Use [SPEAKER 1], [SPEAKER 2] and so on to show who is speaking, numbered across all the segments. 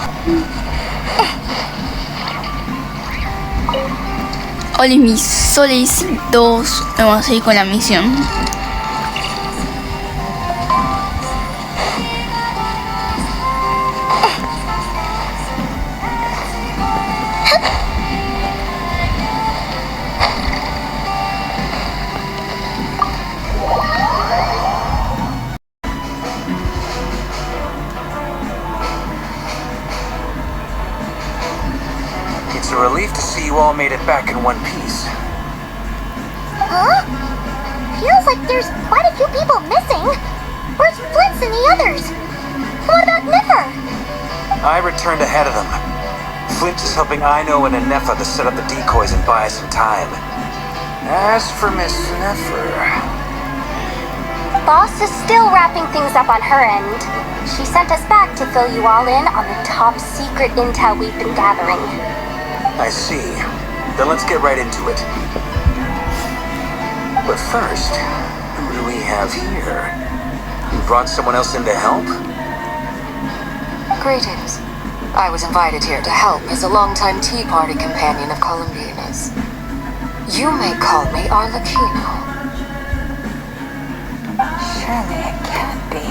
[SPEAKER 1] Hola mis solecitos, vamos a ir con la misión.
[SPEAKER 2] It's a relief to see you all made it back in one piece.
[SPEAKER 3] Huh? Feels like there's quite a few people missing. Where's Flint's and the others? What about Nipper?
[SPEAKER 2] I returned ahead of them. Flint is helping Ino and Anefa to set up the decoys and buy us some time. As for Miss Neffer...
[SPEAKER 3] Boss is still wrapping things up on her end. She sent us back to fill you all in on the top secret intel we've been gathering.
[SPEAKER 2] I see. Then let's get right into it. But first, who do we have here? You brought someone else in to help?
[SPEAKER 4] Greetings. I was invited here to help as a longtime Tea Party companion of Columbina's. You may call me Arlecchino.
[SPEAKER 3] Surely it can't be.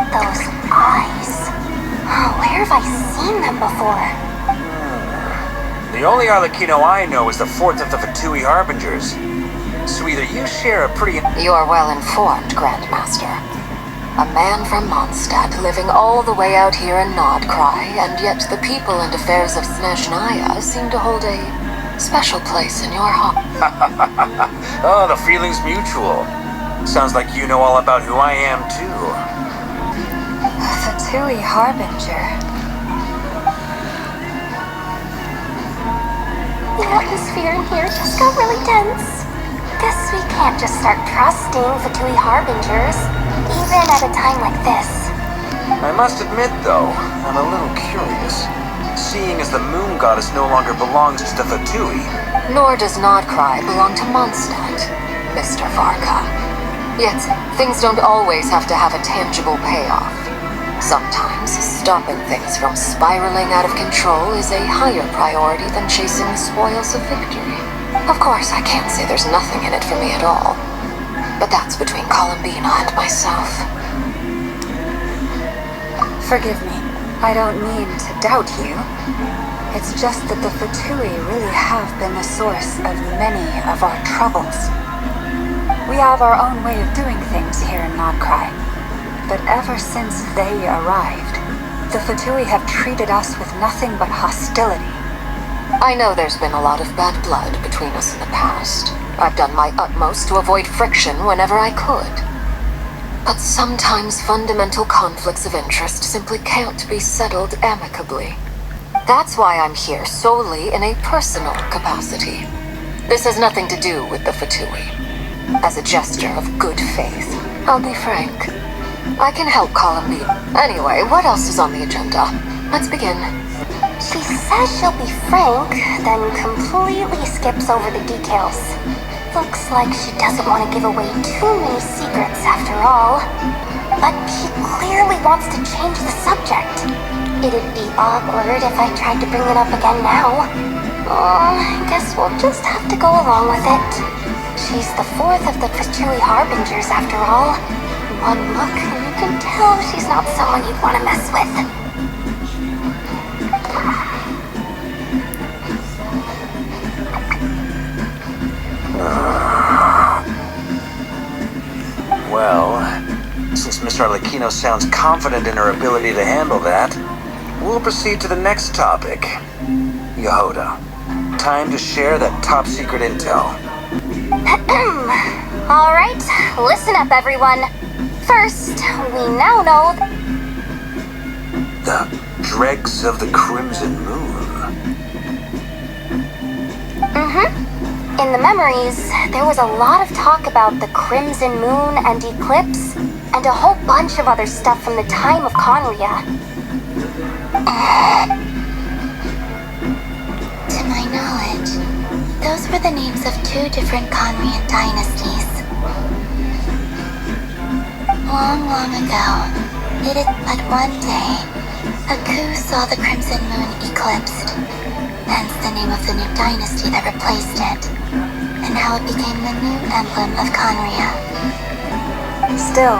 [SPEAKER 3] Those eyes. Oh, where have I seen them before?
[SPEAKER 2] The only Arlecchino I know is the fourth of the Fatui Harbingers. So either you share a pretty...
[SPEAKER 4] You are well informed, Grandmaster. A man from Mondstadt living all the way out here in Nodcry, and yet the people and affairs of Snezhnaya seem to hold a special place in your heart.
[SPEAKER 2] Oh, the feeling's mutual. Sounds like you know all about who I am, too.
[SPEAKER 4] A Fatui Harbinger.
[SPEAKER 3] The atmosphere in here just got really tense. Guess we can't just start trusting Fatui Harbingers, even at a time like this.
[SPEAKER 2] I must admit, though, I'm a little curious. Seeing as the moon goddess no longer belongs to the Fatui.
[SPEAKER 4] Nor does Nodcry belong to Mondstadt, Mr. Varka. Yet, things don't always have to have a tangible payoff. Sometimes, stopping things from spiraling out of control is a higher priority than chasing the spoils of victory. Of course, I can't say there's nothing in it for me at all. But that's between Columbina and myself.
[SPEAKER 5] Forgive me. I don't mean to doubt you. It's just that the Fatui really have been the source of many of our troubles. We have our own way of doing things here in Nodcry. But ever since they arrived, the Fatui have treated us with nothing but hostility.
[SPEAKER 4] I know there's been a lot of bad blood between us in the past. I've done my utmost to avoid friction whenever I could. But sometimes fundamental conflicts of interest simply can't be settled amicably. That's why I'm here solely in a personal capacity. This has nothing to do with the Fatui. As a gesture of good faith, I'll be frank. I can help Columbine. Anyway, what else is on the agenda? Let's begin.
[SPEAKER 3] She says she'll be frank, then completely skips over the details. Looks like she doesn't want to give away too many secrets after all. But she clearly wants to change the subject. It'd be awkward if I tried to bring it up again now. I guess we'll just have to go along with it. She's the fourth of the Fatui Harbingers after all. One look and you can tell she's not someone you'd want to mess with.
[SPEAKER 2] Well, since Miss Arlecchino sounds confident in her ability to handle that, we'll proceed to the next topic. Yehuda, time to share that top secret intel.
[SPEAKER 3] Alright, listen up everyone. First, we now know
[SPEAKER 2] The dregs of the Crimson Moon.
[SPEAKER 3] In the memories, there was a lot of talk about the Crimson Moon and Eclipse, and a whole bunch of other stuff from the time of Conria.
[SPEAKER 6] To my knowledge, those were the names of two different Conrian dynasties. Long, long ago, it is but one day, A coup saw the Crimson Moon eclipsed, hence the name of the new dynasty that replaced it, and how it became the new emblem of Conria.
[SPEAKER 5] Still,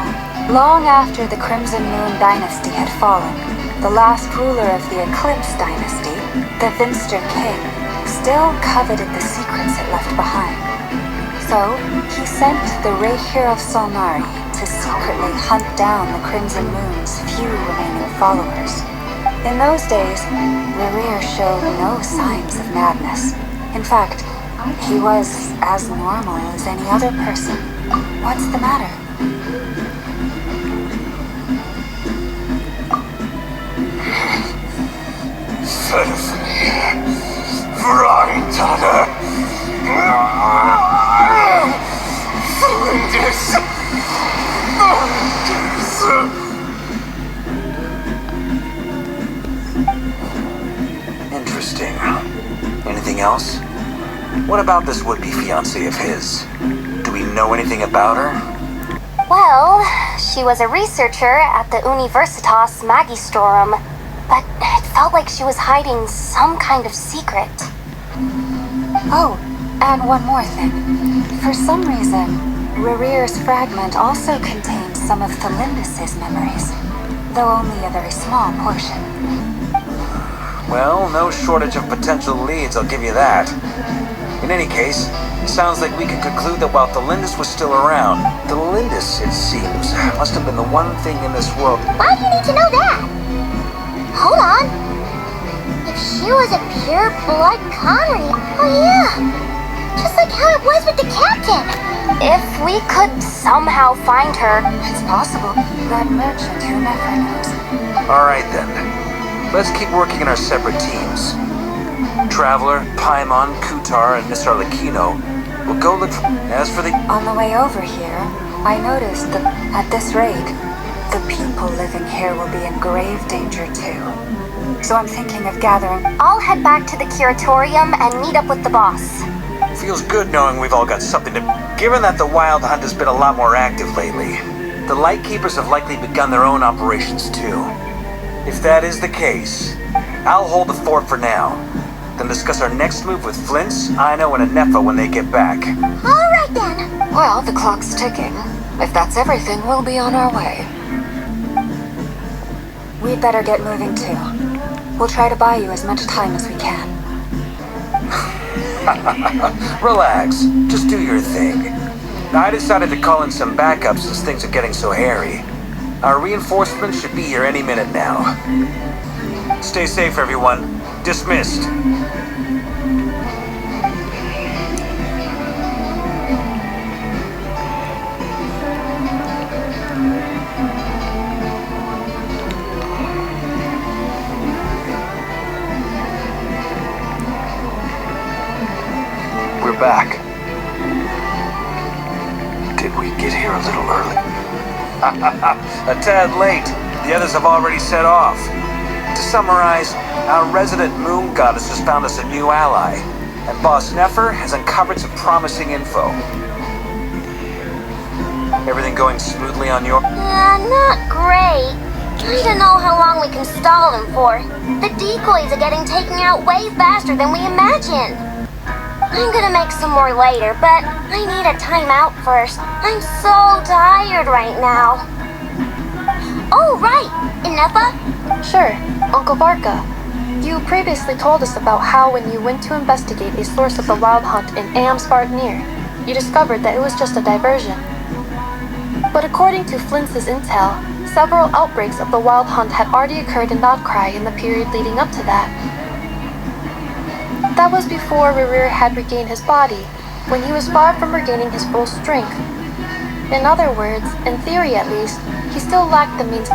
[SPEAKER 5] long after the Crimson Moon dynasty had fallen, the last ruler of the Eclipse dynasty, the Vinster King, still coveted the secrets it left behind. So, he sent the Rehir of Solnari to secretly hunt down the Crimson Moon's few remaining followers. In those days, Rerir showed no signs of madness. In fact, he was as normal as any other person. What's the matter?
[SPEAKER 2] Interesting. Anything else? What about this would-be fiancée of his? Do we know anything about her?
[SPEAKER 3] Well, she was a researcher at the Universitas Magistrorum, but it felt like she was hiding some kind of secret.
[SPEAKER 5] Oh, and one more thing. For some reason, Rerir's fragment also contained some of Thelindis' memories, though only a very small portion.
[SPEAKER 2] Well, no shortage of potential leads, I'll give you that. In any case, it sounds like we can conclude that while Thelindis was still around, Thelindis, it seems, must have been the one thing in this world.
[SPEAKER 3] Why do you need to know that? Hold on. If she was a pure blood Conry, oh yeah, just like how it was with the captain. If we could somehow find her,
[SPEAKER 5] It's possible. That merchant who never knows.
[SPEAKER 2] Alright then. Let's keep working in our separate teams. Traveler, Paimon, Kutar, and Miss Arlecchino will go look for... As for the...
[SPEAKER 5] On the way over here, I noticed that at this rate, the people living here will be in grave danger too. So I'm thinking of gathering...
[SPEAKER 3] I'll head back to the curatorium and meet up with the boss.
[SPEAKER 2] Feels good knowing we've all got something to... Given that the Wild Hunt has been a lot more active lately, the Lightkeepers have likely begun their own operations too. If that is the case, I'll hold the fort for now, then discuss our next move with Flints, Aino, and Anefa when they get back.
[SPEAKER 3] All right then.
[SPEAKER 4] Well, the clock's ticking. If that's everything, we'll be on our way.
[SPEAKER 5] We'd better get moving too. We'll try to buy you as much time as we can.
[SPEAKER 2] Relax, just do your thing. I decided to call in some backups as things are getting so hairy. Our reinforcements should be here any minute now. Stay safe, everyone. Dismissed. We're back. Did we get here a little early? A tad late. The others have already set off. To summarize, our resident moon goddess has found us a new ally, and Boss Nefer has uncovered some promising info. Everything going smoothly on your...
[SPEAKER 3] Not great. I don't know how long we can stall them for. The decoys are getting taken out way faster than we imagined. I'm gonna make some more later, but I need a timeout first. I'm so tired right now. Oh, right! Inepa?
[SPEAKER 7] Sure, Uncle Barca. You previously told us about how when you went to investigate a source of the Wild Hunt in Amsbartnir, you discovered that it was just a diversion. But according to Flintz's intel, several outbreaks of the Wild Hunt had already occurred in Nodcry in the period leading up to that. That was before Rerir had regained his body, when he was far from regaining his full strength. In other words, in theory at least, he still lacked the means...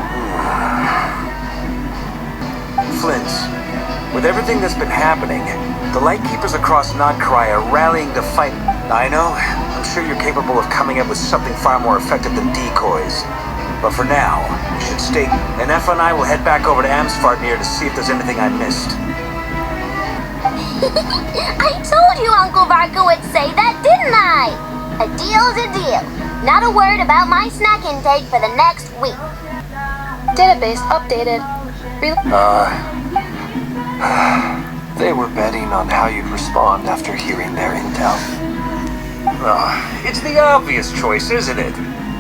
[SPEAKER 2] Flints, with everything that's been happening, the Lightkeepers across Nodcry are rallying to fight. I know, I'm sure you're capable of coming up with something far more effective than decoys. But for now, you should stay... Anefa and I will head back over to Amsfartnir to see if there's anything I missed.
[SPEAKER 3] I told you Uncle Barca would say that, didn't I? A deal's a deal. Not a word about my snack intake for the next week.
[SPEAKER 7] Database updated.
[SPEAKER 8] They were betting on how you'd respond after hearing their intel.
[SPEAKER 2] It's the obvious choice, isn't it?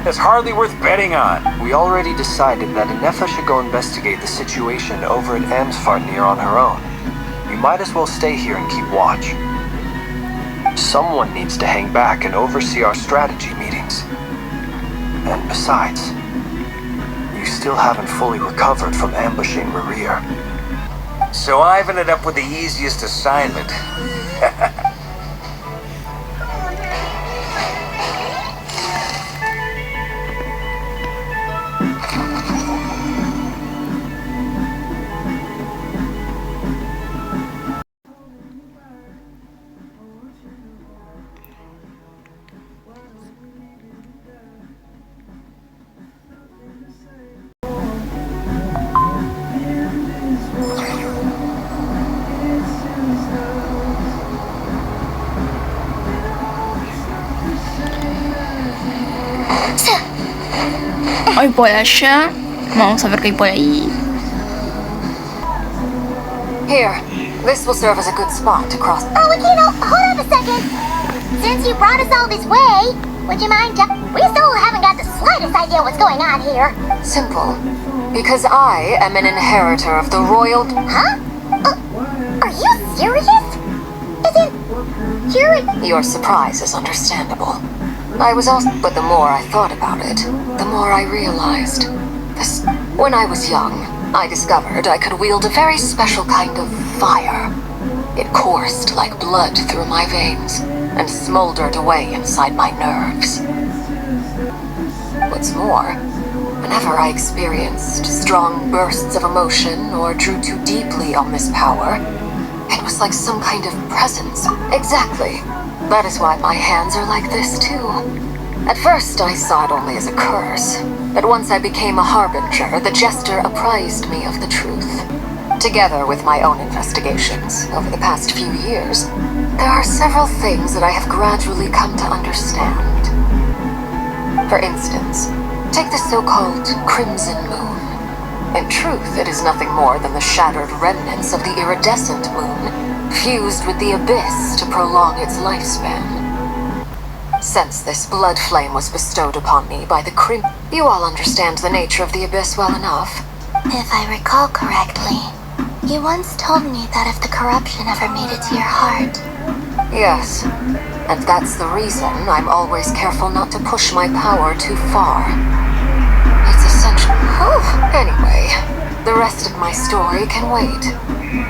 [SPEAKER 2] It's hardly worth betting on.
[SPEAKER 8] We already decided that Anefa should go investigate the situation over at Amsfartnir on her own. You might as well stay here and keep watch. Someone needs to hang back and oversee our strategy meetings. And besides, you still haven't fully recovered from ambushing Rerir.
[SPEAKER 2] So I've ended up with the easiest assignment.
[SPEAKER 1] Hoy por allá. Vamos a ver qué hay por ahí.
[SPEAKER 4] Here, this will serve as a good spot to cross.
[SPEAKER 3] Oh, Akino, hold on a second. Since you brought us all this way, would you mind we still haven't got the slightest idea what's going on here.
[SPEAKER 4] Simple. Because I am an inheritor of the royal...
[SPEAKER 3] Huh? Are you serious? Isn't...
[SPEAKER 4] Your surprise is understandable. I was also... But the more I thought about it, the more I realized. When I was young, I discovered I could wield a very special kind of fire. It coursed like blood through my veins and smoldered away inside my nerves. What's more, whenever I experienced strong bursts of emotion or drew too deeply on this power, it was like some kind of presence. Exactly. That is why my hands are like this too. At first I saw it only as a curse, but once I became a harbinger, the jester apprised me of the truth. Together with my own investigations over the past few years, there are several things that I have gradually come to understand. For instance, take the so-called Crimson Moon. In truth, it is nothing more than the shattered remnants of the iridescent moon, fused with the abyss to prolong its lifespan. Since this blood flame was bestowed upon me by the you all understand the nature of the abyss well enough.
[SPEAKER 6] If I recall correctly, you once told me that if the corruption ever made it to your heart...
[SPEAKER 4] Yes, and that's the reason I'm always careful not to push my power too far. It's essential. Anyway, the rest of my story can wait.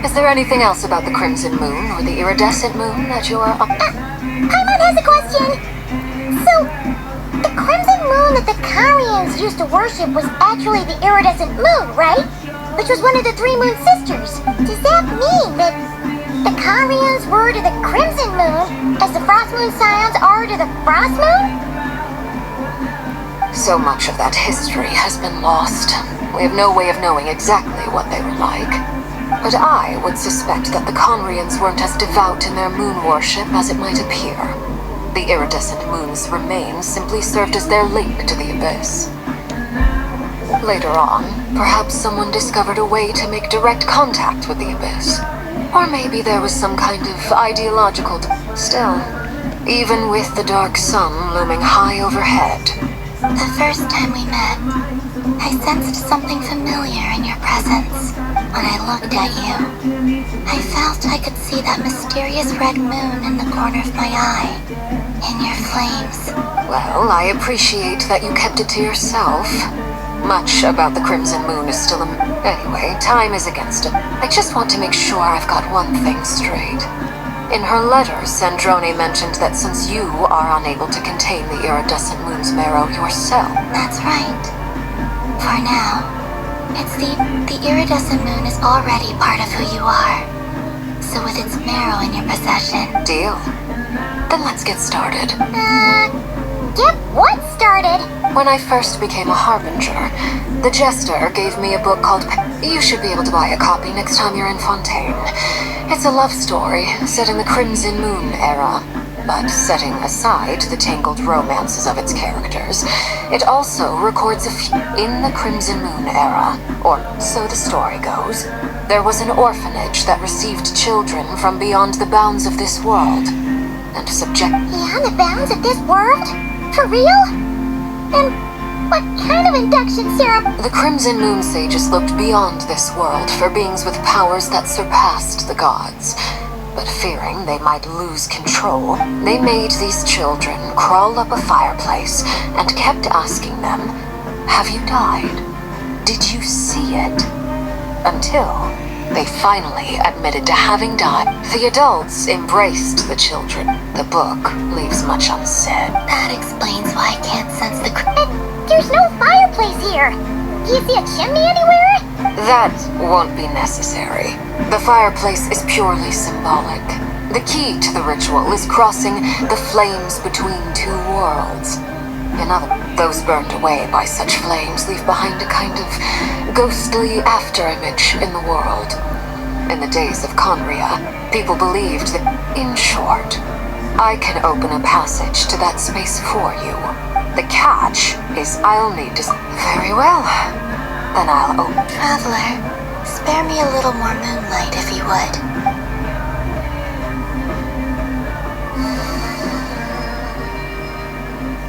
[SPEAKER 4] Is there anything else about the Crimson Moon or the Iridescent Moon that you're...
[SPEAKER 3] Paimon has a question. So, the Crimson Moon that the Karians used to worship was actually the Iridescent Moon, right? Which was one of the three Moon Sisters. Does that mean that the Karians were to the Crimson Moon as the Frost Moon Scions are to the Frost Moon?
[SPEAKER 4] So much of that history has been lost. We have no way of knowing exactly what they were like. But I would suspect that the Conrians weren't as devout in their moon worship as it might appear. The iridescent moon's remains simply served as their link to the abyss. Later on, perhaps someone discovered a way to make direct contact with the abyss. Or maybe there was some kind of ideological... Still, even with the dark sun looming high overhead...
[SPEAKER 6] The first time we met, I sensed something familiar in your presence. When I looked at you, I felt I could see that mysterious red moon in the corner of my eye, in your flames.
[SPEAKER 4] Well, I appreciate that you kept it to yourself. Much about the Crimson Moon is still Anyway, time is against it. I just want to make sure I've got one thing straight. In her letter, Sandrone mentioned that since you are unable to contain the iridescent moon's marrow yourself...
[SPEAKER 6] That's right. For now, it's the iridescent moon is already part of who you are. So with its marrow in your possession...
[SPEAKER 4] Deal. Then let's get started.
[SPEAKER 3] Get what started?
[SPEAKER 4] When I first became a harbinger, the jester gave me a book called... You should be able to buy a copy next time you're in Fontaine. It's a love story set in the Crimson Moon era. But setting aside the tangled romances of its characters, it also records a few. In the Crimson Moon era, or so the story goes, there was an orphanage that received children from beyond the bounds of this world, and
[SPEAKER 6] Beyond the bounds of this world? For real? And what kind of induction serum?
[SPEAKER 4] The Crimson Moon sages looked beyond this world for beings with powers that surpassed the gods. But fearing they might lose control, they made these children crawl up a fireplace and kept asking them, "Have you died? Did you see it?" Until they finally admitted to having died. The adults embraced the children. The book leaves much unsaid.
[SPEAKER 6] That explains why I can't sense the There's no fireplace here! Do you see a chimney anywhere?
[SPEAKER 4] That won't be necessary. The fireplace is purely symbolic. The key to the ritual is crossing the flames between two worlds. In other words, those burned away by such flames leave behind a kind of ghostly afterimage in the world. In the days of Conria, people believed that, in short, I can open a passage to that space for you. The catch is I'll need to... Very well. Then I'll open...
[SPEAKER 6] Traveler, spare me a little more moonlight if you would.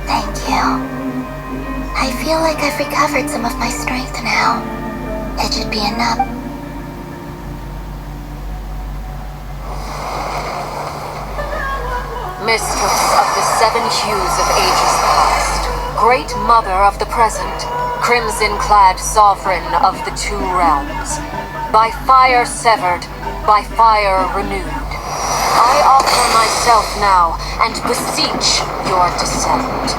[SPEAKER 6] Thank you. I feel like I've recovered some of my strength now. It should be enough.
[SPEAKER 4] Mistress of the seven hues of ages past, great mother of the present, crimson-clad sovereign of the two realms, by fire severed, by fire renewed, I offer myself now and beseech your descent.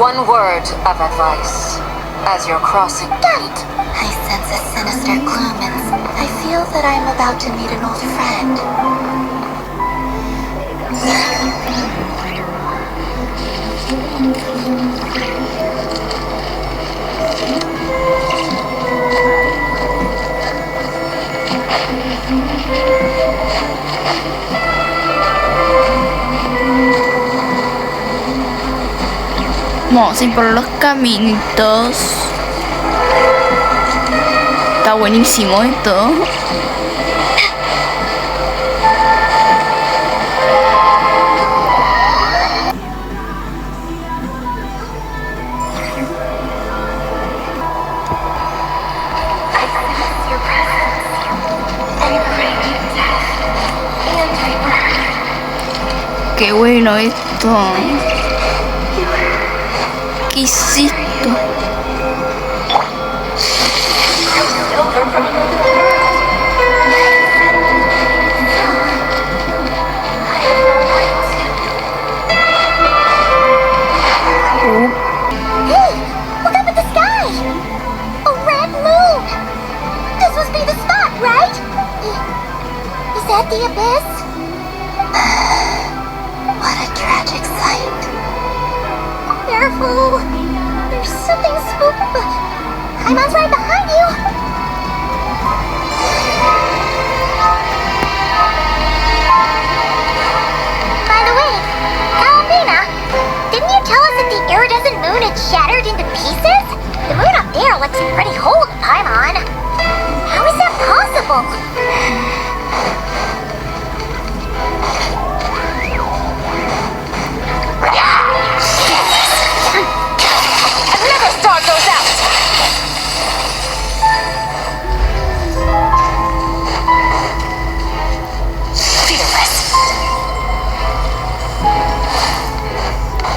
[SPEAKER 4] One word of advice as you're crossing.
[SPEAKER 6] Got it! I sense a sinister gloom and I feel that I'm about to meet an old friend.
[SPEAKER 1] Vamos a ir por los caminitos. Está buenísimo esto. Qué bueno esto. ¿Qué hiciste?
[SPEAKER 6] Hey! Look up at the sky! A red moon! This must be the spot, right? Is that the abyss? What a tragic sight. Careful! There's something spooky. Paimon's right behind you! By the way, Alabina, didn't you tell us that the iridescent moon had shattered into pieces? The moon up there looks pretty whole to Paimon. How is that possible?
[SPEAKER 4] Another star goes out!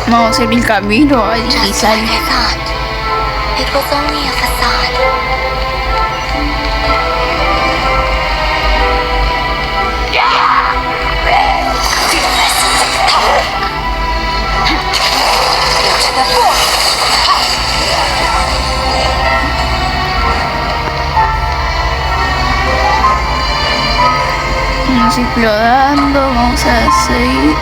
[SPEAKER 1] Vamos a hacer el camino a
[SPEAKER 6] Just
[SPEAKER 1] deslizar.
[SPEAKER 6] like I thought. It was only a facade.
[SPEAKER 4] Into the forest!
[SPEAKER 1] Vamos explorando, vamos a seguir.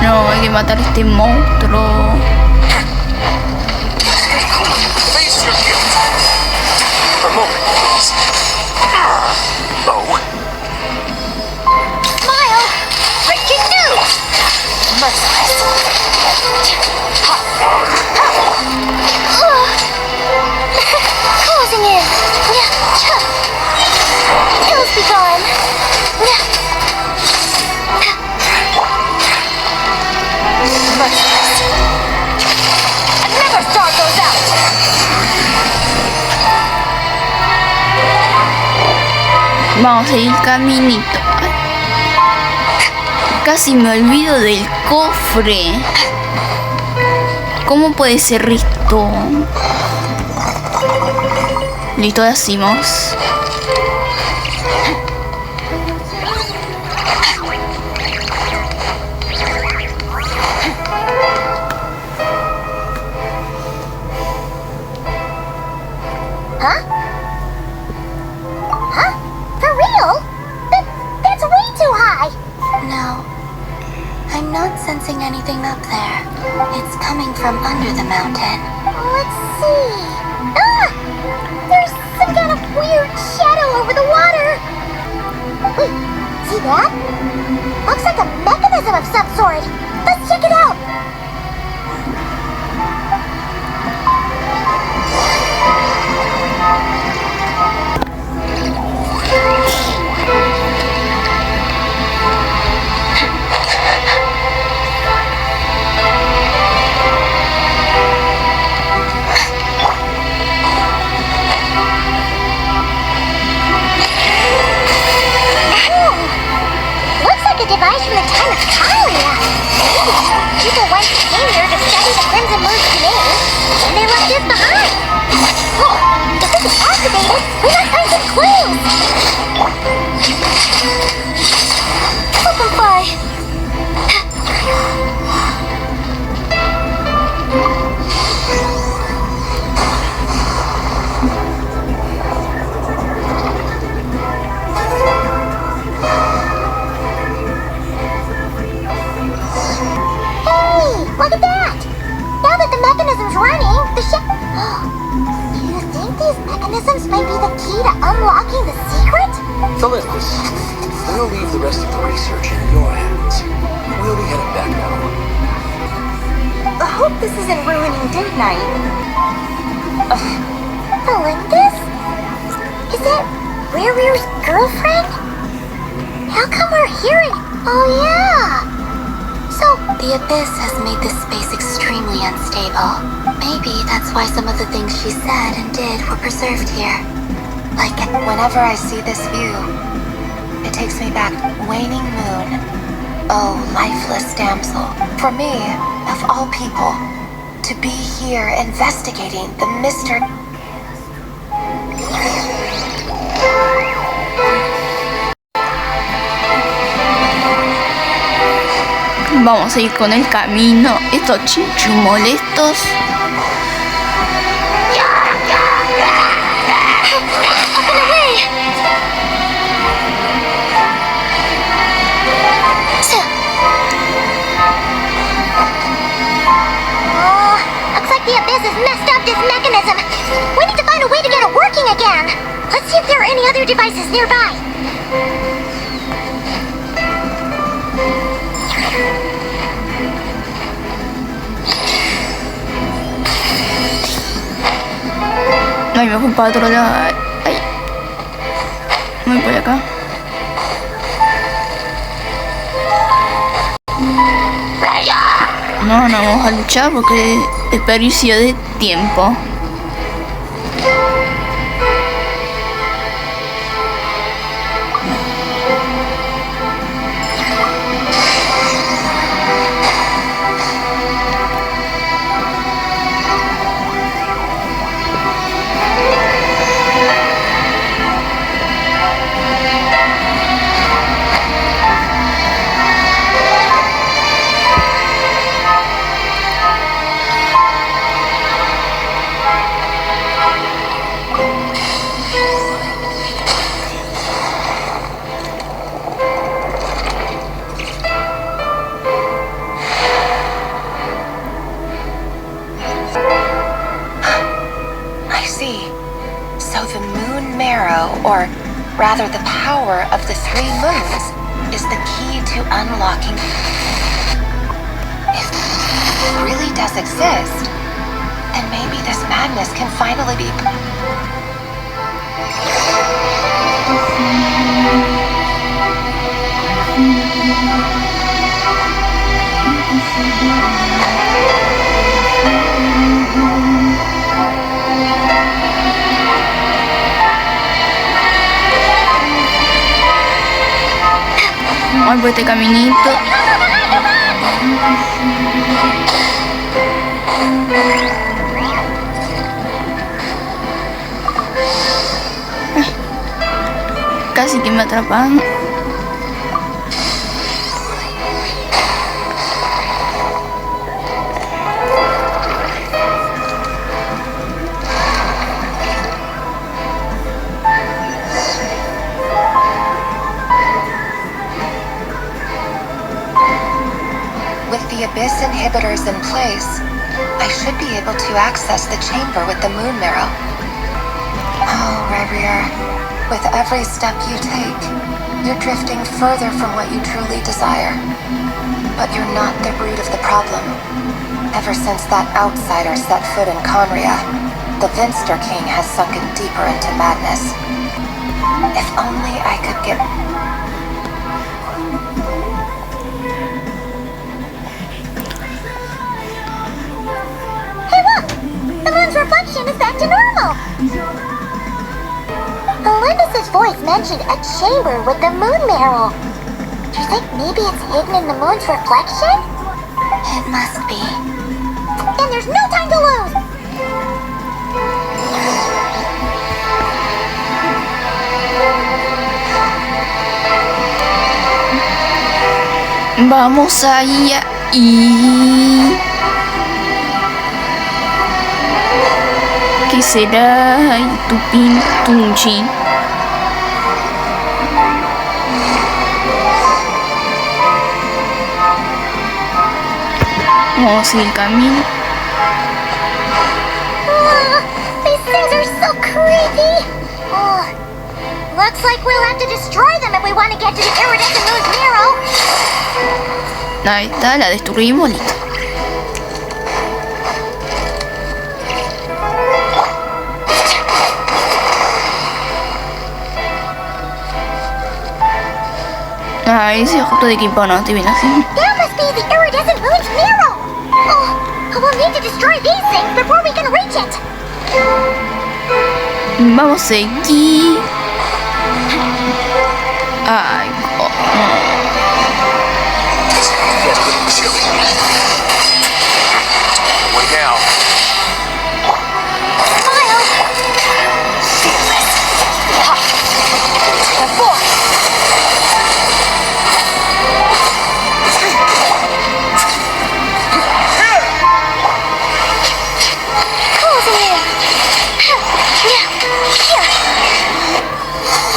[SPEAKER 1] No, hay que matar a este monstruo.
[SPEAKER 8] Face your guilt. A moment, please. Oh.
[SPEAKER 3] Smile! Breaking news! Merciless. Closing in. Ills be gone. Merciless. Another star goes out.
[SPEAKER 1] Vamos a seguir caminito. Casi me olvido del cofre. ¿Cómo puede ser esto? Listo, lo hacemos.
[SPEAKER 3] Huh? Huh? For real? That's way too high!
[SPEAKER 6] No. I'm not sensing anything up there. It's coming from under the mountain.
[SPEAKER 3] Let's see. Ah! There's some kind of weird shadow over the water. Wait, see that? Looks like a mechanism of some sort. Let's check it out. Looks like a device from the time of Talia. People once came here to study the Crimson Moon's domain, and they left this behind. Oh, if this is activated, we might find some clues. Open fly. Look at that! Now that the mechanism's running, the ship... Do you think these mechanisms might be the key to unlocking the secret?
[SPEAKER 2] Olympus, we'll leave the rest of the research in your hands. We'll be heading back now.
[SPEAKER 5] I hope this isn't ruining date night.
[SPEAKER 3] Olympus? Is that Rear's girlfriend? How come we're hearing... Oh, yeah! So,
[SPEAKER 6] The abyss has made this space extremely unstable. Maybe that's why some of the things she said and did were preserved here. Like,
[SPEAKER 5] Whenever I see this view, it takes me back. Waning moon. Oh, lifeless damsel. For me, of all people, to be here investigating the mystery.
[SPEAKER 1] Vamos a ir con el camino. Estos chinchus molestos.
[SPEAKER 3] Looks like the abyss has messed up this mechanism. We need to find a way to get it working again. Let's see if there are any other devices nearby.
[SPEAKER 1] Ay, me fui para otro lado. Ay. Voy por acá. No vamos a luchar porque es desperdicio de tiempo.
[SPEAKER 3] Rather, the power of the 3 moons is the key to unlocking. If it really does exist, then maybe this madness can finally be.
[SPEAKER 1] Vamos por este caminito. Casi que me atrapan.
[SPEAKER 3] With the Abyss inhibitors in place, I should be able to access the chamber with the moon marrow. Oh, Rebrier, with every step you take, you're drifting further from what you truly desire. But you're not the root of the problem. Ever since that outsider set foot in Conria, the Vinster King has sunken deeper into madness. If only I could get...
[SPEAKER 6] Hey look! The moon's reflection is back to normal! Olympus's voice mentioned a chamber with the moon marrow. Do you think maybe it's hidden in the moon's reflection? It must be. Then there's no time to lose!
[SPEAKER 1] Vamos allá y... ¿Qué será? Ay, tu pintunchi. Vamos a seguir el camino.
[SPEAKER 6] These things are so creepy! Looks like we'll have to destroy them if we want to get to the iridescent moon's marrow.
[SPEAKER 1] Ahí está, la destruimos, listo. Ah, ese justo de equipo no, estoy bien así.
[SPEAKER 6] That must be the iridescent moon's marrow! We'll need to destroy these things before we can reach it!
[SPEAKER 1] Vamos a seguir. Ay,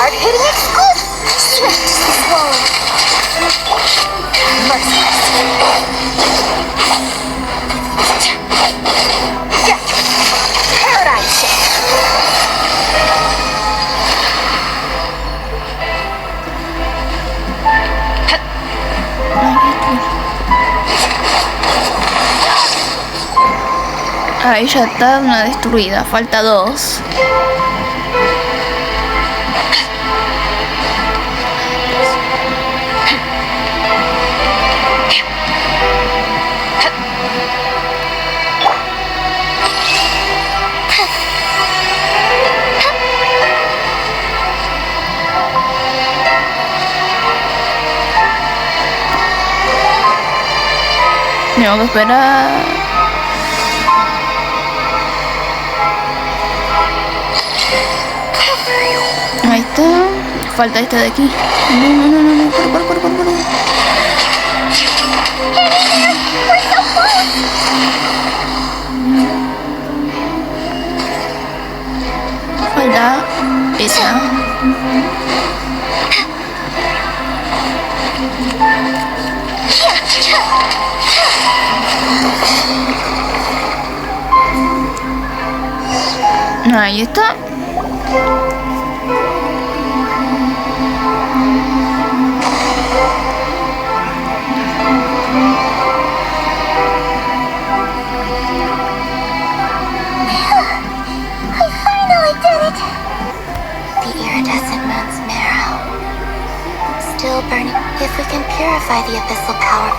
[SPEAKER 6] Hard-hitting exclusive! Swift, slow. Merciless. Paradigm shift.
[SPEAKER 1] ahí ya está una destruida, falta 2. Tengo que esperar. Ahí está. Falta esta de aquí. No. Corre. Falta esa. Ahí está.
[SPEAKER 6] can purify the abyssal power.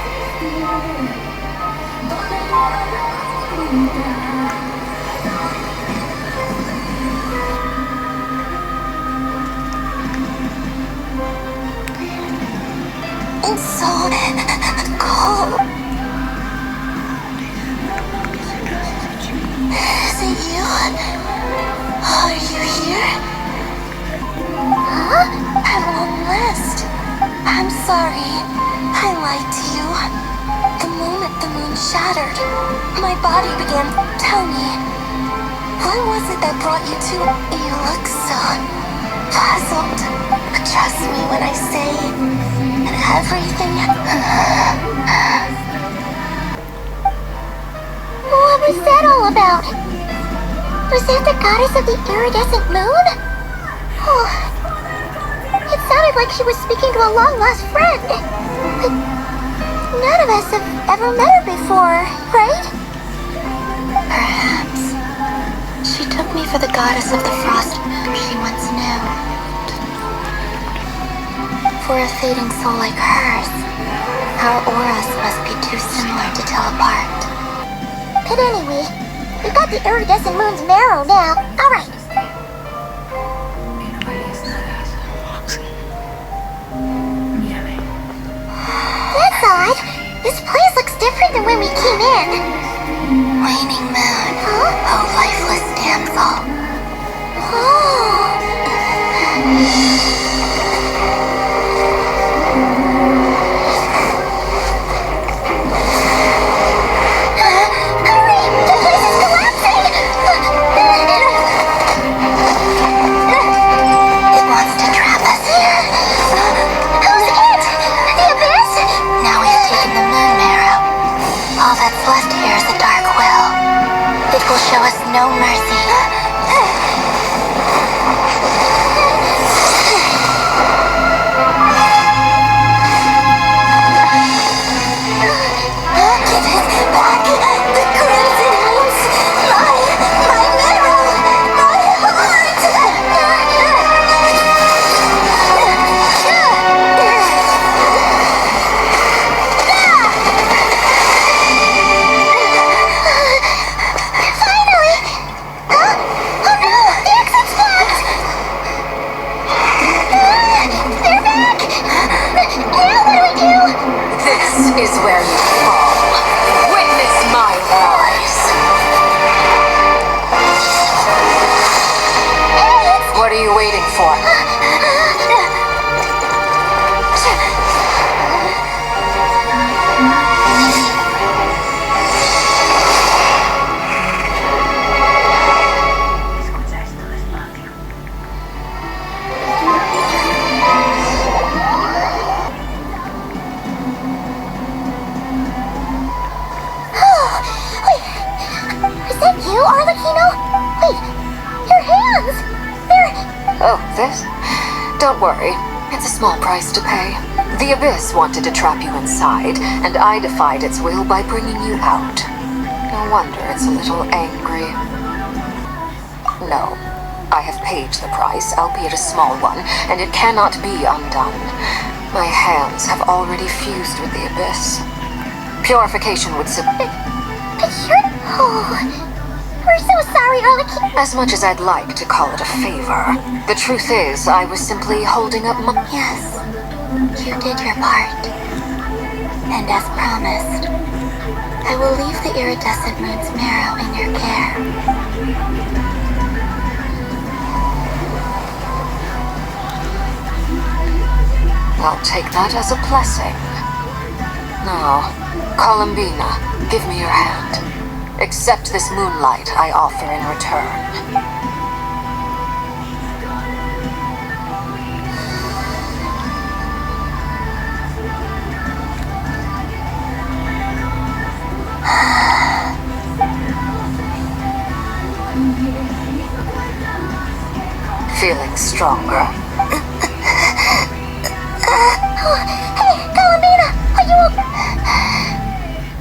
[SPEAKER 6] It's so cold. Is it you? Are you here? Huh? At long last. I'm sorry. I lied to you. The moment the moon shattered, my body began to tell me. What was it that brought you to? You look so puzzled. But trust me when I say that everything... What was that all about? Was that the goddess of the iridescent moon? Oh, it sounded like she was speaking to a long-lost friend. But none of us have ever met her before, right? Perhaps. She took me for the goddess of the frost moon she once knew. For a fading soul like hers, our auras must be too similar to tell apart. But anyway, we got the iridescent moon's marrow now. Alright. That's odd. This place looks different than when we came in. Waning moon. Huh? Oh, lifeless damsel. Oh. Hurry! The place is collapsing! It wants to trap us here. Who's it? The abyss? Now we've taken the moon marrow. All that's left here is a dark will. It will show us no mercy. Give it back! The crimson house! My marrow! My Finally! Huh? Oh no! The exit's blocked! They're back! Now what do we do?
[SPEAKER 4] This is where you fall. Witness my rise. What are you waiting for?
[SPEAKER 6] Is that you, Arlecchino? Wait, your hands! They're...
[SPEAKER 4] Oh, this? Don't worry. It's a small price to pay. The Abyss wanted to trap you inside, and I defied its will by bringing you out. No wonder it's a little angry. No. I have paid the price, albeit a small one, and it cannot be undone. My hands have already fused with the Abyss. Purification would
[SPEAKER 6] Oh, we're so sorry, Arlecchino.
[SPEAKER 4] As much as I'd like to call it a favor, the truth is I was simply holding up my...
[SPEAKER 6] Yes, you did your part. And as promised, I will leave the iridescent moon's marrow in your care.
[SPEAKER 4] I'll take that as a blessing. Now, Columbina, give me your hand. Accept this moonlight I offer in return. Feeling stronger.
[SPEAKER 6] Hey, Columbina, are you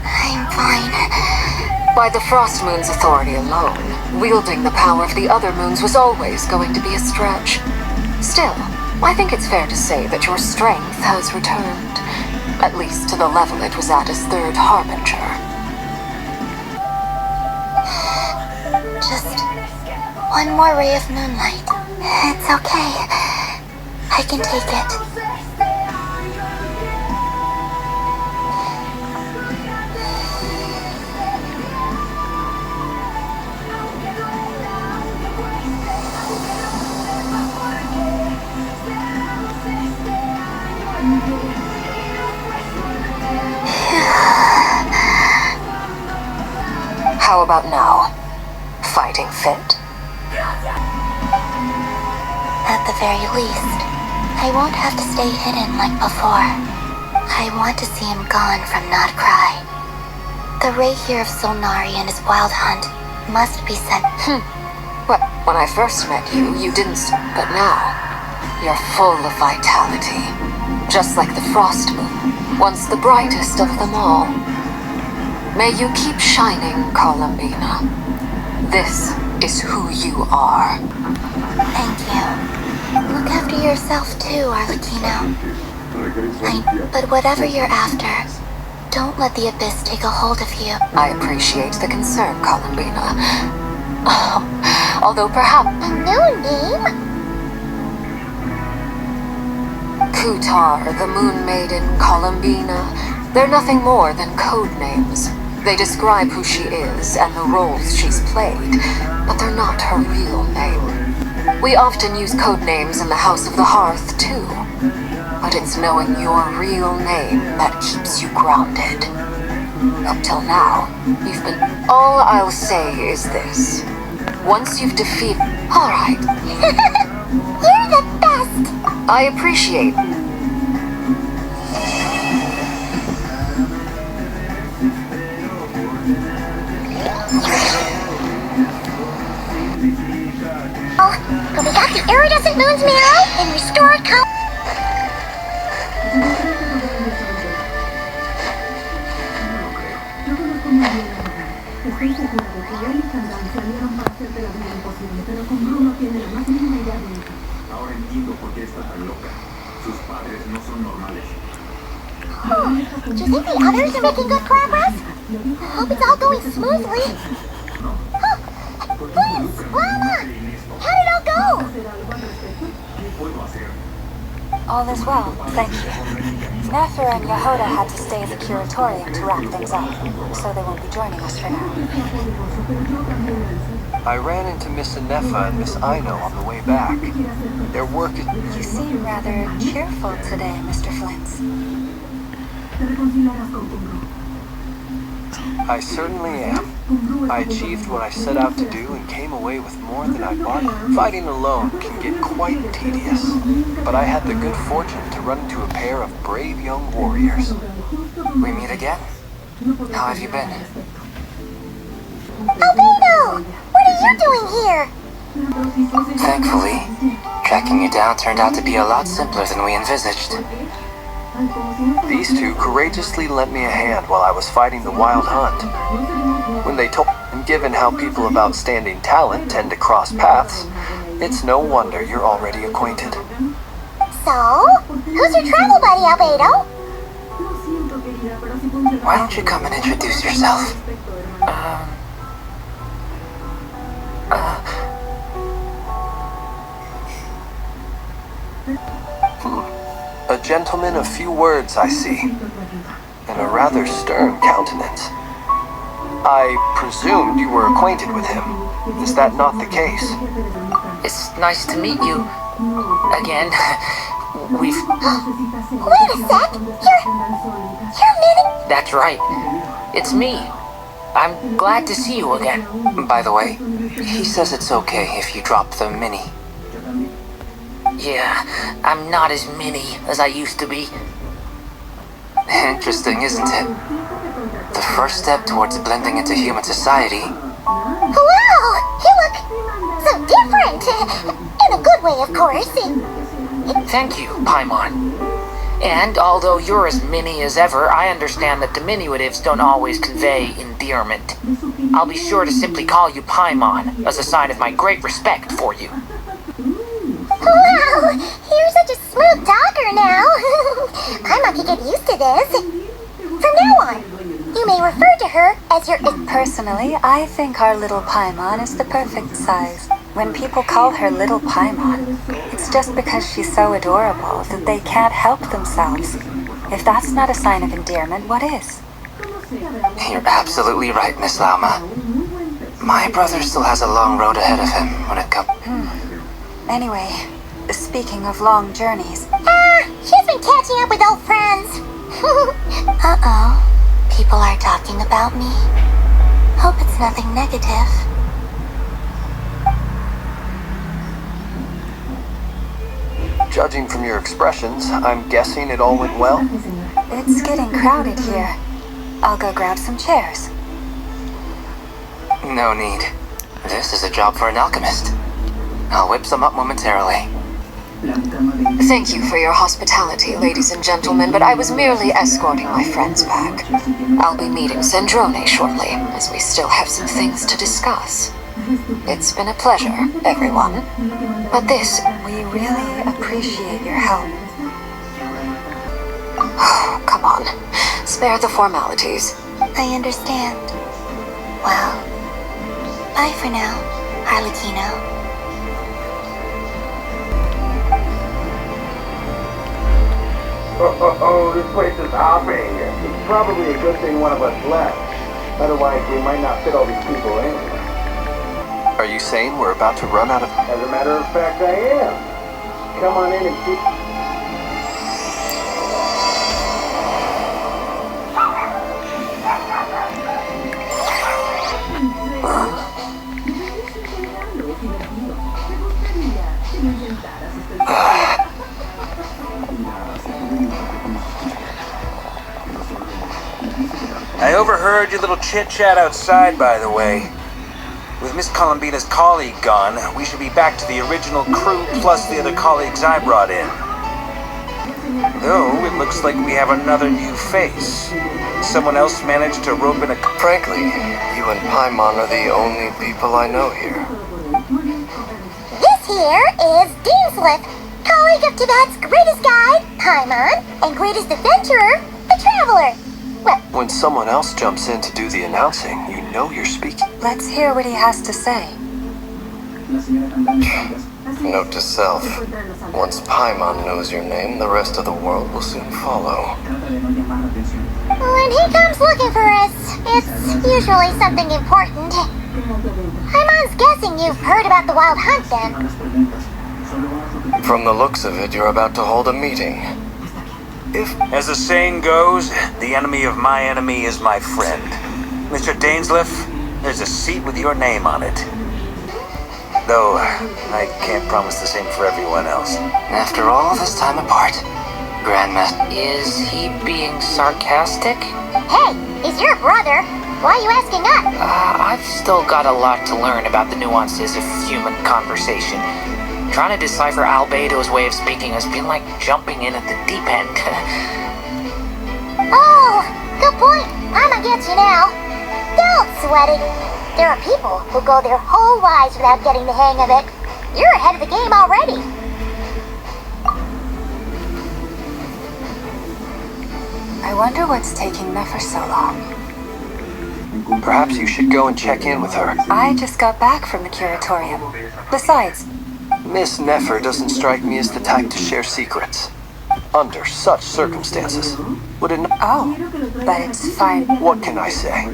[SPEAKER 6] I'm fine.
[SPEAKER 4] By the Frost Moon's authority alone, wielding the power of the other moons was always going to be a stretch. Still, I think it's fair to say that your strength has returned. At least to the level it was at as third harbinger.
[SPEAKER 6] Just one more ray of moonlight. It's okay. I can take it.
[SPEAKER 4] How about now? Fighting fit?
[SPEAKER 6] At the very least, I won't have to stay hidden like before. I want to see him gone from Not Cry. The ray here of Solnari and his wild hunt must be sent.
[SPEAKER 4] Well, when I first met you, you didn't but now, you're full of vitality. Just like the frost moon, once the brightest of them all. May you keep shining, Columbina. This is who you are.
[SPEAKER 6] Thank you. Look after yourself too, Arlecchino. But whatever you're after, don't let the abyss take a hold of you.
[SPEAKER 4] I appreciate the concern, Columbina. Although perhaps...
[SPEAKER 6] A new name?
[SPEAKER 4] Kutar, the Moon Maiden, Columbina, they're nothing more than code names. They describe who she is and the roles she's played, but they're not her real name. We often use code names in the House of the Hearth, too. But it's knowing your real name that keeps you grounded. Up till now, you've been... All I'll say is this. Once you've defeated... All right.
[SPEAKER 6] You're the best!
[SPEAKER 4] I appreciate...
[SPEAKER 6] But we got the iridescent moon's marrow and restored Do you think the others are making good progress? Hope it's all going smoothly. Please, Lana! How did it all go?
[SPEAKER 5] All is well, thank you. Nefer and Yehoda had to stay at the curatorium to wrap things up, so they won't be joining us for now.
[SPEAKER 8] I ran into Miss Nefa and Miss Aino on the way back. Their work is...
[SPEAKER 5] You seem rather cheerful today, Mr. Flintz.
[SPEAKER 8] I certainly am. I achieved what I set out to do and came away with more than I bargained. Fighting alone can get quite tedious, but I had the good fortune to run into a pair of brave young warriors. We meet again. How have you been?
[SPEAKER 6] Albino! What are you doing here?
[SPEAKER 9] Thankfully, tracking you down turned out to be a lot simpler than we envisaged.
[SPEAKER 8] These two courageously lent me a hand while I was fighting the wild hunt. When they told, and given how people of outstanding talent tend to cross paths, it's no wonder you're already acquainted.
[SPEAKER 6] So, who's your travel buddy, Albedo?
[SPEAKER 9] Why don't you come and introduce yourself?
[SPEAKER 8] A gentleman of few words, I see, and a rather stern countenance. I presumed you were acquainted with him. Is that not the case?
[SPEAKER 9] It's nice to meet you. Again. We've...
[SPEAKER 6] Wait a sec! You're Minnie?
[SPEAKER 9] That's right. It's me. I'm glad to see you again. By the way, he says it's okay if you drop the mini. Yeah, I'm not as mini as I used to be. Interesting, isn't it? The first step towards blending into human society.
[SPEAKER 6] Wow! You look so different! In a good way, of course.
[SPEAKER 9] Thank you, Paimon. And although you're as mini as ever, I understand that diminutives don't always convey endearment. I'll be sure to simply call you Paimon, as a sign of my great respect for you.
[SPEAKER 6] Wow! You're such a
[SPEAKER 3] Smooth talker now. Paimon can get used to this. From now on, you may refer to her as your...
[SPEAKER 5] Personally, I think our little Paimon is the perfect size. When people call her Little Paimon, it's just because she's so adorable that they can't help themselves. If that's not a sign of endearment, what is?
[SPEAKER 2] You're absolutely right, Miss Lauma. My brother still has a long road ahead of him when it comes...
[SPEAKER 5] Anyway, speaking of long journeys...
[SPEAKER 3] She's been catching up with old friends.
[SPEAKER 6] Uh-oh. People are talking about me. Hope it's nothing negative.
[SPEAKER 8] Judging from your expressions, I'm guessing it all went well?
[SPEAKER 5] It's getting crowded here. I'll go grab some chairs.
[SPEAKER 2] No need. This is a job for an alchemist. I'll whip some up momentarily.
[SPEAKER 4] Thank you for your hospitality, ladies and gentlemen, but I was merely escorting my friends back. I'll be meeting Zendrone shortly, as we still have some things to discuss. It's been a pleasure, everyone. But this...
[SPEAKER 5] We really appreciate your help.
[SPEAKER 4] Oh, come on. Spare the formalities.
[SPEAKER 6] I understand. Well, bye for now, Harlequino.
[SPEAKER 10] Oh, this place is hopping. It's probably a good thing one of us left. Otherwise, we might not fit all these people in.
[SPEAKER 8] Are you saying we're about to run out of...
[SPEAKER 10] As a matter of fact, I am. Come on in and see...
[SPEAKER 2] I overheard your little chit-chat outside, by the way. With Miss Columbina's colleague gone, we should be back to the original crew plus the other colleagues I brought in. Though, it looks like we have another new face. Someone else managed to rope in a...
[SPEAKER 11] Frankly, you and Paimon are the only people I know here.
[SPEAKER 3] This here is Deanslip, colleague of Tibet's greatest guide, Paimon, and greatest adventurer, the Traveler. Well,
[SPEAKER 8] When someone else jumps in to do the announcing, you know you're speaking.
[SPEAKER 5] Let's hear what he has to say.
[SPEAKER 11] Note to self, once Paimon knows your name, the rest of the world will soon follow.
[SPEAKER 3] when he comes looking for us, it's usually something important. Paimon's guessing you've heard about the Wild Hunt then.
[SPEAKER 11] From the looks of it, you're about to hold a meeting.
[SPEAKER 2] As the saying goes, the enemy of my enemy is my friend. Mr. Dainsleif, there's a seat with your name on it. Though, I can't promise the same for everyone else.
[SPEAKER 9] After all this time apart, Grandmaster... Is he being sarcastic?
[SPEAKER 3] Hey, he's your brother. Why are you asking us?
[SPEAKER 9] I've still got a lot to learn about the nuances of human conversation. Trying to decipher Albedo's way of speaking has been like jumping in at the deep end.
[SPEAKER 3] Oh, good point. Paimon gets you now. Don't sweat it. There are people who go their whole lives without getting the hang of it. You're ahead of the game already.
[SPEAKER 5] I wonder what's taking Nefer so long.
[SPEAKER 8] Perhaps you should go and check in with her.
[SPEAKER 5] I just got back from the curatorium. Besides,
[SPEAKER 8] Miss Nefer doesn't strike me as the type to share secrets. Under such circumstances, would it not...
[SPEAKER 5] oh, but it's fine.
[SPEAKER 8] What can I say?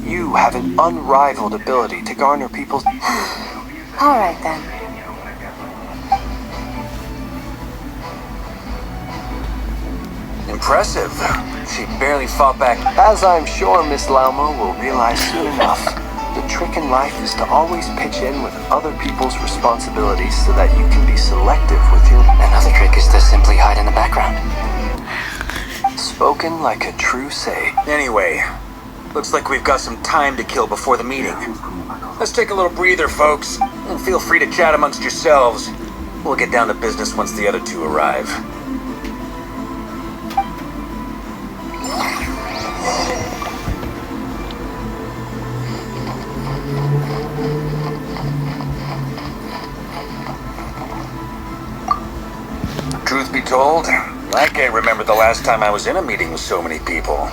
[SPEAKER 8] You have an unrivaled ability to garner people's...
[SPEAKER 5] All right then.
[SPEAKER 2] Impressive. She barely fought back.
[SPEAKER 8] As I'm sure Miss Lauma will realize soon enough, the trick in life is to always pitch in with other people's responsibilities so that you can be selective with your...
[SPEAKER 2] Another trick is to simply hide in the background.
[SPEAKER 8] Spoken like a true sage.
[SPEAKER 2] Anyway, looks like we've got some time to kill before the meeting. Let's take a little breather, folks, and feel free to chat amongst yourselves. We'll get down to business once the other two arrive. Truth be can't remember the last time I was in a meeting with so many people.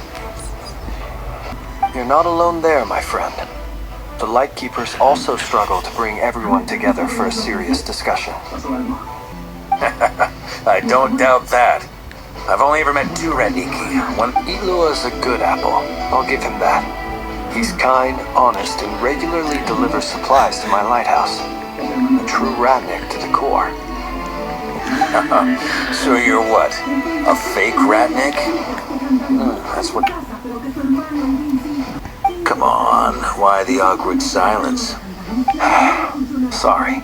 [SPEAKER 8] You're not alone there, my friend. The Lightkeepers also struggle to bring everyone together for a serious discussion.
[SPEAKER 2] I don't doubt that. I've only ever met two Radniki. One...
[SPEAKER 8] Ilua's a good apple. I'll give him that. He's kind, honest, and regularly delivers supplies to my lighthouse. A true Ratnik to the core.
[SPEAKER 2] So you're what? A fake Ratnik? That's what... Come on, why the awkward silence?
[SPEAKER 8] Sorry.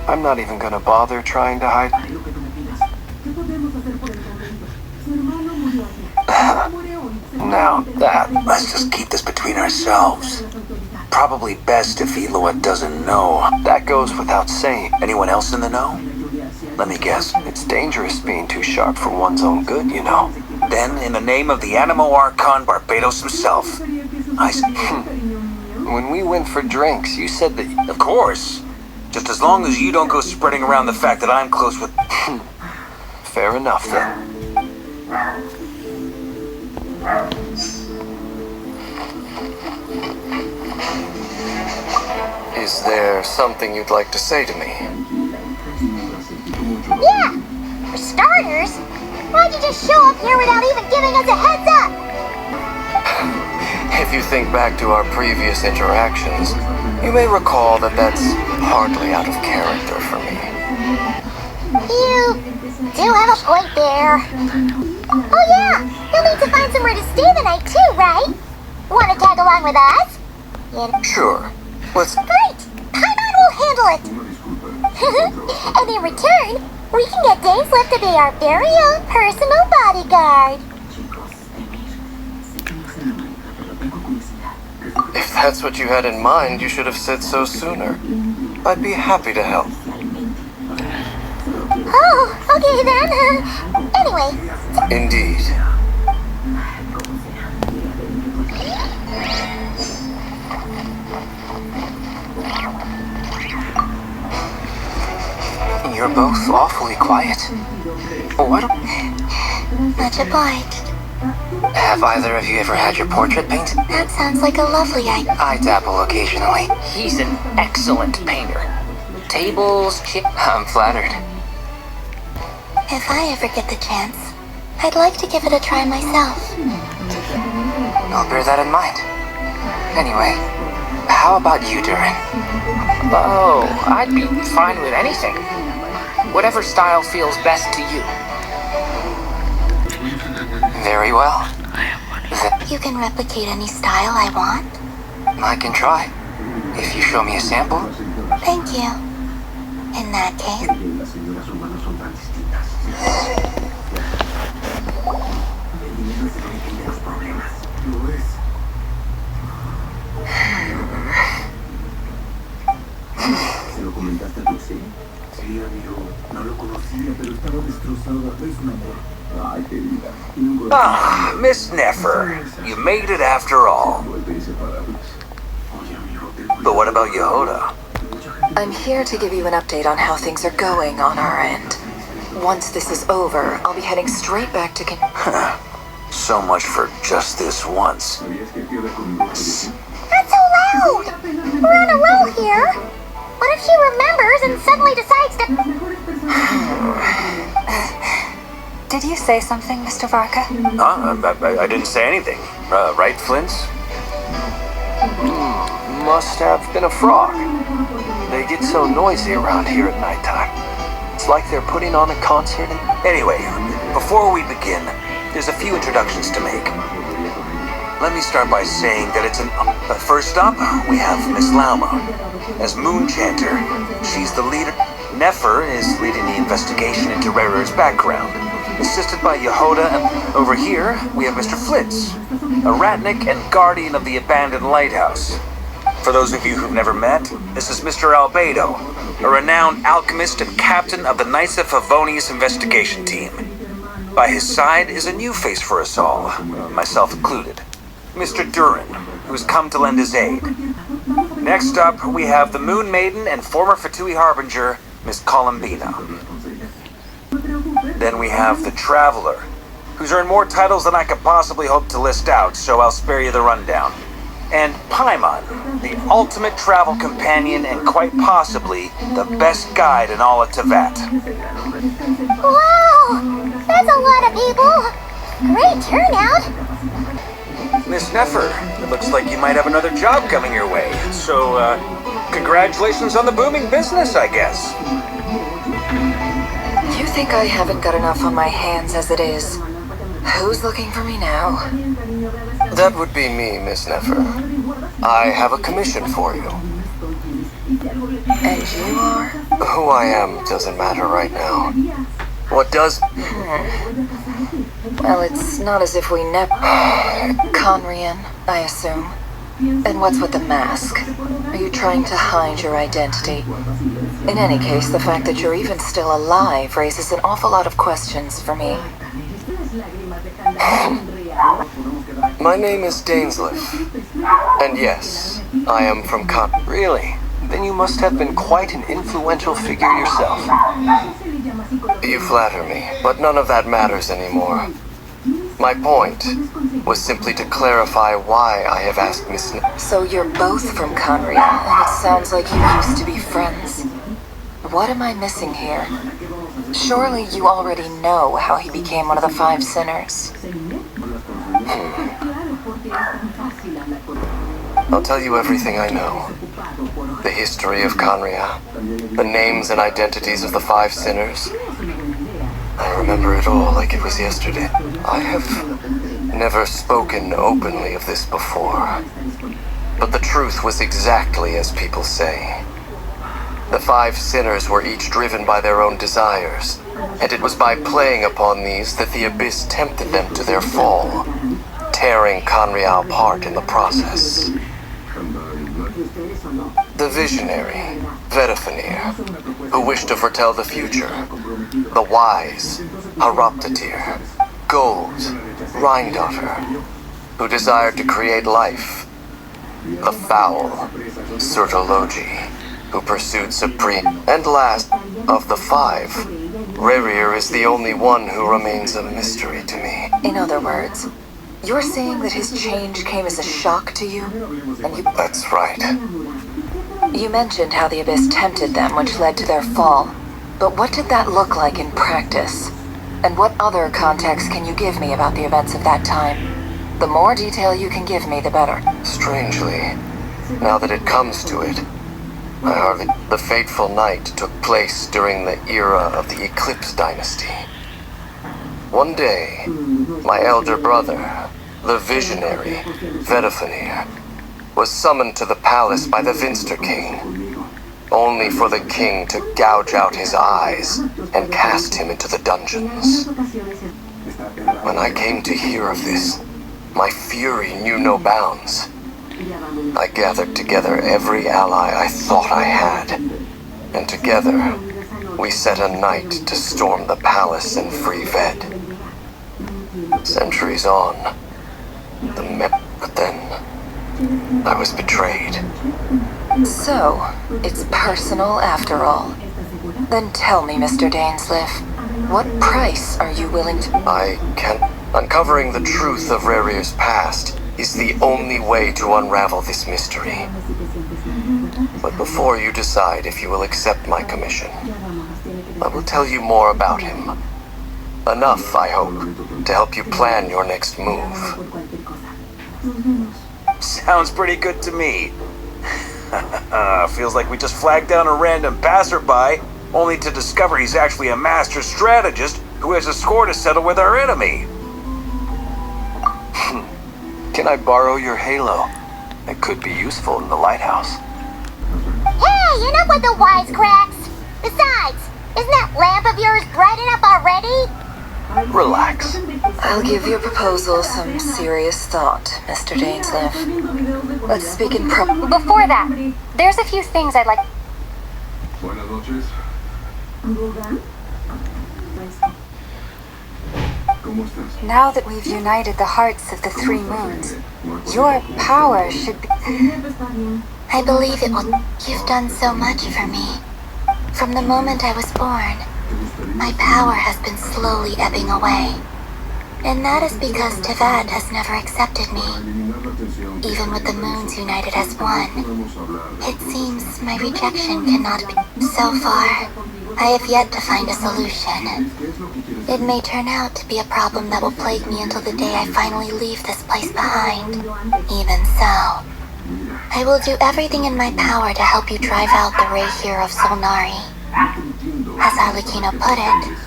[SPEAKER 8] I'm not even gonna bother trying to hide... Now that...
[SPEAKER 2] Let's just keep this between ourselves. Probably best if Ilua doesn't know.
[SPEAKER 8] That goes without saying.
[SPEAKER 2] Anyone else in the know? Let me guess.
[SPEAKER 8] It's dangerous being too sharp for one's own good, you know.
[SPEAKER 2] Then, in the name of the Animo Archon Barbados himself,
[SPEAKER 8] When we went for drinks, you said that...
[SPEAKER 2] Of course. Just as long as you don't go spreading around the fact that I'm close with...
[SPEAKER 8] Fair enough, then. Is there something you'd like to say to me?
[SPEAKER 3] Yeah! For starters, why'd you just show up here without even giving us a heads up?
[SPEAKER 11] If you think back to our previous interactions, you may recall that that's hardly out of character for me.
[SPEAKER 3] You do have a point there. Oh yeah, you'll need to find somewhere to stay the night too, right? Wanna tag along with us?
[SPEAKER 11] Sure. Let's...
[SPEAKER 3] Great! Paimon will handle it! And in return, we can get days left to be our very own personal bodyguard.
[SPEAKER 11] If that's what you had in mind, you should have said so sooner. I'd be happy to help.
[SPEAKER 3] Oh, okay then. Anyway.
[SPEAKER 11] Indeed.
[SPEAKER 9] You're both awfully quiet. Why don't...
[SPEAKER 6] Much obliged.
[SPEAKER 9] Have either of you ever had your portrait painted?
[SPEAKER 6] That sounds like a lovely idea.
[SPEAKER 9] I dabble occasionally. He's an excellent painter. Tables, I'm flattered.
[SPEAKER 6] If I ever get the chance, I'd like to give it a try myself.
[SPEAKER 9] I'll bear that in mind. Anyway, how about you, Durin? Oh, I'd be fine with anything. Whatever style feels best to you. Very well.
[SPEAKER 6] You can replicate any style I want?
[SPEAKER 9] I can try. If you show me a sample.
[SPEAKER 6] Thank you. In that case...
[SPEAKER 2] Ah, Miss Nefer, you made it after all. But what about Yehoda?
[SPEAKER 4] I'm here to give you an update on how things are going on our end. Once this is over, I'll be heading straight back to
[SPEAKER 2] So much for just this once.
[SPEAKER 3] Not so loud! We're on a roll here. What if she remembers and suddenly decides to...
[SPEAKER 5] Did you say something, Mr. Varka?
[SPEAKER 2] I didn't say anything. Right, Flints?
[SPEAKER 8] Must have been a frog. They get so noisy around here at nighttime. It's like they're putting on a concert and...
[SPEAKER 2] Anyway, before we begin, there's a few introductions to make. Let me start by saying that it's an... first up, we have Miss Lauma. As Moon Chanter, she's the leader. Nefer is leading the investigation into Rerer's background, assisted by Yehoda, and over here, we have Mr. Flitz, a Ratnik and guardian of the abandoned lighthouse. For those of you who've never met, this is Mr. Albedo, a renowned alchemist and captain of the Nysa Favonius investigation team. By his side is a new face for us all, myself included, Mr. Durin, who's come to lend his aid. Next up, we have the Moon Maiden and former Fatui Harbinger, Miss Columbina. Then we have the Traveler, who's earned more titles than I could possibly hope to list out, so I'll spare you the rundown. And Paimon, the ultimate travel companion and quite possibly the best guide in all of Teyvat.
[SPEAKER 3] Wow! That's a lot of people! Great turnout!
[SPEAKER 2] Miss Neffer, it looks like you might have another job coming your way. So, congratulations on the booming business, I guess.
[SPEAKER 4] You think I haven't got enough on my hands as it is? Who's looking for me now?
[SPEAKER 11] That would be me, Miss Neffer. I have a commission for you.
[SPEAKER 4] And you are?
[SPEAKER 11] Who I am doesn't matter right now. What does...
[SPEAKER 4] Well, it's not as if we Conrian, I assume. And what's with the mask? Are you trying to hide your identity? In any case, the fact that you're even still alive raises an awful lot of questions for me.
[SPEAKER 11] My name is Dainsliff. And yes, I am from
[SPEAKER 8] Really? Then you must have been quite an influential figure yourself.
[SPEAKER 11] You flatter me, but none of that matters anymore. My point was simply to clarify why I have asked Miss
[SPEAKER 4] So you're both from Conria, and it sounds like you used to be friends. What am I missing here? Surely you already know how he became one of the 5 sinners.
[SPEAKER 11] I'll tell you everything I know. The history of Conria, the names and identities of the 5 sinners. I remember it all like it was yesterday. I have never spoken openly of this before, but the truth was exactly as people say. The 5 sinners were each driven by their own desires, and it was by playing upon these that the Abyss tempted them to their fall, tearing Conria apart in the process. The visionary, Vedafenir, who wished to foretell the future. The wise, Haroptatir. Gold, Rheindotter, who desired to create life. The foul, Sertologi, who pursued supreme. And last, of the 5, Rerir is the only one who remains a mystery to me.
[SPEAKER 4] In other words, you're saying that his change came as a shock to you, and you...
[SPEAKER 11] That's right.
[SPEAKER 4] You mentioned how the Abyss tempted them, which led to their fall. But what did that look like in practice? And what other context can you give me about the events of that time? The more detail you can give me, the better.
[SPEAKER 11] Strangely, now that it comes to it, the fateful night took place during the era of the Eclipse Dynasty. One day, my elder brother, the visionary, Vedafenir, was summoned to the palace by the Vinster King, only for the king to gouge out his eyes and cast him into the dungeons. When I came to hear of this, my fury knew no bounds. I gathered together every ally I thought I had, and together we set a night to storm the palace and free Ved. Centuries on, but then I was betrayed.
[SPEAKER 4] So, it's personal after all. Then tell me, Mr. Dainsliff, what price are you willing to...
[SPEAKER 11] I can't... Uncovering the truth of Rerir's past is the only way to unravel this mystery. But before you decide if you will accept my commission, I will tell you more about him. Enough, I hope, to help you plan your next move.
[SPEAKER 2] Sounds pretty good to me. Feels like we just flagged down a random passerby, only to discover he's actually a master strategist who has a score to settle with our enemy.
[SPEAKER 8] Can I borrow your halo? It could be useful in the lighthouse.
[SPEAKER 3] Hey, enough with the wisecracks! Besides, isn't that lamp of yours bright enough already?
[SPEAKER 8] Relax.
[SPEAKER 4] I'll give your proposal some serious thought, Mr. Dainsliff. Let's speak in
[SPEAKER 7] Before that, there's a few things I'd like...
[SPEAKER 5] Now that we've united the hearts of the 3 moons, your power should be...
[SPEAKER 6] I believe it will. You've done so much for me. From the moment I was born, My power has been slowly ebbing away. And that is because Tevad has never accepted me. Even with the moons united as one, it seems my rejection cannot be. So far, I have yet to find a solution. It may turn out to be a problem that will plague me until the day I finally leave this place behind. Even so, I will do everything in my power to help you drive out the Ray here of Solnari. As Arlecchino put it,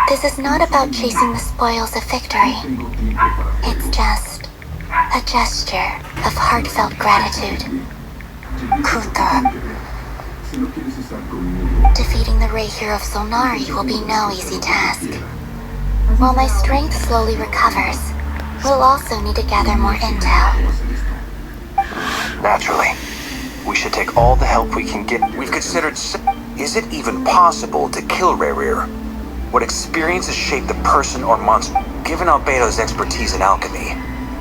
[SPEAKER 6] this is not about chasing the spoils of victory. It's just a gesture of heartfelt gratitude.
[SPEAKER 5] Kuta.
[SPEAKER 6] Defeating the Ray here of Solnari will be no easy task. While my strength slowly recovers, we'll also need to gather more intel.
[SPEAKER 8] Naturally. We should take all the help we can get.
[SPEAKER 2] We've considered... Is it even possible to kill Rerir? What experiences shape the person or monster? Given Albedo's expertise in alchemy,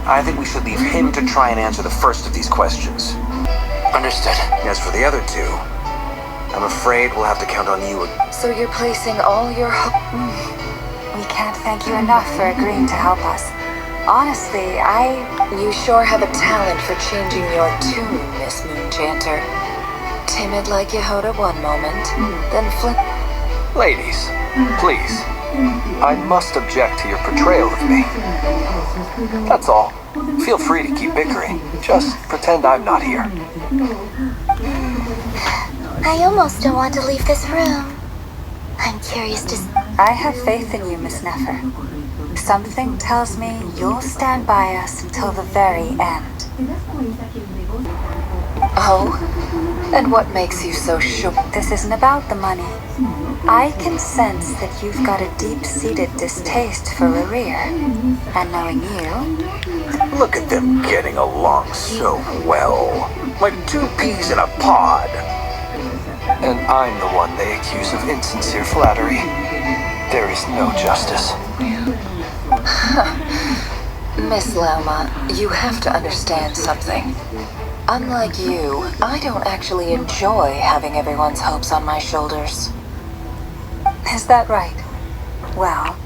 [SPEAKER 2] I think we should leave him to try and answer the first of these questions.
[SPEAKER 11] Understood.
[SPEAKER 2] As for the other two, I'm afraid we'll have to count on you.
[SPEAKER 4] So you're placing all your hope...
[SPEAKER 5] We can't thank you enough for agreeing to help us. Honestly,
[SPEAKER 4] You sure have a talent for changing your tune, Miss Moonchanter. Timid like Yehoda one moment, then flip...
[SPEAKER 8] Ladies, please. I must object to your portrayal of me. That's all. Feel free to keep bickering. Just pretend I'm not here.
[SPEAKER 6] I almost don't want to leave this room. I'm curious to...
[SPEAKER 5] I have faith in you, Miss Nefer. Something tells me you'll stand by us until the very end.
[SPEAKER 4] Oh? And what makes you so sure?
[SPEAKER 5] This isn't about the money. I can sense that you've got a deep-seated distaste for Rerir. And knowing you...
[SPEAKER 2] Look at them getting along so well. Like two peas in a pod.
[SPEAKER 8] And I'm the one they accuse of insincere flattery. There is no justice.
[SPEAKER 4] Miss Lauma, you have to understand something. Unlike you, I don't actually enjoy having everyone's hopes on my shoulders.
[SPEAKER 5] Is that right? Well,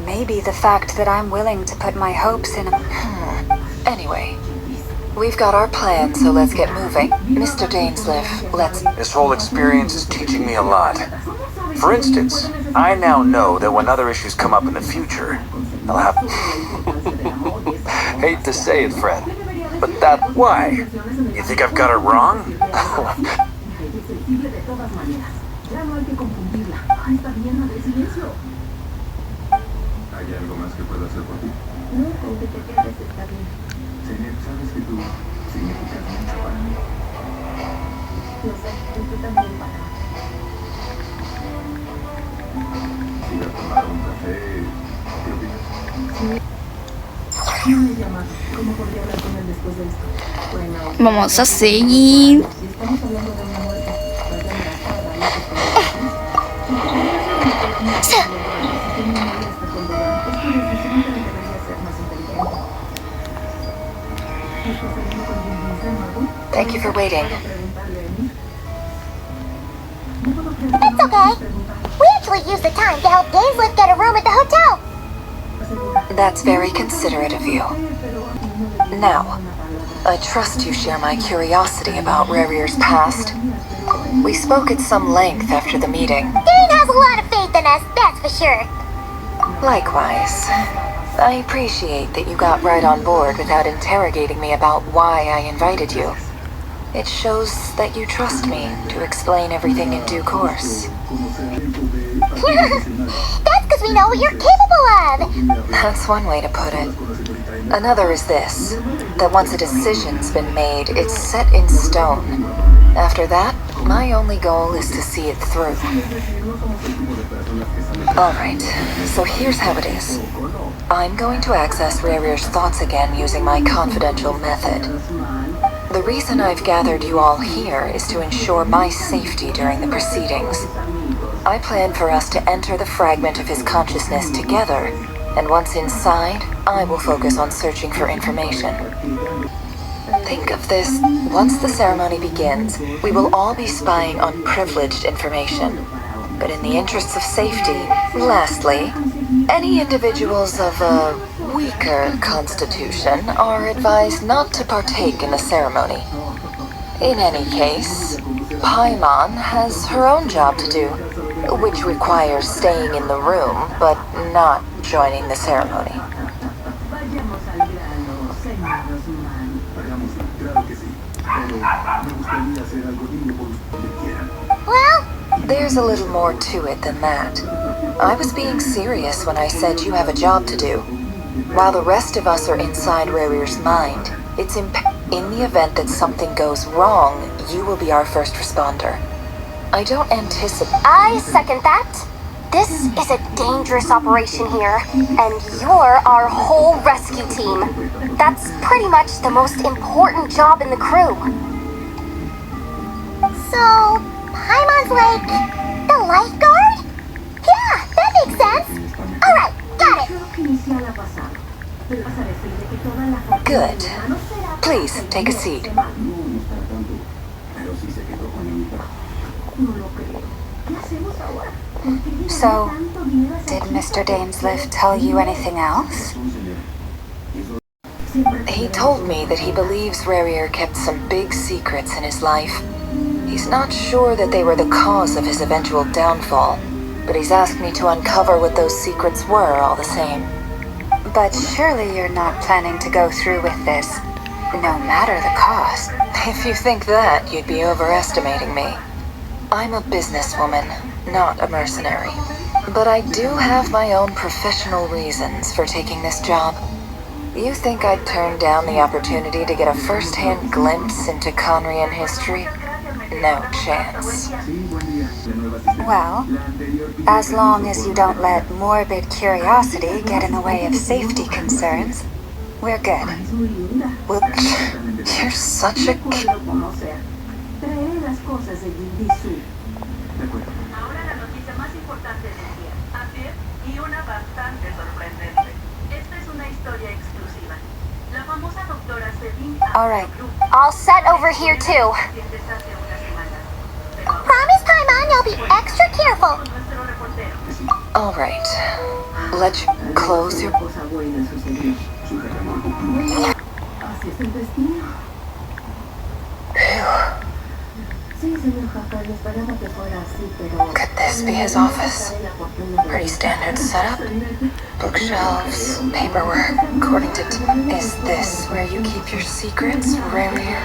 [SPEAKER 5] maybe the fact that I'm willing to put my hopes in a...
[SPEAKER 4] Anyway, we've got our plan, so let's get moving. Mr. Dainsliff, let's...
[SPEAKER 2] This whole experience is teaching me a lot. For instance, I now know that when other issues come up in the future, I'll have...
[SPEAKER 8] Hate to say it, friend, but that...
[SPEAKER 2] Why? You think I've got it wrong?
[SPEAKER 1] Vamos a seguir.
[SPEAKER 4] Thank you for waiting.
[SPEAKER 3] It's okay. We actually used the time to help Dainsliff get a room at the hotel.
[SPEAKER 4] That's very considerate of you. Now, I trust you share my curiosity about Rerir's past. We spoke at some length after the meeting.
[SPEAKER 3] Dane has a lot of faith in us, that's for sure.
[SPEAKER 4] Likewise. I appreciate that you got right on board without interrogating me about why I invited you. It shows that you trust me to explain everything in due course.
[SPEAKER 3] That's because we know what you're capable of.
[SPEAKER 4] That's one way to put it. Another is this, that once a decision's been made, it's set in stone. After that, my only goal is to see it through. Alright, so here's how it is. I'm going to access Rerir's thoughts again using my confidential method. The reason I've gathered you all here is to ensure my safety during the proceedings. I plan for us to enter the fragment of his consciousness together, and once inside, I will focus on searching for information. Think of this, once the ceremony begins, we will all be spying on privileged information. But in the interests of safety, lastly, any individuals of a weaker constitution are advised not to partake in the ceremony. In any case, Paimon has her own job to do, which requires staying in the room, but not joining the ceremony.
[SPEAKER 6] Well,
[SPEAKER 4] There's a little more to it than that. I was being serious when I said you have a job to do. While the rest of us are inside Rarier's mind, it's in the event that something goes wrong, you will be our first responder. I don't anticipate...
[SPEAKER 3] I second that. This is a dangerous operation here, and you're our whole rescue team. That's pretty much the most important job in the crew.
[SPEAKER 6] so Paimon's like the lifeguard? Yeah, that makes sense. Alright, got it.
[SPEAKER 4] Good. Please, take a seat.
[SPEAKER 5] So, did Mr. Dainsliff tell you anything else?
[SPEAKER 4] He told me that he believes Rarier kept some big secrets in his life. He's not sure that they were the cause of his eventual downfall, but he's asked me to uncover what those secrets were all the same.
[SPEAKER 5] But surely you're not planning to go through with this, no matter the cost.
[SPEAKER 4] If you think that, you'd be overestimating me. I'm a businesswoman, not a mercenary. But I do have my own professional reasons for taking this job. You think I'd turn down the opportunity to get a first-hand glimpse into Conrian history? No chance.
[SPEAKER 5] Well, as long as you don't let morbid curiosity get in the way of safety concerns, we're good.
[SPEAKER 4] Well, you're such a
[SPEAKER 5] All right.
[SPEAKER 3] All set over here too.
[SPEAKER 6] Promise, Paimon, you'll be extra careful.
[SPEAKER 4] All right. Let's close your... Could this be his office? Pretty standard setup. Bookshelves, paperwork, according to... Is this where you keep your secrets, Rarier?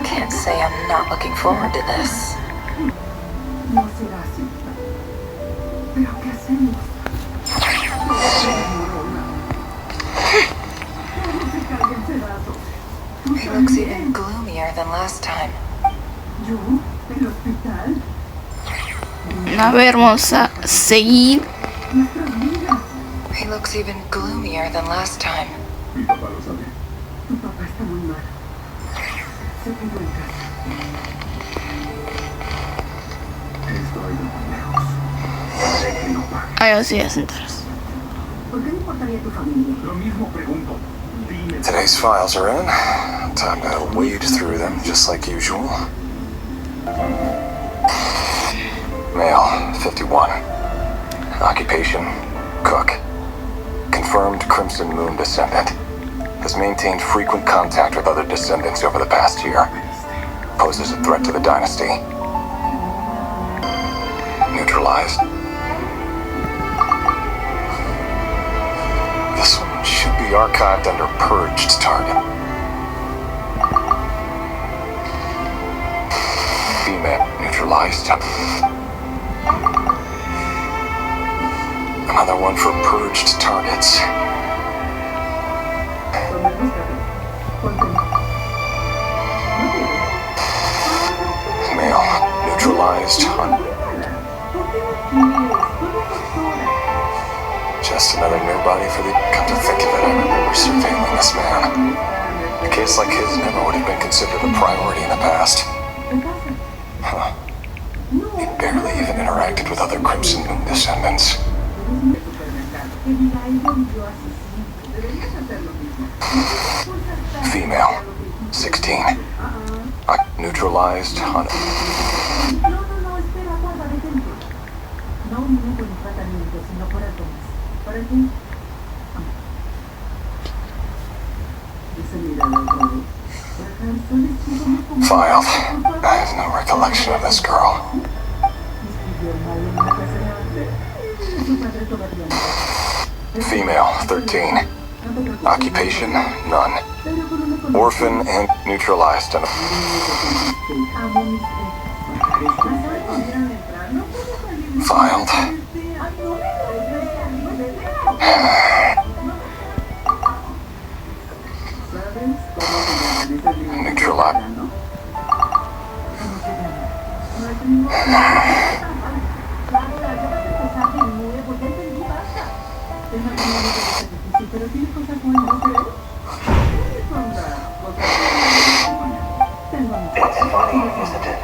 [SPEAKER 4] Can't say I'm not looking forward to this. He looks even gloomier than last time.
[SPEAKER 1] A ver, vamos a seguir.
[SPEAKER 4] He looks even gloomier than last time.
[SPEAKER 1] Ahí sí, entonces.
[SPEAKER 2] Today's files are in. Time to wade through them, just like usual. Male, 51. Occupation, cook. Confirmed Crimson Moon descendant. Has maintained frequent contact with other descendants over the past year. Poses a threat to the dynasty. Neutralized. This one should be archived under purged target. Female neutralized. Another one for purged targets. Male neutralized. Just another new body for the... Come to think of it, I remember surveilling this man. A case like his never would have been considered a priority in the past. Huh. He barely even interacted with other Crimson Moon descendants. Female, 16. Neutralized on...
[SPEAKER 11] Filed. I have no recollection of this girl. Female, 13. Occupation, none. Orphan and neutralized. Filed. Neutralized.
[SPEAKER 10] It's funny, isn't it?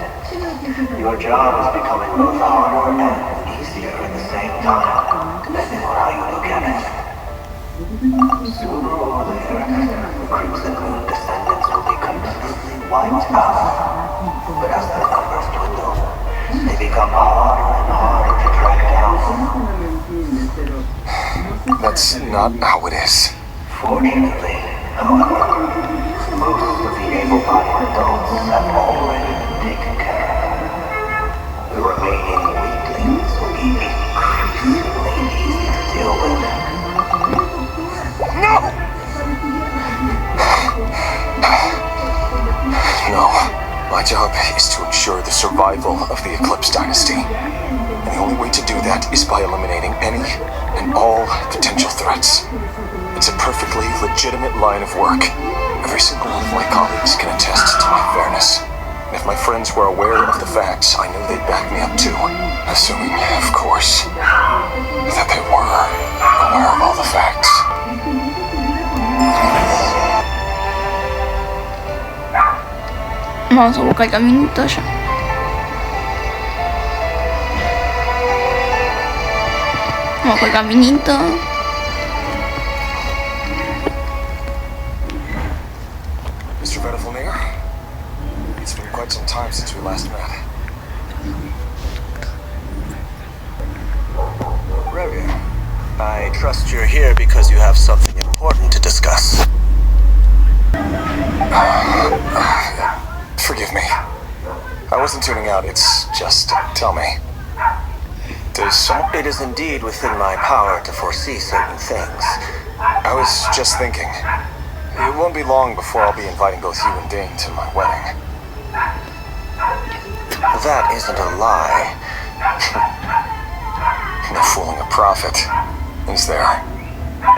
[SPEAKER 10] Your job is becoming both harder and easier at the same time, depending on how you look at it. Sooner or later, Crimson Moon descendants will be completely wiped out. But as their numbers dwindle, they become harder and harder to track down.
[SPEAKER 11] That's not how it is.
[SPEAKER 10] Fortunately, however, most of the able-bodied adults have already been taken care of. The remaining weaklings will be increasingly easy to deal with.
[SPEAKER 11] No! No. My job is to ensure the survival of the Eclipse Dynasty. And the only way to do that is by eliminating any and all potential threats. It's a perfectly legitimate line of work. Every single one of my colleagues can attest to my fairness. And if my friends were aware of the facts, I knew they'd back me up too. Assuming, of course, that they were aware of all the facts.
[SPEAKER 1] Vamos a buscar el caminito ya. Vamos por el caminito.
[SPEAKER 11] Mr. Vedafilnir, it's been quite some time since we last met.
[SPEAKER 2] Revia, I trust you're here because you have something important to discuss.
[SPEAKER 11] Forgive me. I wasn't tuning out, it's just, tell me.
[SPEAKER 2] It is indeed within my power to foresee certain things.
[SPEAKER 11] I was just thinking. It won't be long before I'll be inviting both you and Dane to my wedding.
[SPEAKER 2] That isn't a lie.
[SPEAKER 11] No fooling a prophet, is there?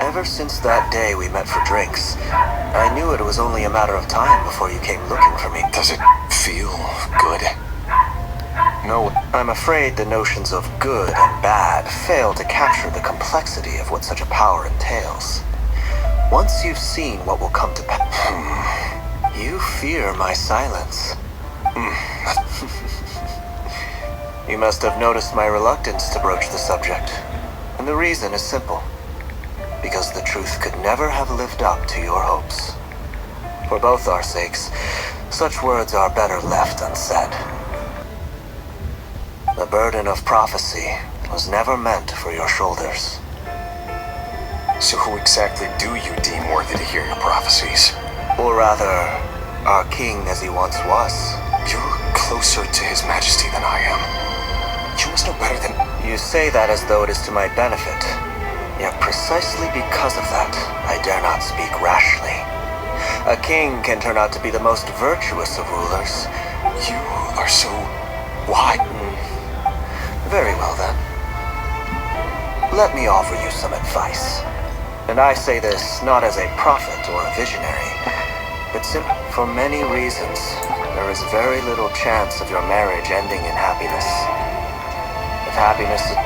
[SPEAKER 2] Ever since that day we met for drinks, I knew it was only a matter of time before you came looking for me.
[SPEAKER 11] Does it feel good?
[SPEAKER 2] No, I'm afraid the notions of good and bad fail to capture the complexity of what such a power entails. Once you've seen what will come to pass, you fear my silence. You must have noticed my reluctance to broach the subject. And the reason is simple. Because the truth could never have lived up to your hopes. For both our sakes, such words are better left unsaid. The burden of prophecy was never meant for your shoulders.
[SPEAKER 11] So who exactly do you deem worthy to hear your prophecies?
[SPEAKER 2] Or rather, our king as he once was.
[SPEAKER 11] You're closer to His Majesty than I am. You must know better than...
[SPEAKER 2] You say that as though it is to my benefit. Yet precisely because of that, I dare not speak rashly. A king can turn out to be the most virtuous of rulers.
[SPEAKER 11] You are so... Why?
[SPEAKER 2] Very well then. Let me offer you some advice. And I say this not as a prophet or a visionary, but simply for many reasons. There is very little chance of your marriage ending in happiness. If happiness is...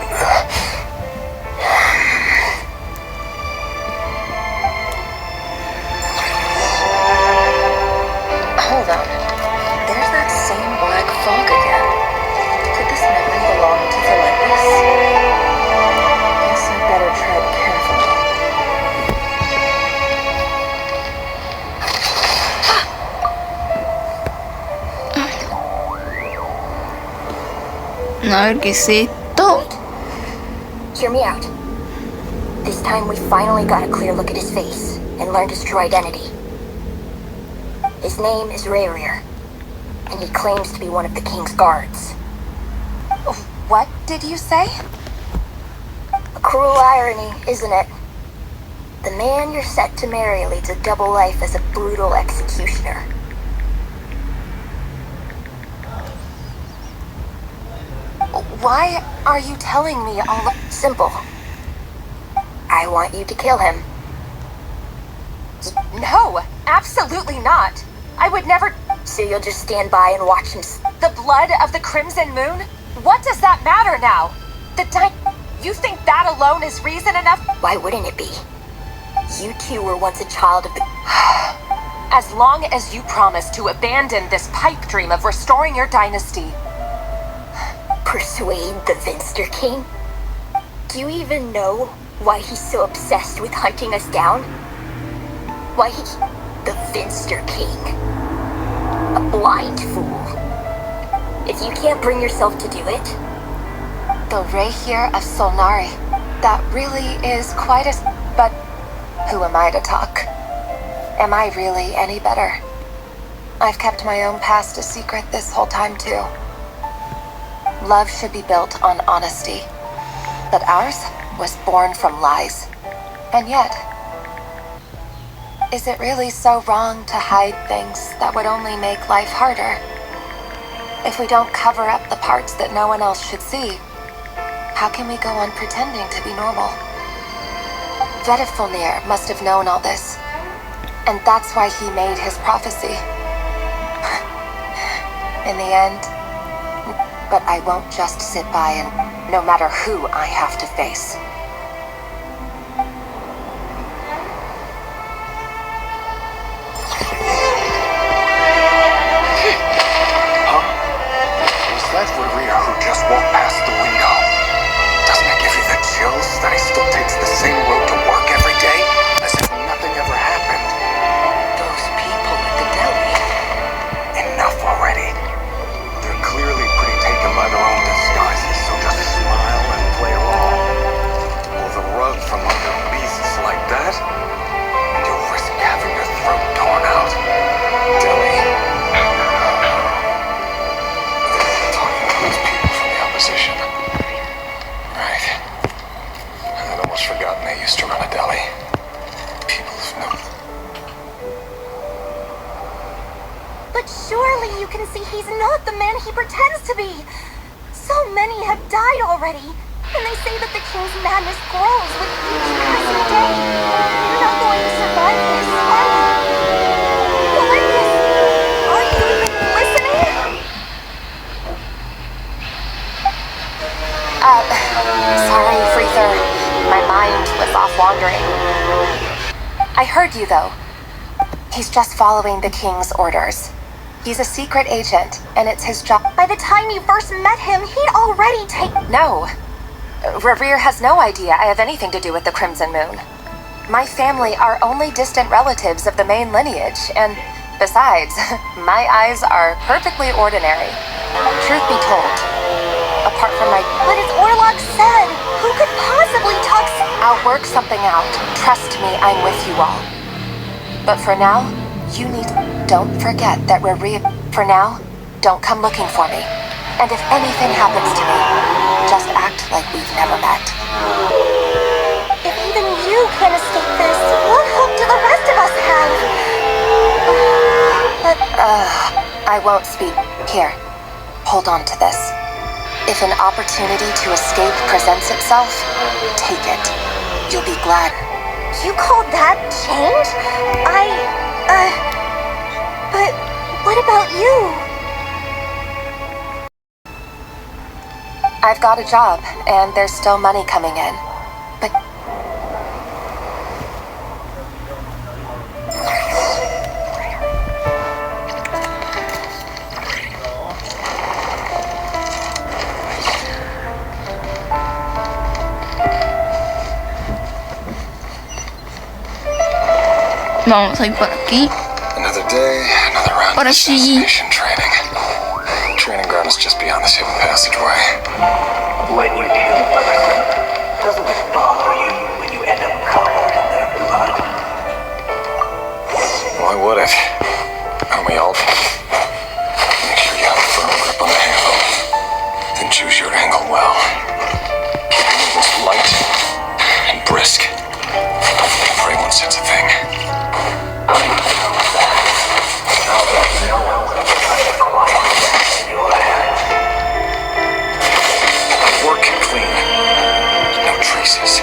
[SPEAKER 4] Hold on. There's that same black fog again. Could this memory belong to Valentis? Guess I better tread carefully.
[SPEAKER 1] A ver qué es esto.
[SPEAKER 4] Hear me out.
[SPEAKER 3] This time we finally got a clear look at his face and learned his true identity. His name is Rayrir, and he claims to be one of the king's guards.
[SPEAKER 5] What did you say?
[SPEAKER 3] A cruel irony, isn't it? The man you're set to marry leads a double life as a brutal executioner.
[SPEAKER 5] Why are you telling me all of...
[SPEAKER 3] Simple. I want you to kill him.
[SPEAKER 5] No, absolutely not. I would never...
[SPEAKER 3] So you'll just stand by and watch him
[SPEAKER 5] The blood of the Crimson Moon? What does that matter now? You think that alone is reason enough?
[SPEAKER 3] Why wouldn't it be? You two were once a child of the...
[SPEAKER 5] As long as you promise to abandon this pipe dream of restoring your dynasty.
[SPEAKER 3] Persuade the Vinster King? Do you even know why he's so obsessed with hunting us down? Why he's the Vinster King? A blind fool. If you can't bring yourself to do it...
[SPEAKER 5] The Rayrir of Solnari. That really is quite a... But who am I to talk? Am I really any better? I've kept my own past a secret this whole time too. Love should be built on honesty. But ours was born from lies. And yet, is it really so wrong to hide things that would only make life harder? If we don't cover up the parts that no one else should see, how can we go on pretending to be normal? Vedifulnir must have known all this, and that's why he made his prophecy. In the end, but I won't just sit by and no matter who I have to face.
[SPEAKER 8] Was that Rayrir who just walked past the window? Doesn't it give you the chills that he still takes the same road to work every day? As if nothing ever happened.
[SPEAKER 3] Those people at the deli.
[SPEAKER 8] Enough already. They're clearly pretty taken by their own disguises, so just smile and play along. Pull the rug from under beasts like that, and you'll risk having your throat torn out. Deli. Talking to those people from the opposition. Right. I'd almost forgotten they used to run a deli. People have known.
[SPEAKER 6] But surely you can see he's not the man he pretends to be. So many have died already, and they say that the king's madness grows with each passing day. You're not going to survive this, are you? Galactus, are you even listening?
[SPEAKER 5] Sorry, Freezer. My mind was off wandering. I heard you, though. He's just following the king's orders. He's a secret agent, and it's his job.
[SPEAKER 6] By the time you first met him, he'd already taken...
[SPEAKER 5] No. Rayrir has no idea I have anything to do with the Crimson Moon. My family are only distant relatives of the main lineage, and besides, my eyes are perfectly ordinary. Truth be told, apart from my...
[SPEAKER 6] But as Orlok said, who could possibly talk...
[SPEAKER 5] I'll work something out. Trust me, I'm with you all. But for now, you need... Don't forget that Rayrir... For now, don't come looking for me. And if anything happens to me, just act like we've never met.
[SPEAKER 6] If even you can't escape this, what hope do the rest of us have? But...
[SPEAKER 5] I won't speak. Here, hold on to this. If an opportunity to escape presents itself, take it. You'll be glad.
[SPEAKER 6] You call that change? But what about you?
[SPEAKER 5] I've got a job, and there's still money coming in. But...
[SPEAKER 1] Vamos a ir por aquí.
[SPEAKER 8] Another day, another round
[SPEAKER 1] Ahora
[SPEAKER 8] of
[SPEAKER 1] sí.
[SPEAKER 8] assassination training. Training ground is just beyond this hidden passageway.
[SPEAKER 10] When you kill a person, doesn't it bother you when you end
[SPEAKER 11] Why would it? Aren't we all? Make sure you have a firm grip on the handle. Then choose your angle well. Keep your movements light and brisk. Pray one sense a thing. Work clean. No traces.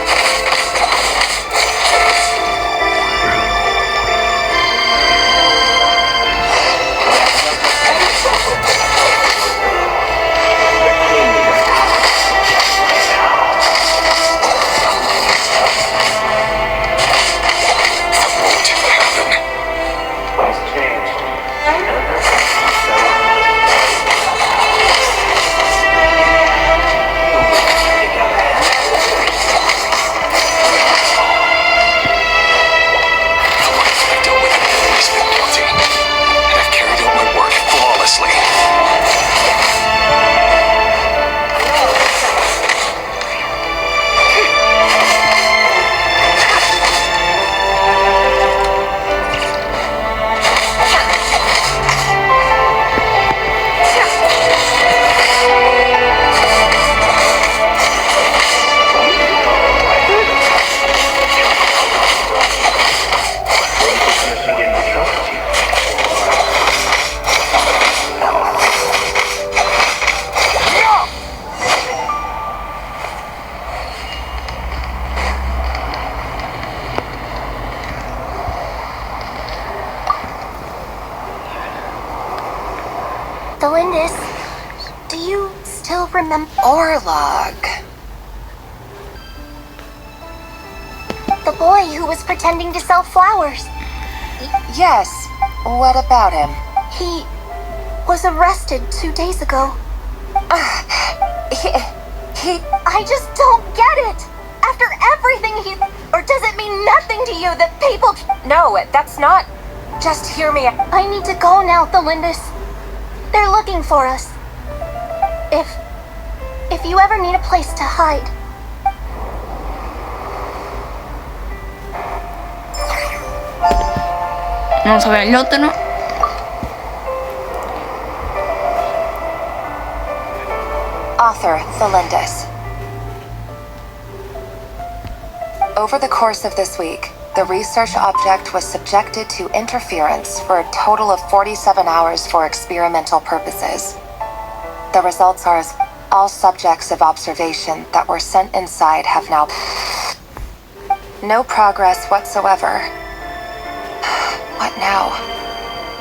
[SPEAKER 3] Delindis, do you still remember
[SPEAKER 4] Orlog.
[SPEAKER 3] the boy who was pretending to sell flowers?
[SPEAKER 4] Yes. What about him?
[SPEAKER 3] He was arrested 2 days ago. I just don't get it. After everything or does it mean nothing to you that people...
[SPEAKER 4] No, that's not... Just hear me.
[SPEAKER 3] I need to go now, Delindis. They're looking for us. If you ever need a place to hide.
[SPEAKER 1] Vamos a ver el otro.
[SPEAKER 4] Author Delindis. Over the course of this week, the research object was subjected to interference for a total of 47 hours for experimental purposes. The results are as all subjects of observation that were sent inside have now... No progress whatsoever. What now?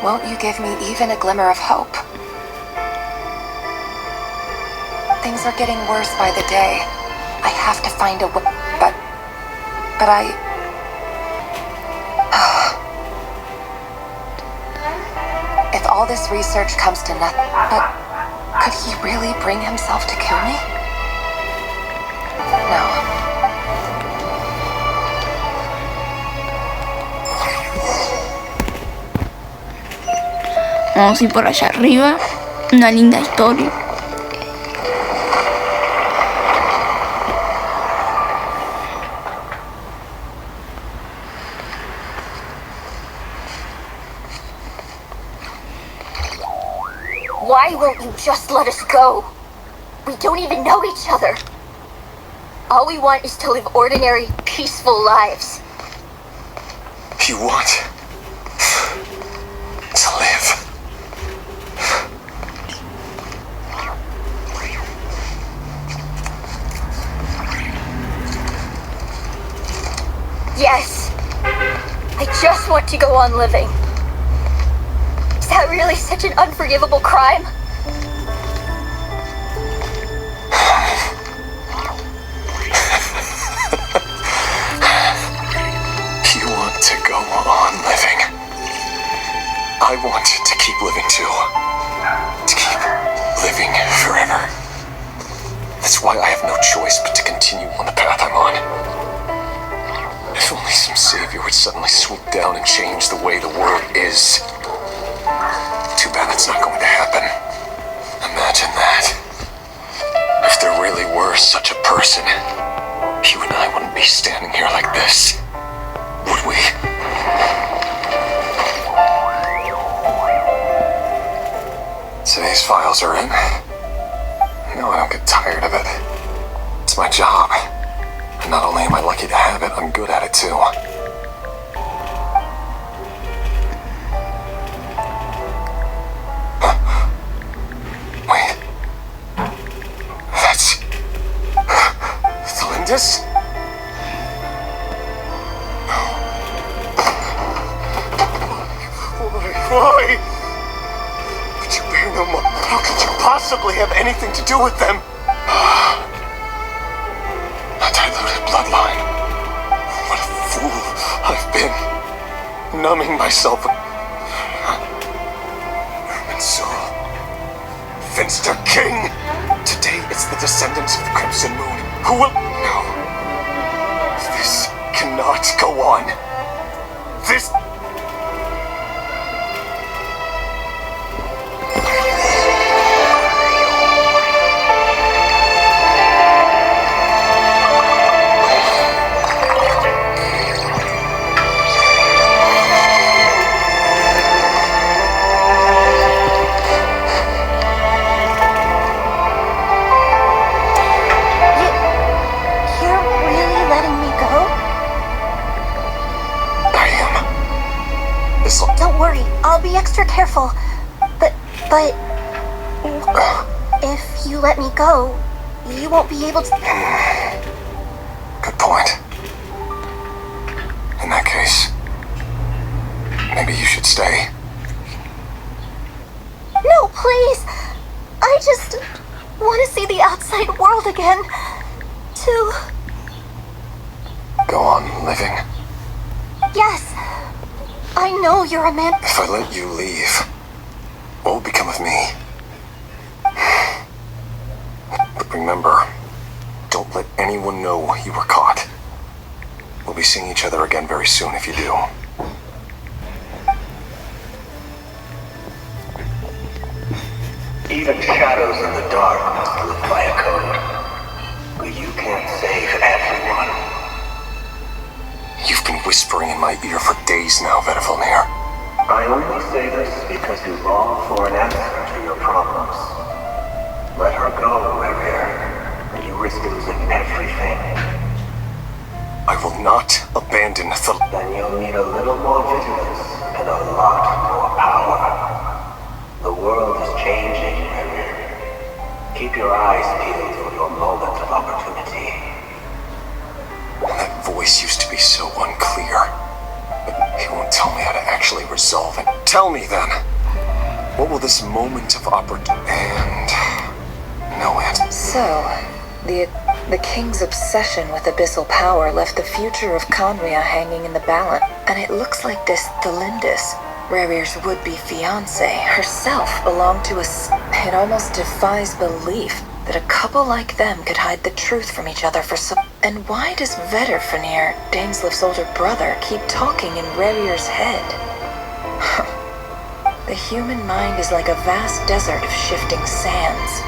[SPEAKER 4] Won't you give me even a glimmer of hope? Things are getting worse by the day. I have to find a way, but I... If all this research comes to nothing, but could he really bring himself to kill me? No.
[SPEAKER 1] Vamos a ir por allá arriba. Una linda historia.
[SPEAKER 3] Why won't you just let us go? We don't even know each other. All we want is to live ordinary, peaceful lives.
[SPEAKER 11] You want to live.
[SPEAKER 3] Yes. I just want to go on living. Is that really such an unforgivable crime?
[SPEAKER 11] You want to go on living. I want to keep living too. To keep living forever. That's why I have no choice but to continue on the path I'm on. If only some savior would suddenly swoop down and change the way the world is. Too bad it's not going to happen. Imagine that. If there really were such a person, you and I wouldn't be standing here like this, would we? X-Files are in. No, I don't get tired of it. It's my job. And not only am I lucky to have it, I'm good at it too. Wait. That's... Lindis? Why? Could you bear no more? How could you possibly have anything to do with them? A diluted bloodline. What a fool I've been. Numbing myself. Human soul. Finster King. Today it's the descendants of the Crimson Moon who will... No. This cannot go on. This...
[SPEAKER 3] I'll be extra careful. But if you let me go, you won't be able to...
[SPEAKER 11] Good point. In that case, maybe you should stay.
[SPEAKER 3] No, please! I just want to see the outside world again. To...
[SPEAKER 11] Go on living.
[SPEAKER 3] Yes. I know you're a man.
[SPEAKER 11] If I let you leave, what will become of me? But remember, don't let anyone know you were caught. We'll be seeing each other again very soon if you do.
[SPEAKER 10] Even shadows in the dark must live by a code. But you can't save everyone.
[SPEAKER 11] You've been whispering in my ear for days now, Vedafilnir.
[SPEAKER 10] I only say this because you long for an answer to your problems. Let her go, Revere, and you risk losing everything.
[SPEAKER 11] I will not abandon the...
[SPEAKER 10] Then you'll need a little more vigilance and a lot more power. The world is changing, Revere. Keep your eyes peeled for your moment of opportunity.
[SPEAKER 11] That voice used to be so unclear. But he won't tell me how to actually resolve it. Tell me then, what will this moment of opportunity... And... no answer.
[SPEAKER 5] So, the king's obsession with abyssal power left the future of Conria hanging in the balance. And it looks like this Thelindis, Rerir's would-be fiancé, herself belonged to a... It almost defies belief that a couple like them could hide the truth from each other for so... And why does Vedafilnir, Daneslif's older brother, keep talking in Rerir's head? The human mind is like a vast desert of shifting sands.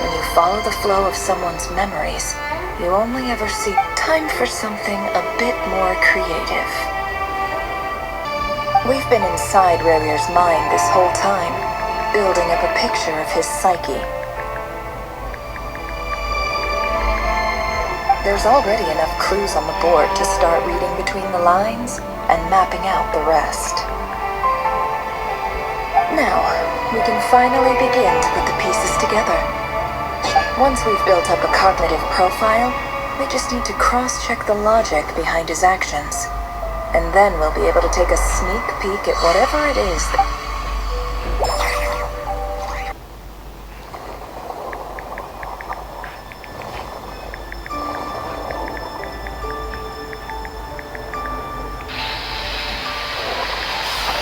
[SPEAKER 5] When you follow the flow of someone's memories, you only ever see time for something a bit more creative. We've been inside Rerir's mind this whole time, building up a picture of his psyche. There's already enough clues on the board to start reading between the lines and mapping out the rest. Now, we can finally begin to put the pieces together. Once we've built up a cognitive profile, we just need to cross-check the logic behind his actions. And then we'll be able to take a sneak peek at whatever it is that...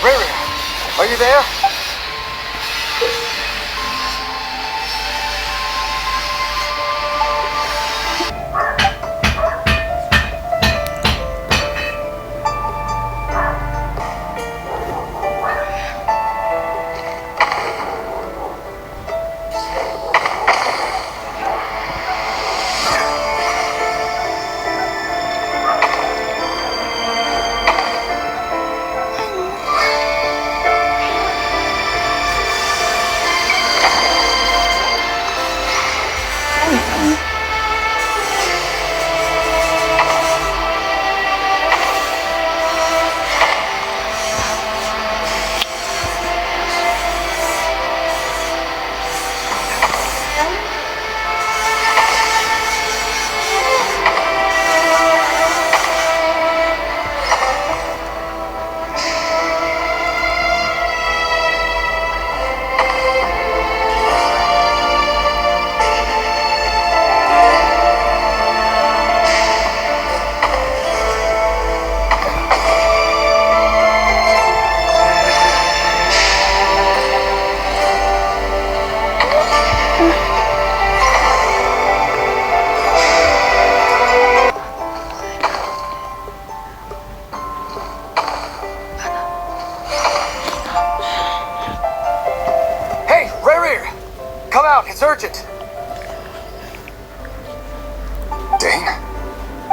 [SPEAKER 11] Rerir, are you there? out. It's urgent. Dane?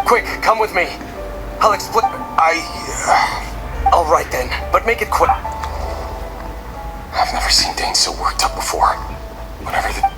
[SPEAKER 11] Quick, come with me. I'll explain. All right then, but make it quick. I've never seen Dane so worked up before. Whatever the...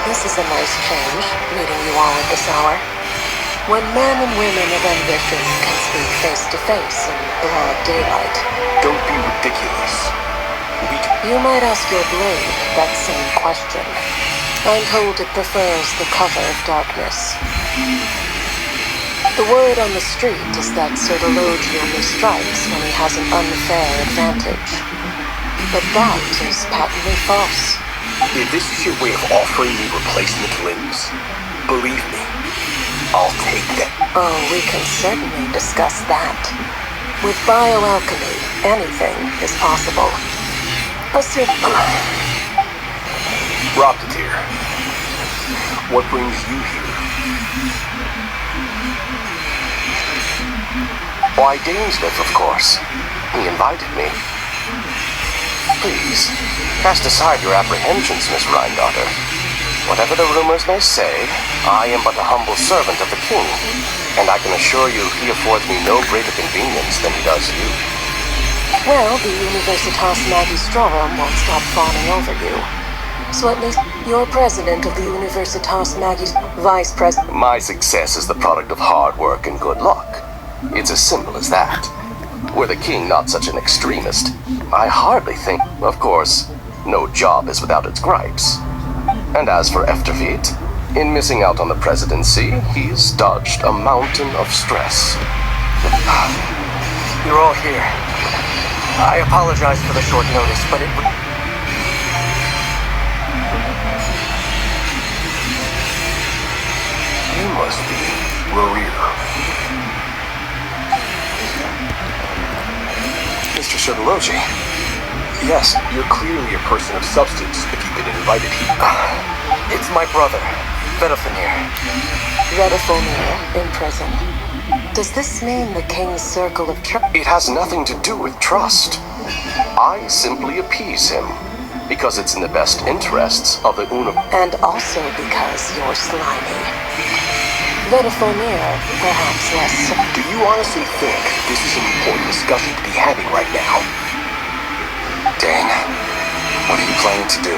[SPEAKER 4] This is a nice change, meeting you all at this hour. When men and women of ambition can speak face to face in broad daylight.
[SPEAKER 8] Don't be ridiculous.
[SPEAKER 4] You might ask your blade that same question. I'm told it prefers the cover of darkness. The word on the street is that Sir Deloge only strikes when he has an unfair advantage. But that is patently false.
[SPEAKER 8] If this is your way of offering me replacement limbs, believe me, I'll take them.
[SPEAKER 4] Oh, we can certainly discuss that. With bioalchemy, anything is possible.
[SPEAKER 8] Rocketeer, what brings you here?
[SPEAKER 11] Why, Dainsmith, of course. He invited me. Please, cast aside your apprehensions, Miss Rhindaughter. Whatever the rumors may say, I am but a humble servant of the king, and I can assure you he affords me no greater convenience than he does you.
[SPEAKER 4] Well, the Universitas Magistrorum won't stop fawning over you. So at least you're president of the Universitas vice president.
[SPEAKER 11] My success is the product of hard work and good luck. It's as simple as that. Were the king not such an extremist, I hardly think... Of course, no job is without its gripes. And as for Eftervit, in missing out on the presidency, he's dodged a mountain of stress.
[SPEAKER 2] You're all here. I apologize for the short notice, but it...
[SPEAKER 8] You must be Rorir. Mr. Sir Deloge. Yes, you're clearly a person of substance if you've been invited here.
[SPEAKER 2] It's my brother, Vedafenir.
[SPEAKER 4] Vedafenir in prison. Does this mean the king's circle of trust?
[SPEAKER 11] It has nothing to do with trust. I simply appease him, because it's in the best interests of the
[SPEAKER 4] And also because you're slimy. Vedafenir, perhaps less so.
[SPEAKER 8] Do you honestly think this is an important discussion to be having right now?
[SPEAKER 11] Dane, what are you planning to do?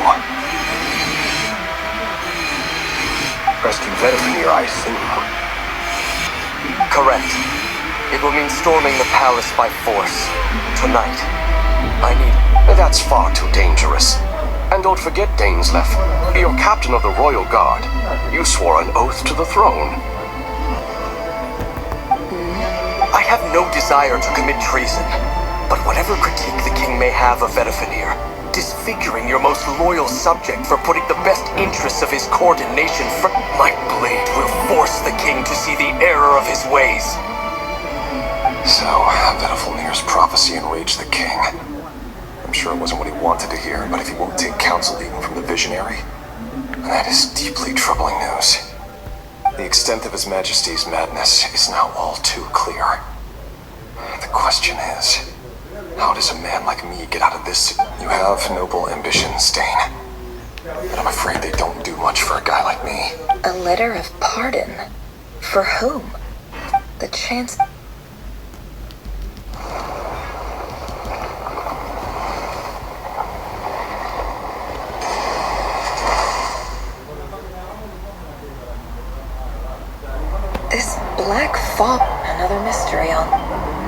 [SPEAKER 8] Rescue Vedafenir, I assume.
[SPEAKER 2] Correct. It will mean storming the palace by force. Tonight. I need...
[SPEAKER 11] That's far too dangerous. And don't forget, Dainsleif, you're captain of the Royal Guard. You swore an oath to the throne.
[SPEAKER 2] I have no desire to commit treason. But whatever critique the king may have of Vedafenir,
[SPEAKER 11] disfiguring your most loyal subject for putting the best interests of his court and nation first. My blade will force the king to see the error of his ways.
[SPEAKER 12] So, Vitafilmir's prophecy enraged the king. I'm sure it wasn't what he wanted to hear, but if he won't take counsel even from the visionary, that is deeply troubling news. The extent of His Majesty's madness is now all too clear. The question is, how does a man like me get out of this? You have noble ambitions, Stain, but I'm afraid they don't do much for a guy like me.
[SPEAKER 4] A letter of pardon? For whom? The chance... This black fog, another mystery on...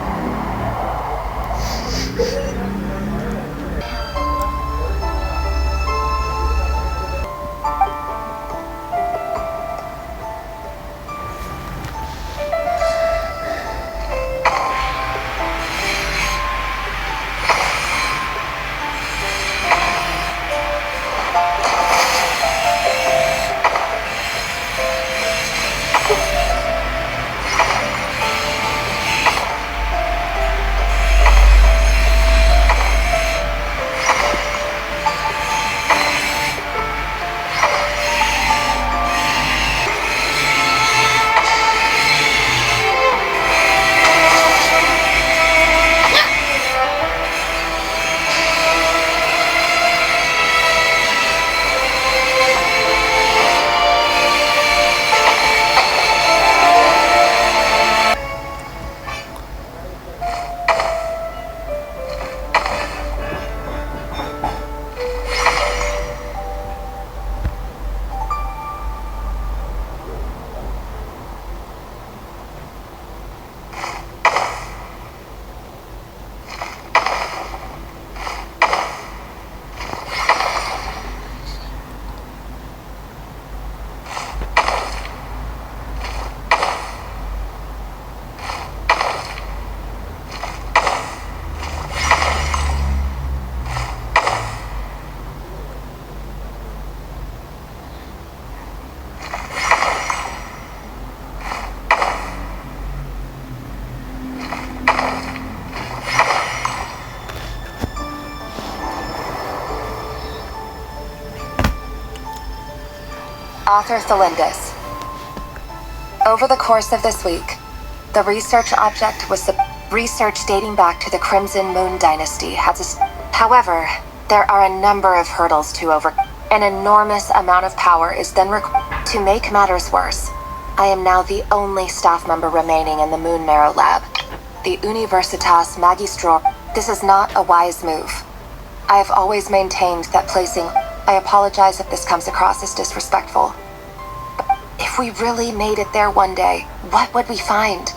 [SPEAKER 4] Author Thelindis. Over the course of this week, the research object was research dating back to the Crimson Moon Dynasty However, there are a number of hurdles to overcome. An enormous amount of power is then required. To make matters worse, I am now the only staff member remaining in the Moon Marrow Lab, the Universitas Magistral. This is not a wise move. I have always maintained that placing... I apologize if this comes across as disrespectful. But if we really made it there one day, what would we find?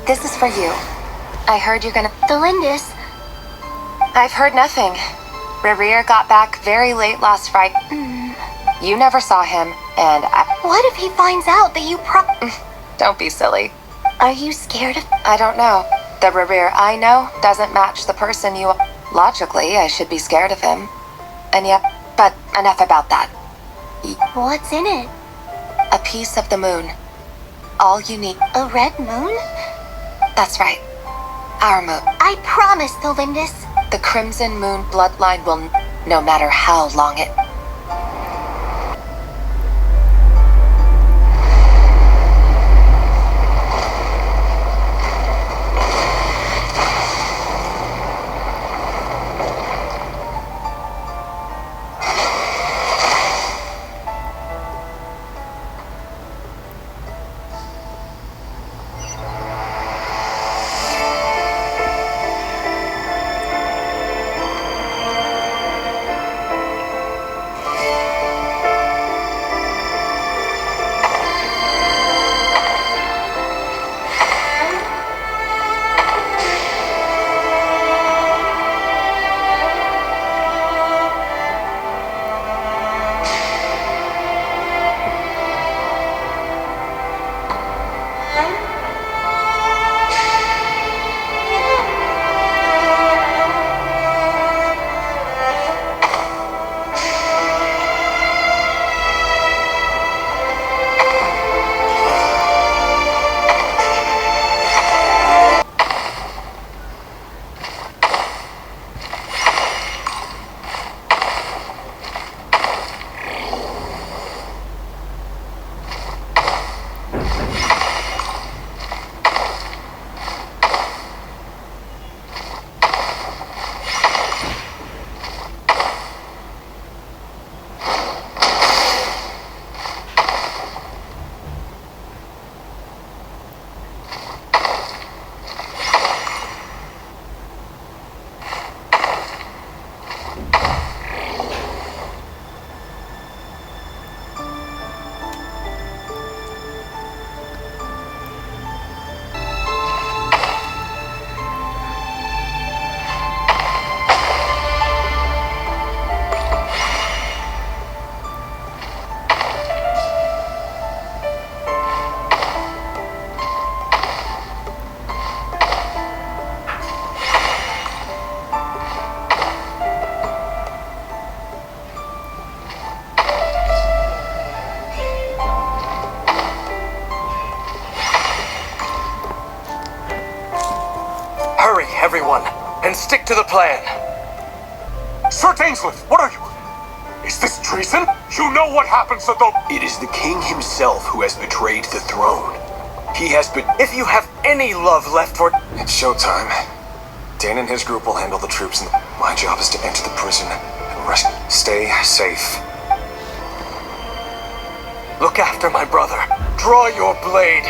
[SPEAKER 4] This is for you. I heard you're gonna...
[SPEAKER 3] The Lindis.
[SPEAKER 4] I've heard nothing. Rerir got back very late last Friday. You never saw him, and
[SPEAKER 3] What if he finds out that you
[SPEAKER 4] Don't be silly.
[SPEAKER 3] Are you scared of...
[SPEAKER 4] I don't know. The Rerir I know doesn't match the person you... Logically, I should be scared of him. And yet... But enough about that.
[SPEAKER 3] What's in it?
[SPEAKER 4] A piece of the moon. All you need...
[SPEAKER 3] A red moon?
[SPEAKER 4] That's right. Our moon.
[SPEAKER 3] I promise, the Lindis.
[SPEAKER 4] The Crimson Moon bloodline will... No matter how long it...
[SPEAKER 11] everyone, and stick to the plan.
[SPEAKER 12] Sir Dainsleif, what are you? Is this treason? You know what happens to the... It is the king himself who has betrayed the throne. He has been...
[SPEAKER 11] If you have any love left for...
[SPEAKER 12] It's showtime. Dane and his group will handle the troops, and my job is to enter the prison and rest. Stay safe.
[SPEAKER 11] Look after my brother. Draw your blade.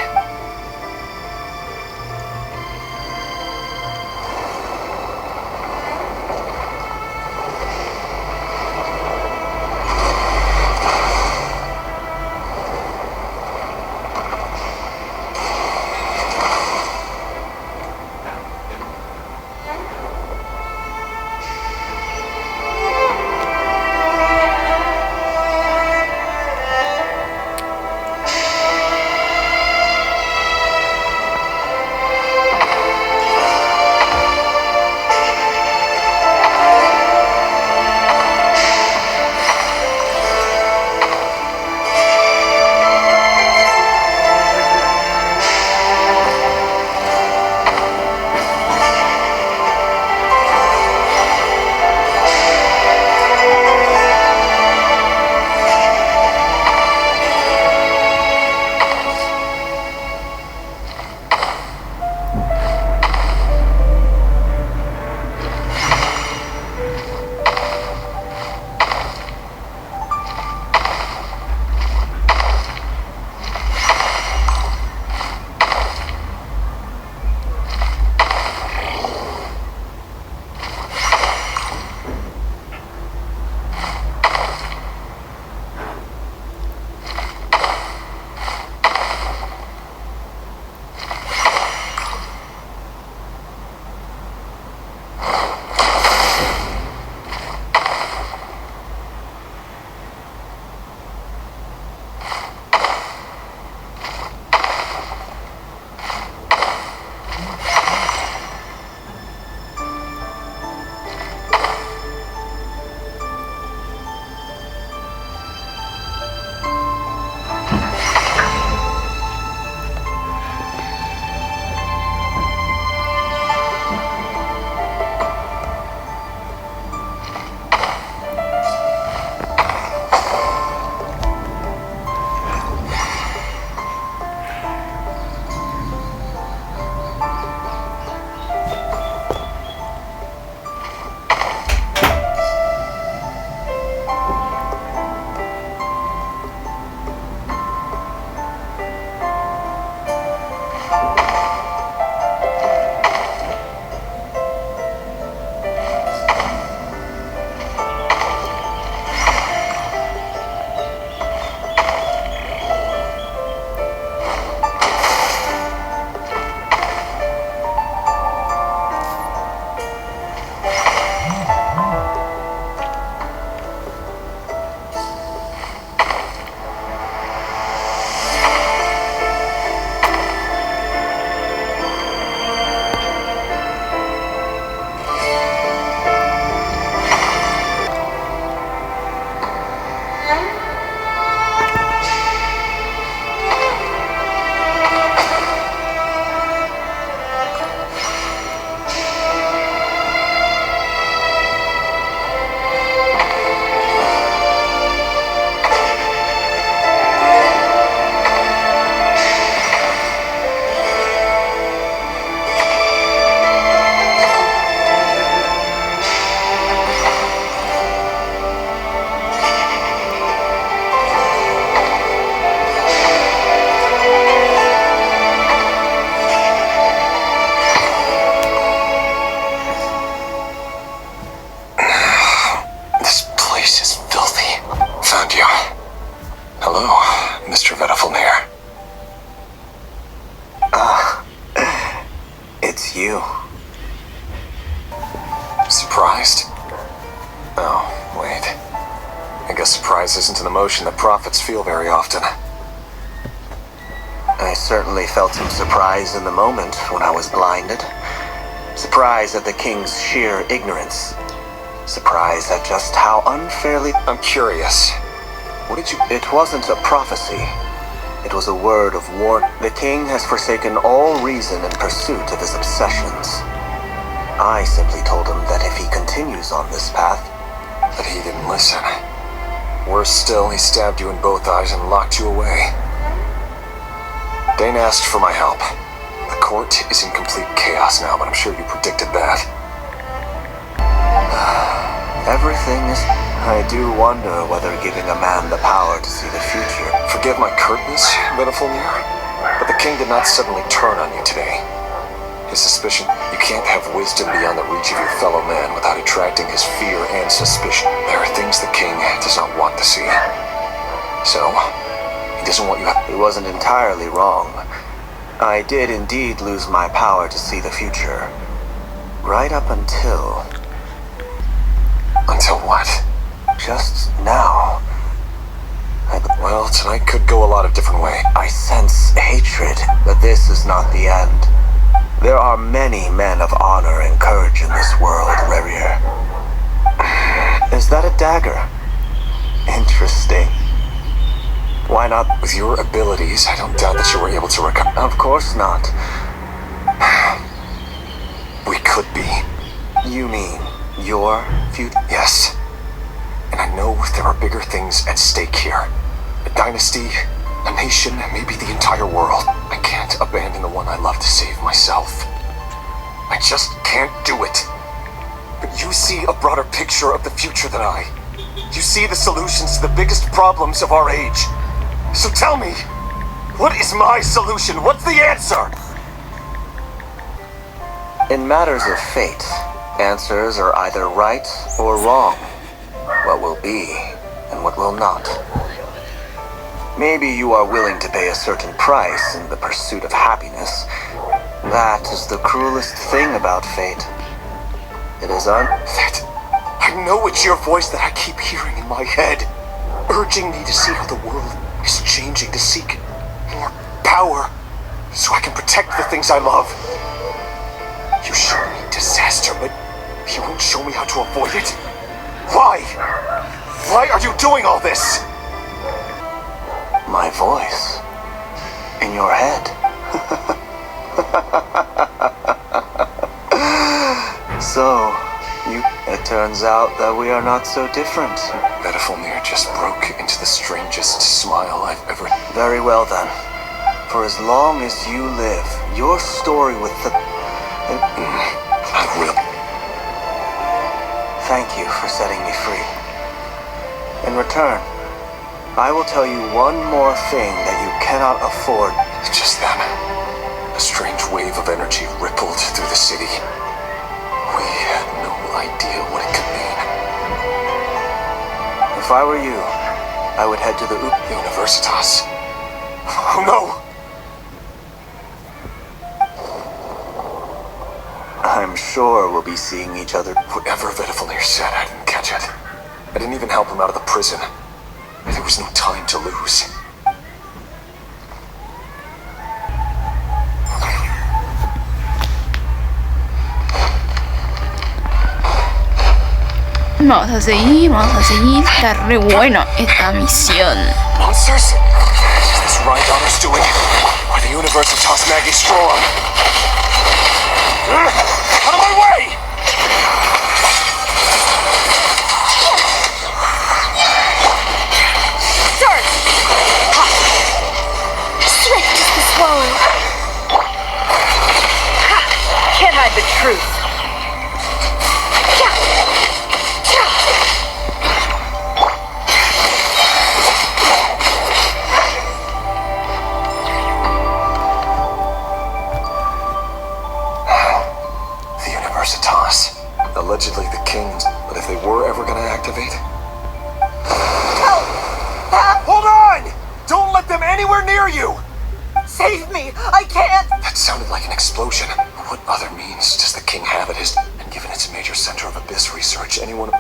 [SPEAKER 12] This place is filthy. Found you. Hello, Mr. Vettelfnir.
[SPEAKER 2] It's you.
[SPEAKER 12] Surprised? Oh, wait. I guess surprise isn't an emotion that prophets feel very often.
[SPEAKER 2] I certainly felt some surprise in the moment when I was blinded. Surprise at the king's sheer ignorance. Surprise at just how unfairly...
[SPEAKER 12] I'm curious. What did you...
[SPEAKER 2] It wasn't a prophecy. It was a word of warning. The king has forsaken all reason in pursuit of his obsessions. I simply told him that if he continues on this path...
[SPEAKER 12] But he didn't listen. Worse still, he stabbed you in both eyes and locked you away. Dane asked for my help. The court is in complete chaos now, but I'm sure you predicted that.
[SPEAKER 2] Everything is... I do wonder whether giving a man the power to see the future...
[SPEAKER 12] Forgive my curtness, Vettelfnir, but the king did not suddenly turn on you today. His suspicion... You can't have wisdom beyond the reach of your fellow man without attracting his fear and suspicion. There are things the king does not want to see. So, he doesn't want you...
[SPEAKER 2] He wasn't entirely wrong. I did indeed lose my power to see the future. Right up until...
[SPEAKER 12] Until what?
[SPEAKER 2] Just now.
[SPEAKER 12] Well, tonight could go a lot of different ways.
[SPEAKER 2] I sense hatred, but this is not the end. There are many men of honor and courage in this world, Revier. Is that a dagger? Interesting. Why not?
[SPEAKER 12] With your abilities, I don't doubt that you were able to recover.
[SPEAKER 2] Of course not.
[SPEAKER 12] We could be.
[SPEAKER 2] You mean your future?
[SPEAKER 12] Yes. And I know there are bigger things at stake here. A dynasty, a nation, maybe the entire world. I can't abandon the one I love to save myself. I just can't do it. But you see a broader picture of the future than I. You see the solutions to the biggest problems of our age. So tell me, what is my solution? What's the answer?
[SPEAKER 2] In matters of fate, answers are either right or wrong. What will be and what will not. Maybe you are willing to pay a certain price in the pursuit of happiness. That is the cruelest thing about fate. It is
[SPEAKER 12] I know it's your voice that I keep hearing in my head, urging me to see how the world is changing, to seek more power, so I can protect the things I love. You show me disaster, but you won't show me how to avoid it. Why? Why are you doing all this?
[SPEAKER 2] My voice in your head. So, it turns out that we are not so different.
[SPEAKER 12] Vettelfnir just broke into the strangest smile I've ever...
[SPEAKER 2] Very well then. For as long as you live, your story with the...
[SPEAKER 12] I will.
[SPEAKER 2] Thank you for setting me free. In return, I will tell you one more thing that you cannot afford.
[SPEAKER 12] Just then, a strange wave of energy rippled through the city. We had no idea what it could mean.
[SPEAKER 2] If I were you, I would head to the
[SPEAKER 12] Universitas. Oh no!
[SPEAKER 2] I'm sure we'll be seeing each other.
[SPEAKER 12] Whatever Vettelfnir said, I didn't catch it. I didn't even help him out of the prison. There was no time to lose.
[SPEAKER 1] Vamos a seguir, está re bueno esta misión.
[SPEAKER 12] Monsters? Is this Rhydonner's doing? Or the Universitas Magistrorum? Out of my way!
[SPEAKER 3] Dirt! Swift as the swallow.
[SPEAKER 4] Can't hide the truth.
[SPEAKER 12] The Universitas. Allegedly the king's, but if they were ever gonna activate... Hold on! Don't let them anywhere near you!
[SPEAKER 4] Save me! I can't!
[SPEAKER 12] That sounded like an explosion. What other means does the king have at his... And given its a major center of abyss research, anyone...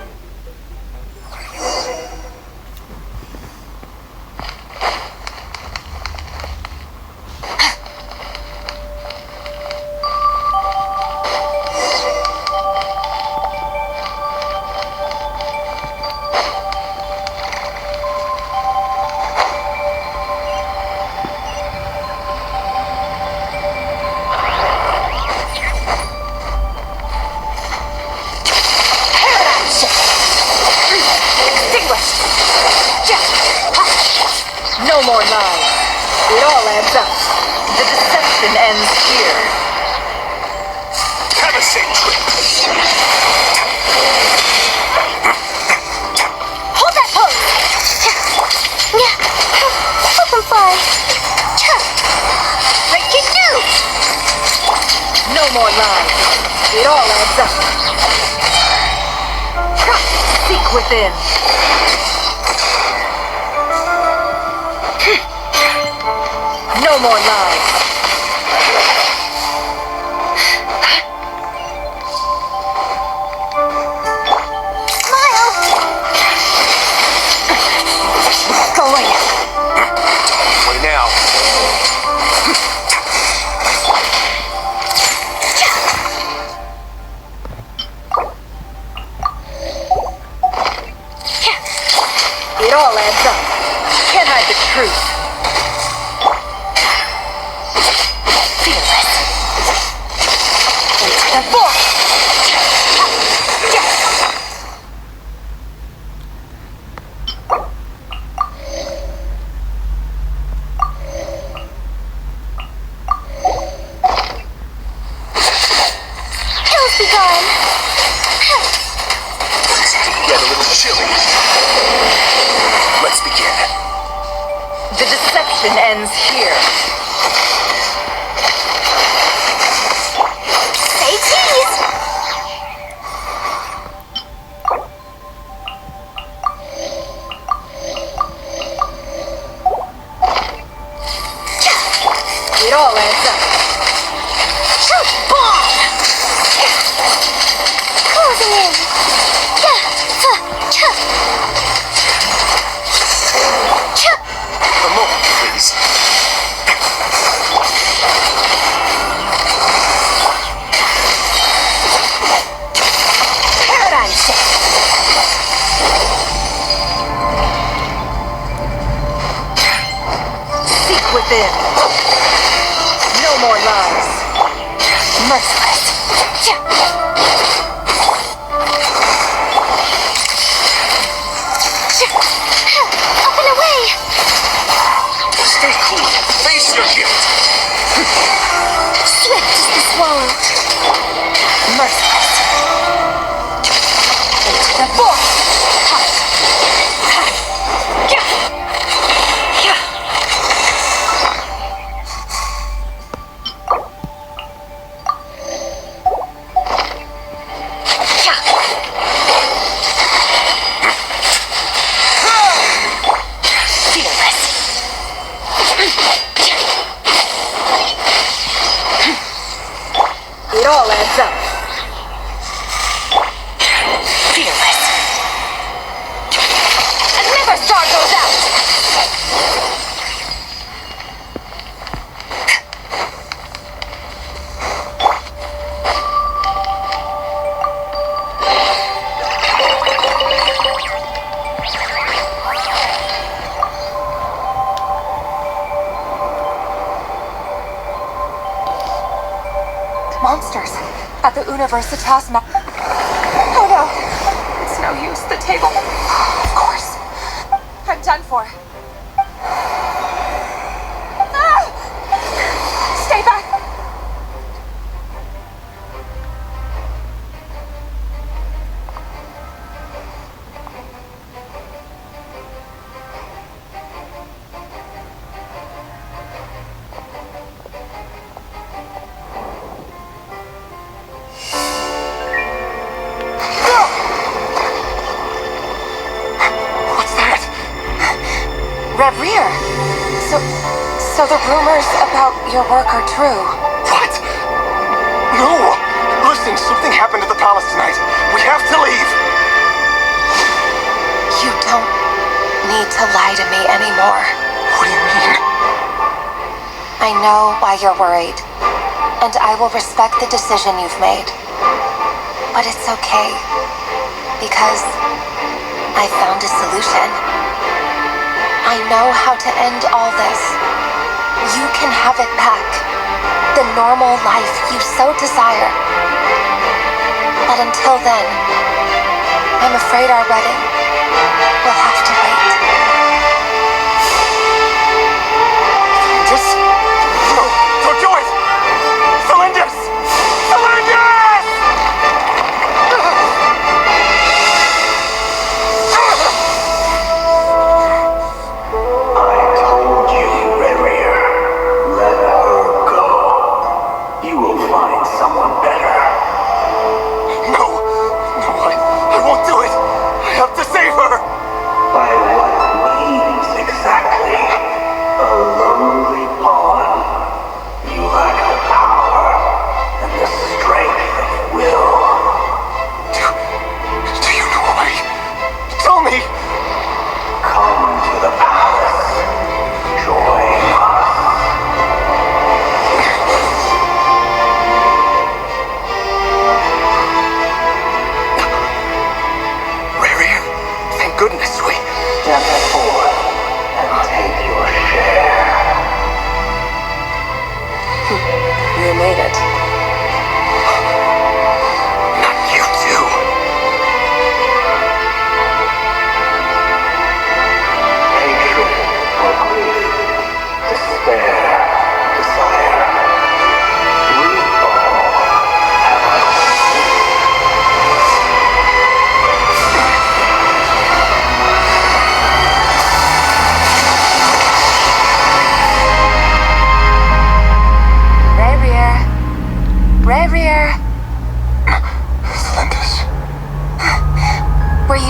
[SPEAKER 4] No more lies. It all adds up. The deception ends here.
[SPEAKER 12] Have a safe trip!
[SPEAKER 3] Hold that pose! Yeah, help him fly. Break it through!
[SPEAKER 4] No more lies. It all adds up. Seek within. No more lies.
[SPEAKER 3] Smile! Go away.
[SPEAKER 12] Wait now.
[SPEAKER 4] It all adds up. Can't hide the truth.
[SPEAKER 3] Hills be gone.
[SPEAKER 12] Get a little chilly. Let's begin.
[SPEAKER 4] The deception ends here.
[SPEAKER 3] Say cheese!
[SPEAKER 4] It all adds up.
[SPEAKER 3] Shoot! Bomb! Closing in.
[SPEAKER 12] A moment, please.
[SPEAKER 4] Paradigm shift. Seek within. No more lies. Merciless.
[SPEAKER 3] Up and away!
[SPEAKER 12] Stay cool. Face your guilt.
[SPEAKER 3] Swift as the swallow.
[SPEAKER 4] Merciless. Into the void. monsters at the Universitas Oh no! It's no use. The table. Of course. I'm done for. Ah! Stay back! Rear. So the rumors about your work are true.
[SPEAKER 12] What? No! Listen, something happened at the palace tonight. We have to leave.
[SPEAKER 4] You don't need to lie to me anymore.
[SPEAKER 12] What do you mean?
[SPEAKER 4] I know why you're worried, and I will respect the decision you've made. But it's okay, because I found a solution. I know how to end all this. You can have it back. The normal life you so desire. But until then, I'm afraid our wedding will have to wait.
[SPEAKER 12] Just... Don't do it! Celindus! Celindus!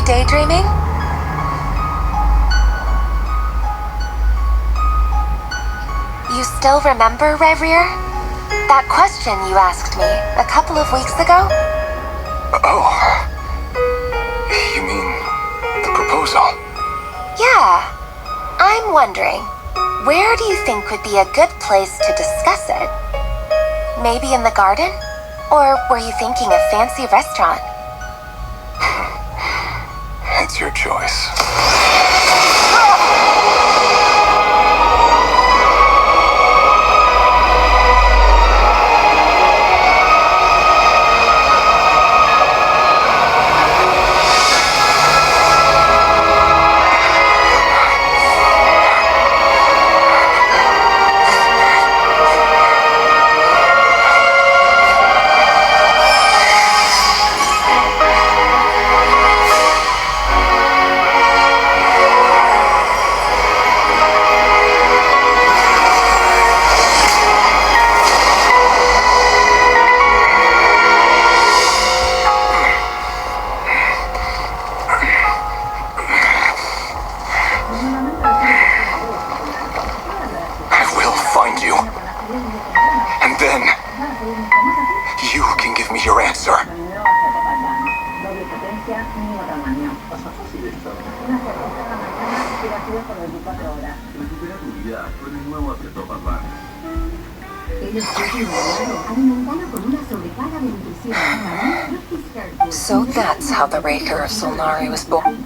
[SPEAKER 4] Daydreaming? You still remember, Revier? That question you asked me a couple of weeks ago?
[SPEAKER 12] Oh. You mean the proposal?
[SPEAKER 4] Yeah. I'm wondering, where do you think would be a good place to discuss it? Maybe in the garden? Or were you thinking a fancy restaurant?
[SPEAKER 12] It's your choice.
[SPEAKER 4] So that's how the Raker of Solnari was born.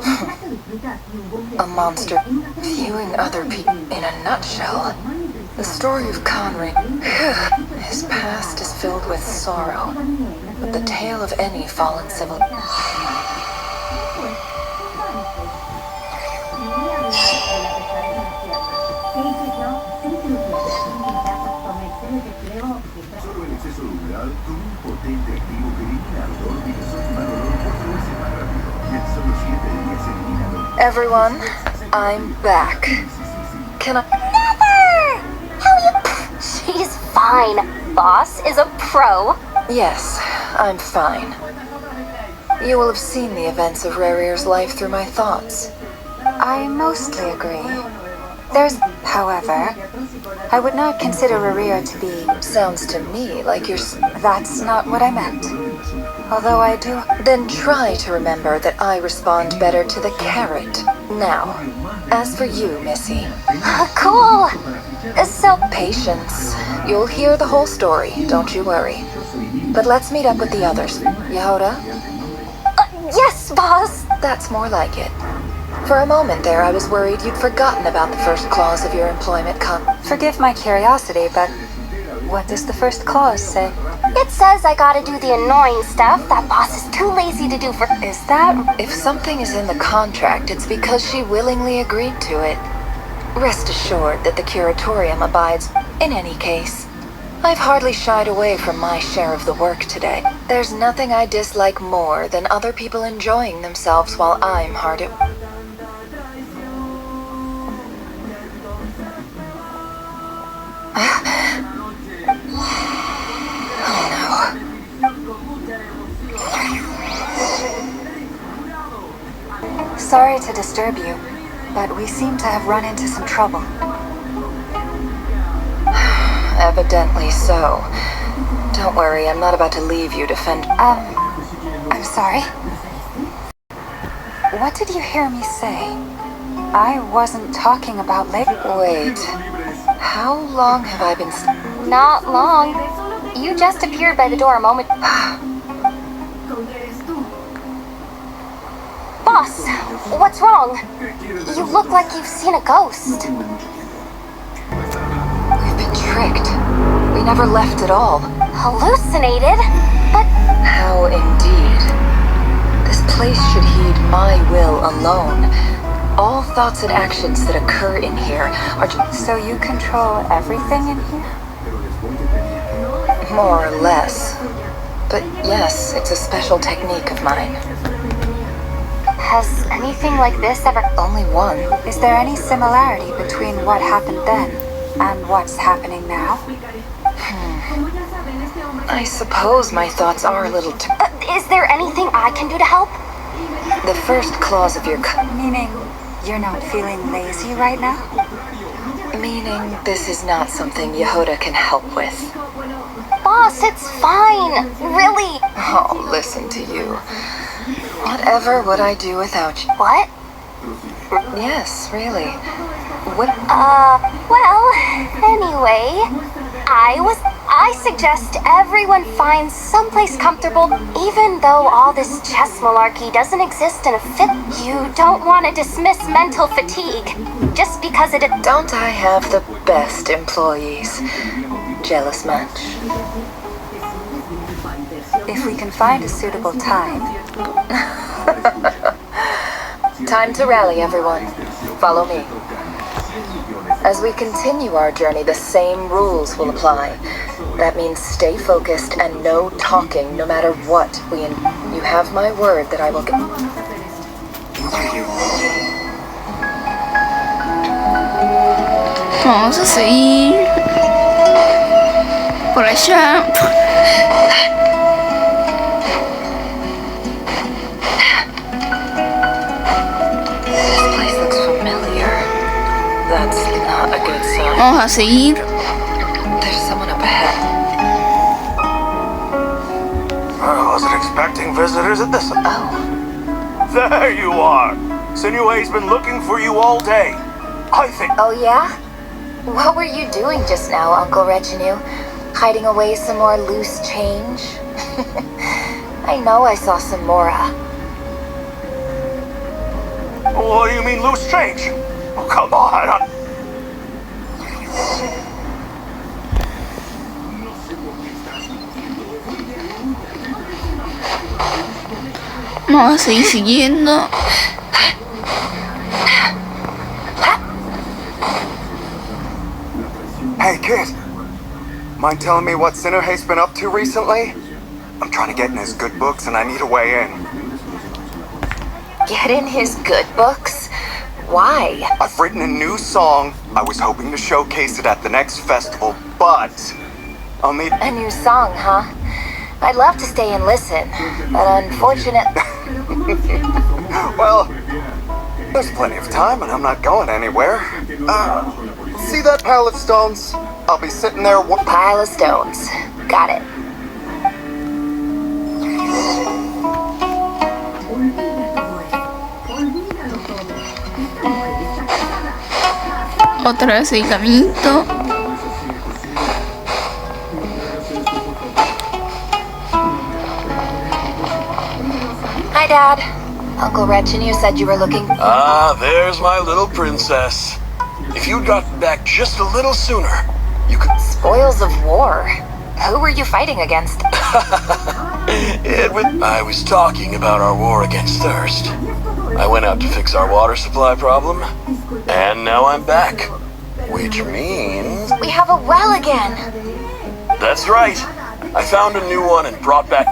[SPEAKER 4] A monster viewing other people in a nutshell. The story of Conry. His past is filled with sorrow, but the tale of any fallen civil... Everyone, I'm back. Can I...
[SPEAKER 3] Never! How you... She's fine. Boss is a pro.
[SPEAKER 4] Yes, I'm fine. You will have seen the events of Rarir's life through my thoughts.
[SPEAKER 5] I mostly agree. There's, however, I would not consider Rarir to be...
[SPEAKER 4] Sounds to me like you're...
[SPEAKER 5] That's not what I meant. Although I do...
[SPEAKER 4] Then try to remember that I respond better to the carrot. Now, as for you, Missy...
[SPEAKER 3] Cool! So...
[SPEAKER 4] Patience. You'll hear the whole story, don't you worry. But let's meet up with the others. Yehoda?
[SPEAKER 3] Yes, boss!
[SPEAKER 4] That's more like it. For a moment there, I was worried you'd forgotten about the first clause of your employment
[SPEAKER 5] Forgive my curiosity, but what does the first clause say?
[SPEAKER 3] It says I gotta do the annoying stuff that boss is too lazy to do for...
[SPEAKER 5] Is that...
[SPEAKER 4] If something is in the contract, it's because she willingly agreed to it. Rest assured that the curatorium abides in any case. I've hardly shied away from my share of the work today. There's nothing I dislike more than other people enjoying themselves while I'm hard at... Oh
[SPEAKER 5] no. Sorry to disturb you, but we seem to have run into some trouble.
[SPEAKER 4] Evidently so. Don't worry, I'm not about to leave you to fend...
[SPEAKER 5] I'm sorry. What did you hear me say? I wasn't talking about
[SPEAKER 4] Wait. How long have I been...
[SPEAKER 3] Not long. You just appeared by the door a moment... Boss, what's wrong? You look like you've seen a ghost.
[SPEAKER 4] We've been tricked. We never left at all.
[SPEAKER 3] Hallucinated? But...
[SPEAKER 4] How indeed. This place should heed my will alone. All thoughts and actions that occur in here are...
[SPEAKER 5] So you control everything in here?
[SPEAKER 4] More or less. But yes, it's a special technique of mine.
[SPEAKER 3] Has anything like this ever...
[SPEAKER 4] Only one.
[SPEAKER 5] Is there any similarity between what happened then and what's happening now?
[SPEAKER 4] I suppose my thoughts are a little too...
[SPEAKER 3] Is there anything I can do to help?
[SPEAKER 4] The first clause of your...
[SPEAKER 5] Meaning, you're not feeling lazy right now?
[SPEAKER 4] Meaning, this is not something Yehoda can help with.
[SPEAKER 3] Boss, it's fine. Really.
[SPEAKER 4] Oh, listen to you. Whatever would I do without you?
[SPEAKER 3] What?
[SPEAKER 4] Yes, really. What?
[SPEAKER 3] Well, anyway, I suggest everyone finds someplace comfortable, even though all this chess malarkey doesn't exist in a fit. You don't want to dismiss mental fatigue just because it...
[SPEAKER 4] Don't I have the best employees? Jealous much?
[SPEAKER 5] If we can find a suitable time.
[SPEAKER 4] Time to rally, everyone. Follow me. As we continue our journey, the same rules will apply. That means stay focused and no talking, no matter what You have my word that I will get...
[SPEAKER 1] Vamos a seguir por allá.
[SPEAKER 4] This place looks familiar. That's not a good sign.
[SPEAKER 1] Vamos a seguir.
[SPEAKER 4] There's someone up ahead.
[SPEAKER 2] I wasn't expecting visitors at this...
[SPEAKER 4] Oh.
[SPEAKER 2] There you are! Sinue's been looking for you all day. I think...
[SPEAKER 4] Oh, yeah? What were you doing just now, Uncle Reginue? Hiding away some more loose change? I know I saw some Mora.
[SPEAKER 2] What do you mean loose change? Oh, come on.
[SPEAKER 1] Vamos a seguir siguiendo.
[SPEAKER 13] Hey, kid. Mind telling me what Sinnerhate's been up to recently? I'm trying to get in his good books and I need a way in.
[SPEAKER 5] Get in his good books? Why?
[SPEAKER 13] I've written a new song. I was hoping to showcase it at the next festival, but I'll need...
[SPEAKER 5] A new song, huh? I'd love to stay and listen, but unfortunately...
[SPEAKER 13] Well, there's plenty of time and I'm not going anywhere. See that pile of stones? I'll be sitting there...
[SPEAKER 5] Pile of stones. Got it.
[SPEAKER 1] Otra vez el caminito.
[SPEAKER 5] Hi, Dad. Uncle Wretch and you said you were looking...
[SPEAKER 12] Ah, there's my little princess. If you'd gotten back just a little sooner, you could...
[SPEAKER 5] Spoils of war? Who were you fighting against?
[SPEAKER 12] I was talking about our war against thirst. I went out to fix our water supply problem, and now I'm back. Which means...
[SPEAKER 5] We have a well again!
[SPEAKER 12] That's right. I found a new one and brought back...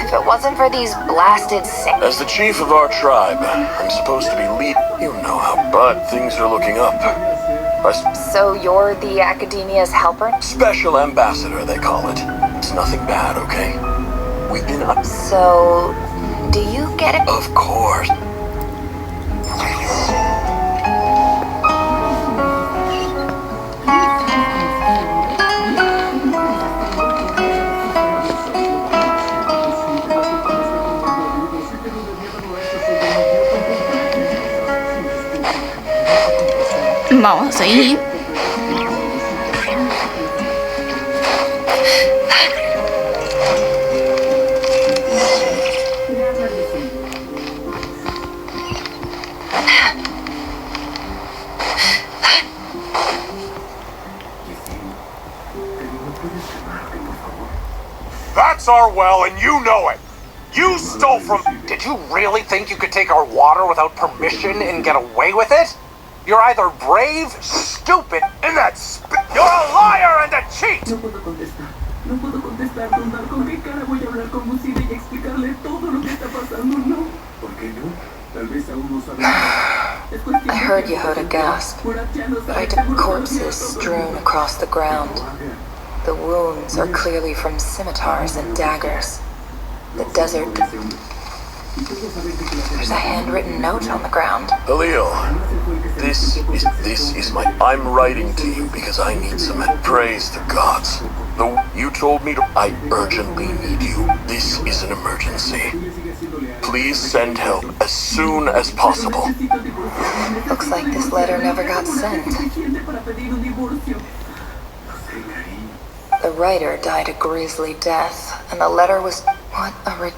[SPEAKER 5] If it wasn't for these blasted sick...
[SPEAKER 12] As the chief of our tribe, I'm supposed to be lead... You know how... But things are looking up.
[SPEAKER 5] So you're the Academia's helper?
[SPEAKER 12] Special ambassador, they call it. It's nothing bad, okay? We've been up...
[SPEAKER 5] So... do you get it?
[SPEAKER 12] Of course.
[SPEAKER 1] Vamos a seguir.
[SPEAKER 14] That's our well, and you know it. You stole from... Did you really think you could take our water without permission and get away with it? You're either brave, stupid, and that's... You're a liar and a cheat!
[SPEAKER 15] No puedo contestar, don Dar. ¿Con qué cara voy a hablar con Lucida y explicarle todo lo que está pasando? No. ¿Por qué no? Tal vez aún no sabemos.
[SPEAKER 5] I heard Yehuda gasp, but I took corpses strewn across the ground. The wounds are clearly from scimitars and daggers. The desert... There's a handwritten note on the ground.
[SPEAKER 12] Halil, this is my... I'm writing to you because I need some praise the gods. Though you told me to... I urgently need you. This is an emergency. Please send help as soon as possible.
[SPEAKER 5] Looks like this letter never got sent. The writer died a grisly death, and the letter was... What a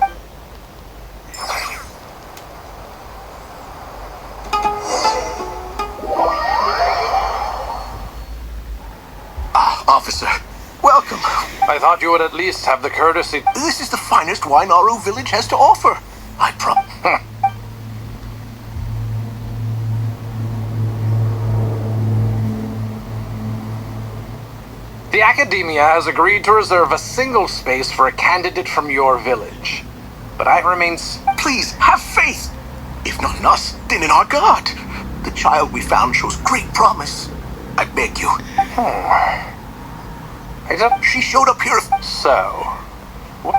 [SPEAKER 11] Officer, welcome.
[SPEAKER 14] I thought you would at least have the courtesy...
[SPEAKER 11] This is the finest wine Aru village has to offer. I promise.
[SPEAKER 14] The Academia has agreed to reserve a single space for a candidate from your village. But I remain...
[SPEAKER 11] Please, have faith. If not in us, then in our god. The child we found shows great promise. I beg you. She showed up here...
[SPEAKER 14] So...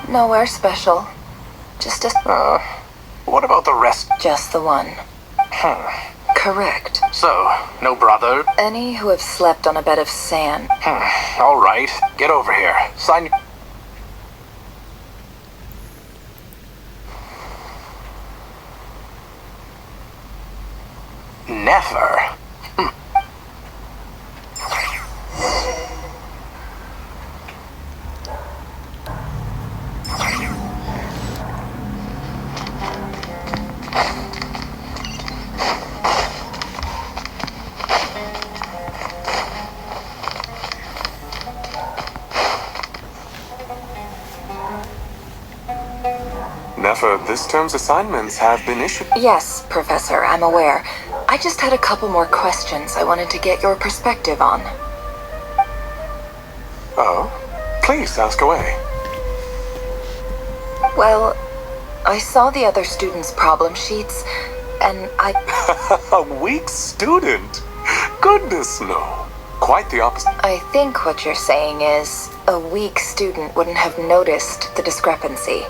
[SPEAKER 5] Nowhere special. Just a...
[SPEAKER 14] what about the rest?
[SPEAKER 5] Just the one. Correct.
[SPEAKER 14] So, no brother?
[SPEAKER 5] Any who have slept on a bed of sand.
[SPEAKER 14] All right, get over here. Sign... Never.
[SPEAKER 12] Nefer, this term's assignments have been issued.
[SPEAKER 4] Yes, Professor, I'm aware. I just had a couple more questions I wanted to get your perspective on.
[SPEAKER 12] Oh? Please, ask away.
[SPEAKER 4] Well, I saw the other students' problem sheets, and
[SPEAKER 12] A weak student? Goodness, no. Quite the opposite.
[SPEAKER 4] I think what you're saying is a weak student wouldn't have noticed the discrepancy.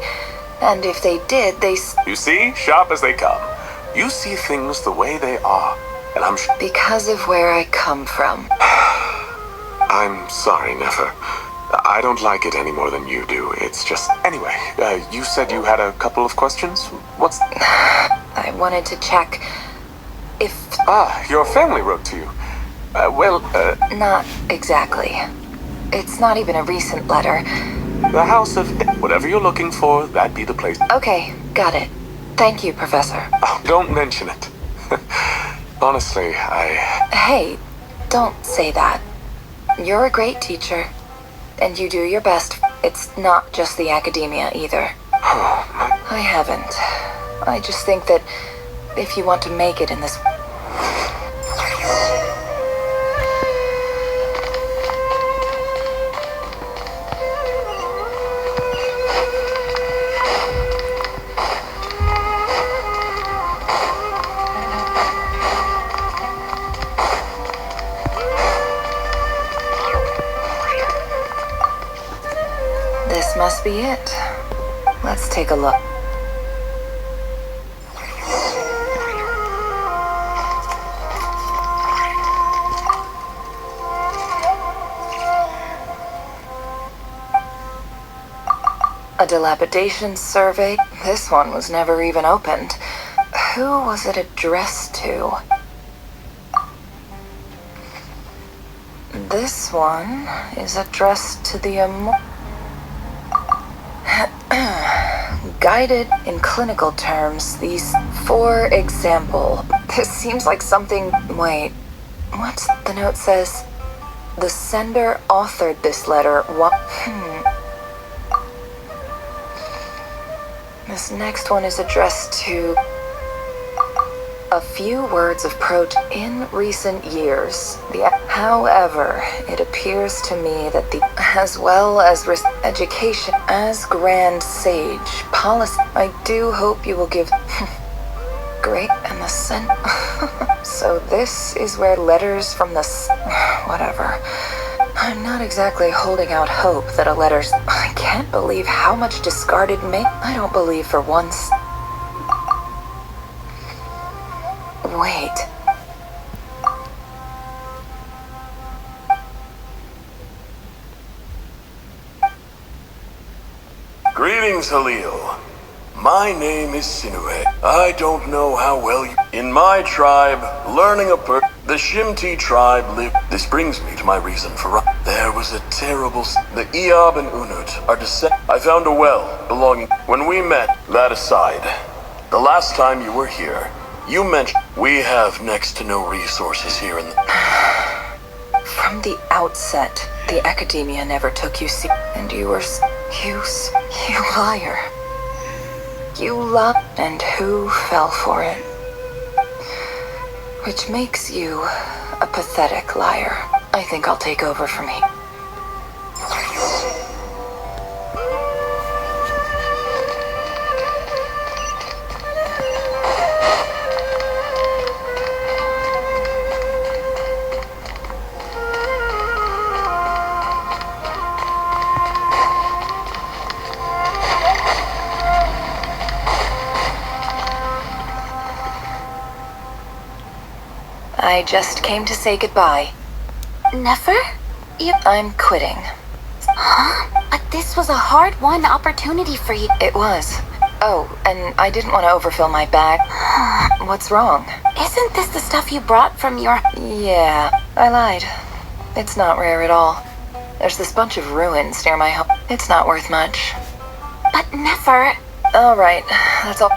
[SPEAKER 4] And if they did,
[SPEAKER 12] You see? Sharp as they come. You see things the way they are. And I'm
[SPEAKER 4] because of where I come from.
[SPEAKER 12] I'm sorry, Nefer. I don't like it any more than you do. It's just... Anyway, you said you had a couple of questions? What's...
[SPEAKER 4] I wanted to check if...
[SPEAKER 12] Your family wrote to you.
[SPEAKER 4] Not exactly. It's not even a recent letter.
[SPEAKER 12] The House of... Whatever you're looking for, that'd be the place.
[SPEAKER 4] Okay, got it. Thank you, Professor.
[SPEAKER 12] Oh, don't mention it. Honestly,
[SPEAKER 4] Hey, don't say that. You're a great teacher, and you do your best. It's not just the academia, either. I haven't. I just think that if you want to make it in this... This must be it. Let's take a look. A dilapidation survey. This one was never even opened. Who was it addressed to? This one is addressed to the guided in clinical terms. These, for example, this seems like something. Wait, what's the note says? The sender authored this letter. This next one is addressed to a few words of protest in recent years. However, it appears to me that as well as education as grand sage policy, I do hope you will give great and the So this is where letters from the whatever. I'm not exactly holding out hope that a letter's... I can't believe how much discarded I don't believe for once. Wait.
[SPEAKER 16] Greetings, Halil. My name is Sinuhe. I don't know how well you... In my tribe, learning the Shimti tribe live. This brings me to my reason for... There was a terrible... The Eob and Unut are I found a well belonging... When we met, that aside, the last time you were here, you mentioned... We have next to no resources here in the...
[SPEAKER 4] From the outset, the academia never took you and you were... You liar. You lied, and who fell for it? Which makes you a pathetic liar. I think I'll take over from here. I just came to say goodbye.
[SPEAKER 3] Nefer?
[SPEAKER 4] I'm quitting.
[SPEAKER 3] Huh? But this was a hard-won opportunity for you.
[SPEAKER 4] It was. Oh, and I didn't want to overfill my bag. What's wrong?
[SPEAKER 3] Isn't this the stuff you brought from your...
[SPEAKER 4] Yeah, I lied. It's not rare at all. There's this bunch of ruins near my home. It's not worth much.
[SPEAKER 3] But Nefer...
[SPEAKER 4] All right, that's all.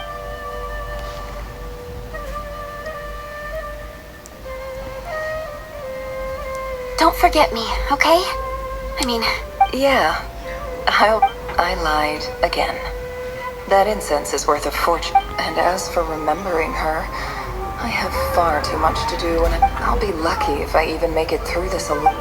[SPEAKER 3] Don't forget me, okay? I mean...
[SPEAKER 4] Yeah, I lied again.
[SPEAKER 5] That incense is worth a fortune. And as for remembering her, I have far too much to do, and I'll be lucky if I even make it through this alone.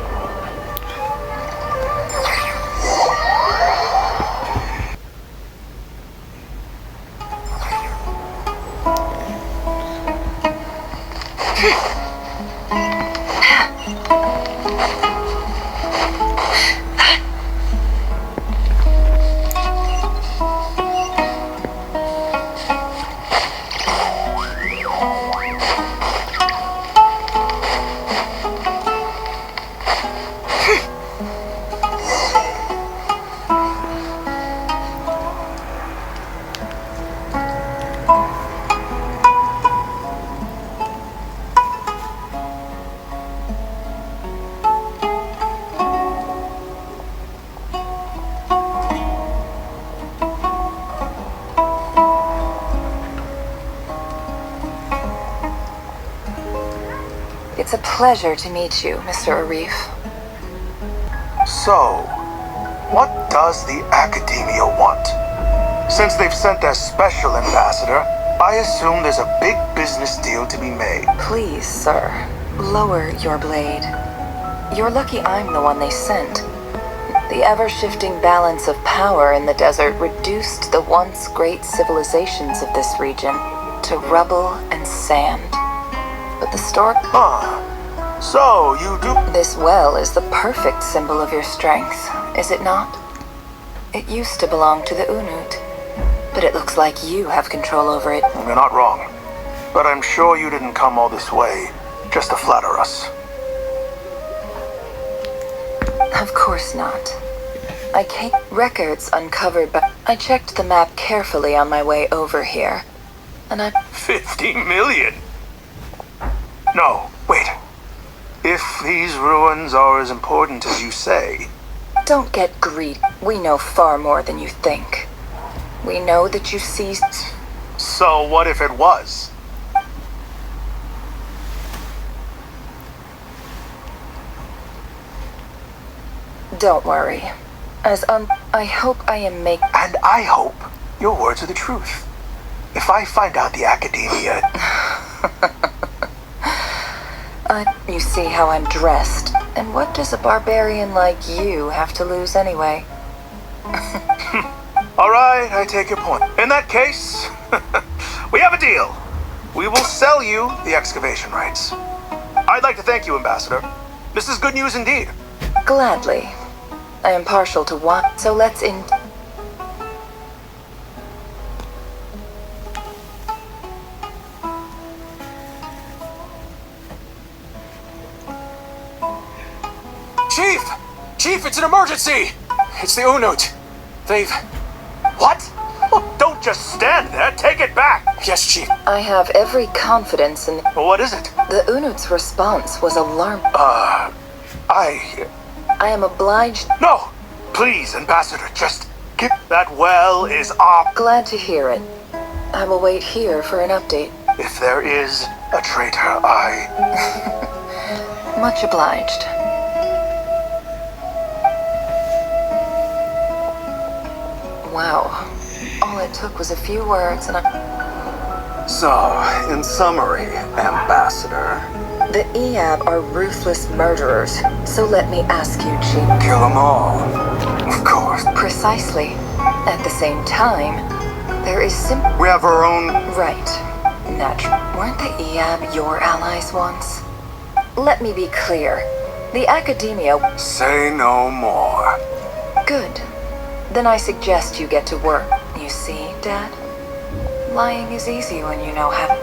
[SPEAKER 5] It's a pleasure to meet you, Mr. Arif.
[SPEAKER 14] So, what does the Academia want? Since they've sent their special ambassador, I assume there's a big business deal to be made.
[SPEAKER 5] Please, sir, lower your blade. You're lucky I'm the one they sent. The ever-shifting balance of power in the desert reduced the once great civilizations of this region to rubble and sand. But the stork...
[SPEAKER 14] So, you do...
[SPEAKER 5] This well is the perfect symbol of your strength, is it not? It used to belong to the Unut, but it looks like you have control over it.
[SPEAKER 14] You're not wrong. But I'm sure you didn't come all this way just to flatter us.
[SPEAKER 5] Of course not. I came... Records uncovered, but I checked the map carefully on my way over here, and I...
[SPEAKER 14] 50 million? No, wait. If these ruins are as important as you say...
[SPEAKER 5] Don't get greedy. We know far more than you think. We know that you seized...
[SPEAKER 14] So what if it was?
[SPEAKER 5] Don't worry. I hope I am making...
[SPEAKER 14] And I hope your words are the truth. If I find out the Academia...
[SPEAKER 5] You see how I'm dressed. And what does a barbarian like you have to lose anyway?
[SPEAKER 14] All right, I take your point. In that case, we have a deal. We will sell you the excavation rights. I'd like to thank you, Ambassador. This is good news indeed.
[SPEAKER 5] Gladly. I am partial to wine, so let's in...
[SPEAKER 14] Chief! Chief, it's an emergency! It's the Unut. They've... What? Oh, don't just stand there. Take it back. Yes, Chief.
[SPEAKER 5] I have every confidence in...
[SPEAKER 14] What is it?
[SPEAKER 5] The Unut's response was alarming. I am obliged...
[SPEAKER 14] No! Please, Ambassador, just get... That well is off.
[SPEAKER 5] Glad to hear it. I will wait here for an update.
[SPEAKER 14] If there is a traitor, I...
[SPEAKER 5] Much obliged. Wow. All it took was a few words and I...
[SPEAKER 13] So, in summary, Ambassador...
[SPEAKER 5] The Eab are ruthless murderers, so let me ask you, Chief.
[SPEAKER 13] Kill them all. Of course.
[SPEAKER 5] Precisely. At the same time, there is
[SPEAKER 13] We have our own...
[SPEAKER 5] Right. Natural. Weren't the Eab your allies once? Let me be clear. The Academia...
[SPEAKER 13] Say no more.
[SPEAKER 5] Good. Then I suggest you get to work. You see, Dad? Lying is easy when you know how...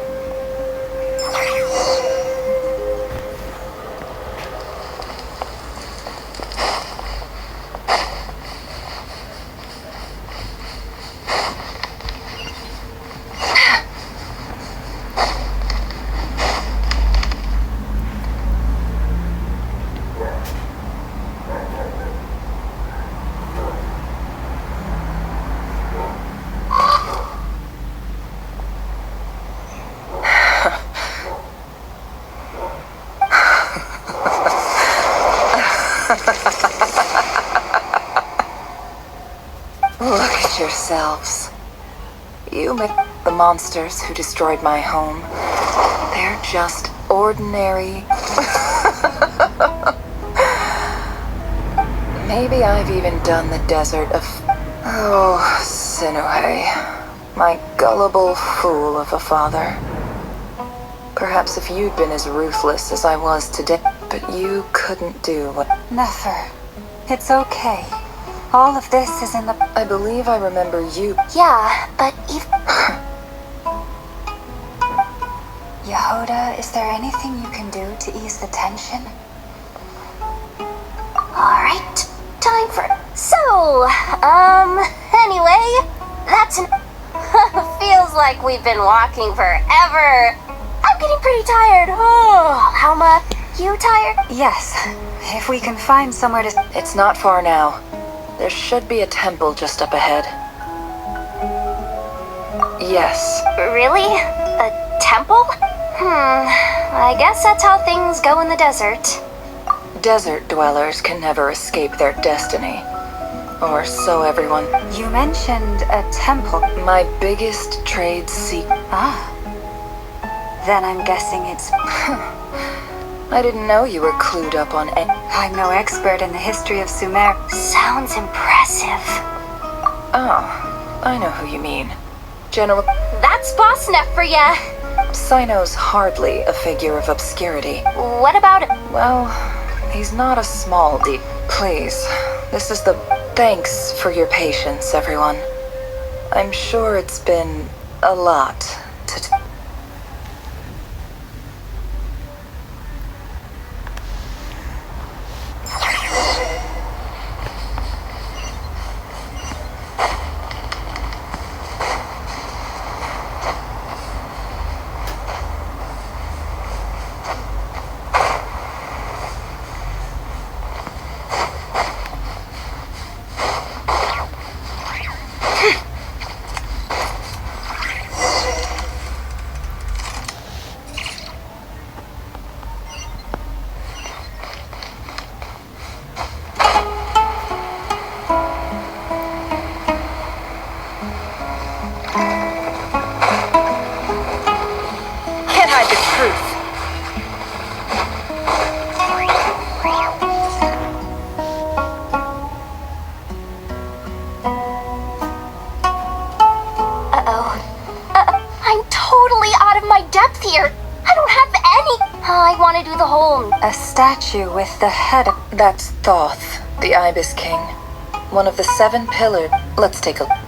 [SPEAKER 5] Look at yourselves. The monsters who destroyed my home, they're just ordinary... Maybe I've even done the desert of... Oh, Sinuhe, my gullible fool of a father. Perhaps if you'd been as ruthless as I was today, but you couldn't do what... Nefer, it's okay. All of this is in the...
[SPEAKER 4] I believe I remember you.
[SPEAKER 3] Yeah, but even...
[SPEAKER 5] Yehoda, is there anything you can do to ease the tension?
[SPEAKER 3] Alright, time for... So, anyway, that's an... Feels like we've been walking forever. I'm getting pretty tired. Oh, Alma, you tired?
[SPEAKER 5] Yes, if we can find somewhere to...
[SPEAKER 4] It's not far now. There should be a temple just up ahead. Yes.
[SPEAKER 3] Really? A temple? I guess that's how things go in the desert.
[SPEAKER 4] Desert dwellers can never escape their destiny. Or so everyone...
[SPEAKER 5] You mentioned a temple.
[SPEAKER 4] My biggest trade secret.
[SPEAKER 5] Ah. Then I'm guessing it's...
[SPEAKER 4] I didn't know you were clued up on it.
[SPEAKER 5] I'm no expert in the history of Sumer.
[SPEAKER 3] Sounds impressive.
[SPEAKER 4] Oh, I know who you mean. General...
[SPEAKER 3] That's Boss Neff for ya.
[SPEAKER 4] Sino's hardly a figure of obscurity.
[SPEAKER 3] What about it?
[SPEAKER 4] Well, he's not a small deep. Please, this is the... Thanks for your patience, everyone. I'm sure it's been a lot to...
[SPEAKER 5] A statue with the head of...
[SPEAKER 4] That's Thoth, the Ibis King. One of the 7 pillars. Let's take a...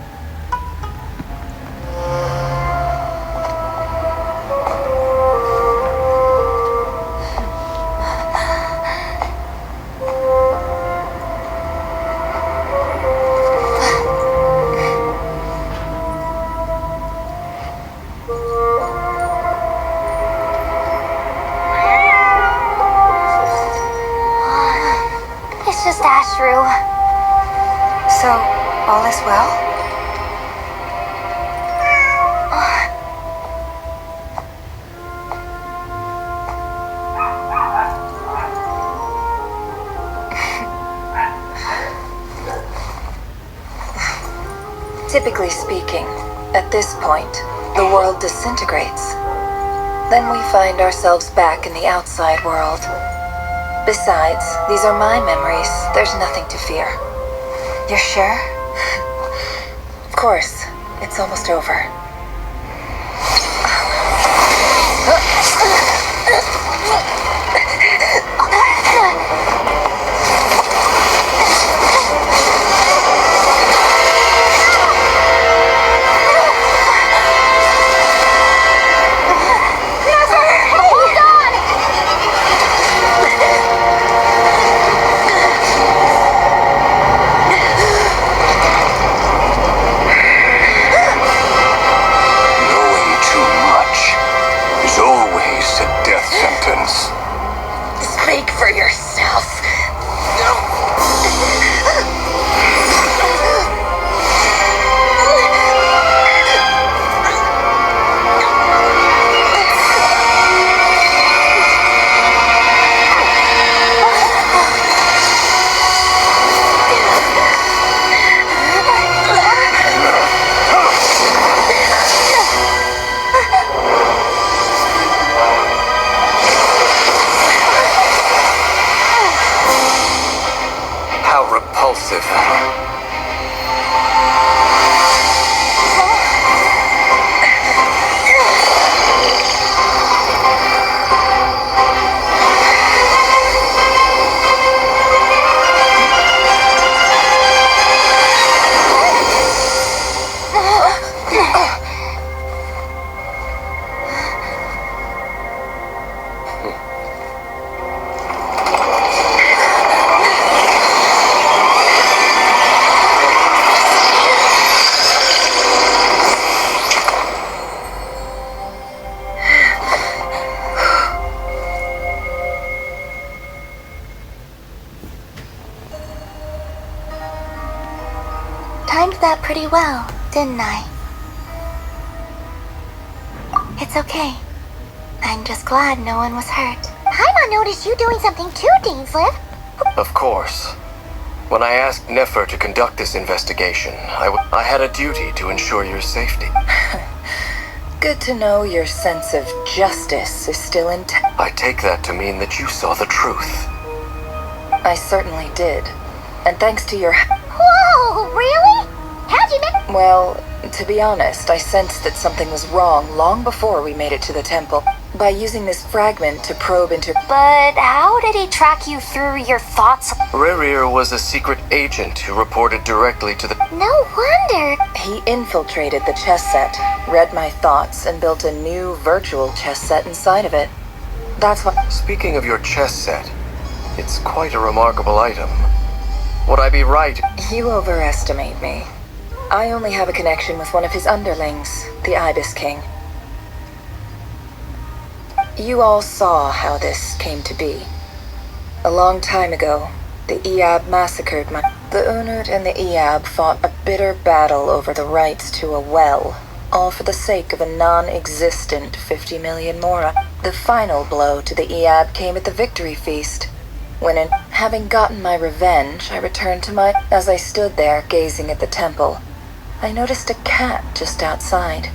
[SPEAKER 5] So, all is well?
[SPEAKER 4] Typically speaking, at this point, the world disintegrates. Then we find ourselves back in the outside world. Besides, these are my memories. There's nothing to fear.
[SPEAKER 5] You're sure?
[SPEAKER 4] Of course. It's almost over.
[SPEAKER 11] How repulsive.
[SPEAKER 6] Timed that pretty well, didn't I? It's okay. I'm just glad no one was hurt.
[SPEAKER 3] Paimon noticed you doing something too, Dainsleif.
[SPEAKER 11] Of course. When I asked Nefer to conduct this investigation, I had a duty to ensure your safety.
[SPEAKER 5] Good to know your sense of justice is still intact.
[SPEAKER 11] I take that to mean that you saw the truth.
[SPEAKER 5] I certainly did. And thanks to your...
[SPEAKER 3] Whoa, really? How'd you make...
[SPEAKER 5] Well, to be honest, I sensed that something was wrong long before we made it to the temple. By using this fragment to probe into...
[SPEAKER 3] But how did he track you through your thoughts?
[SPEAKER 11] Rerir was a secret agent who reported directly to the...
[SPEAKER 3] No wonder.
[SPEAKER 5] He infiltrated the chess set, read my thoughts, and built a new virtual chess set inside of it. That's what...
[SPEAKER 11] Speaking of your chess set, it's quite a remarkable item. Would I be right?
[SPEAKER 5] You overestimate me. I only have a connection with one of his underlings, the Ibis King. You all saw how this came to be. A long time ago, the Eab massacred my... The Unut and the Eab fought a bitter battle over the rights to a well, all for the sake of a non-existent 50 million mora. The final blow to the Eab came at the victory feast. When, having gotten my revenge, I returned to my... As I stood there, gazing at the temple, I noticed a cat just outside.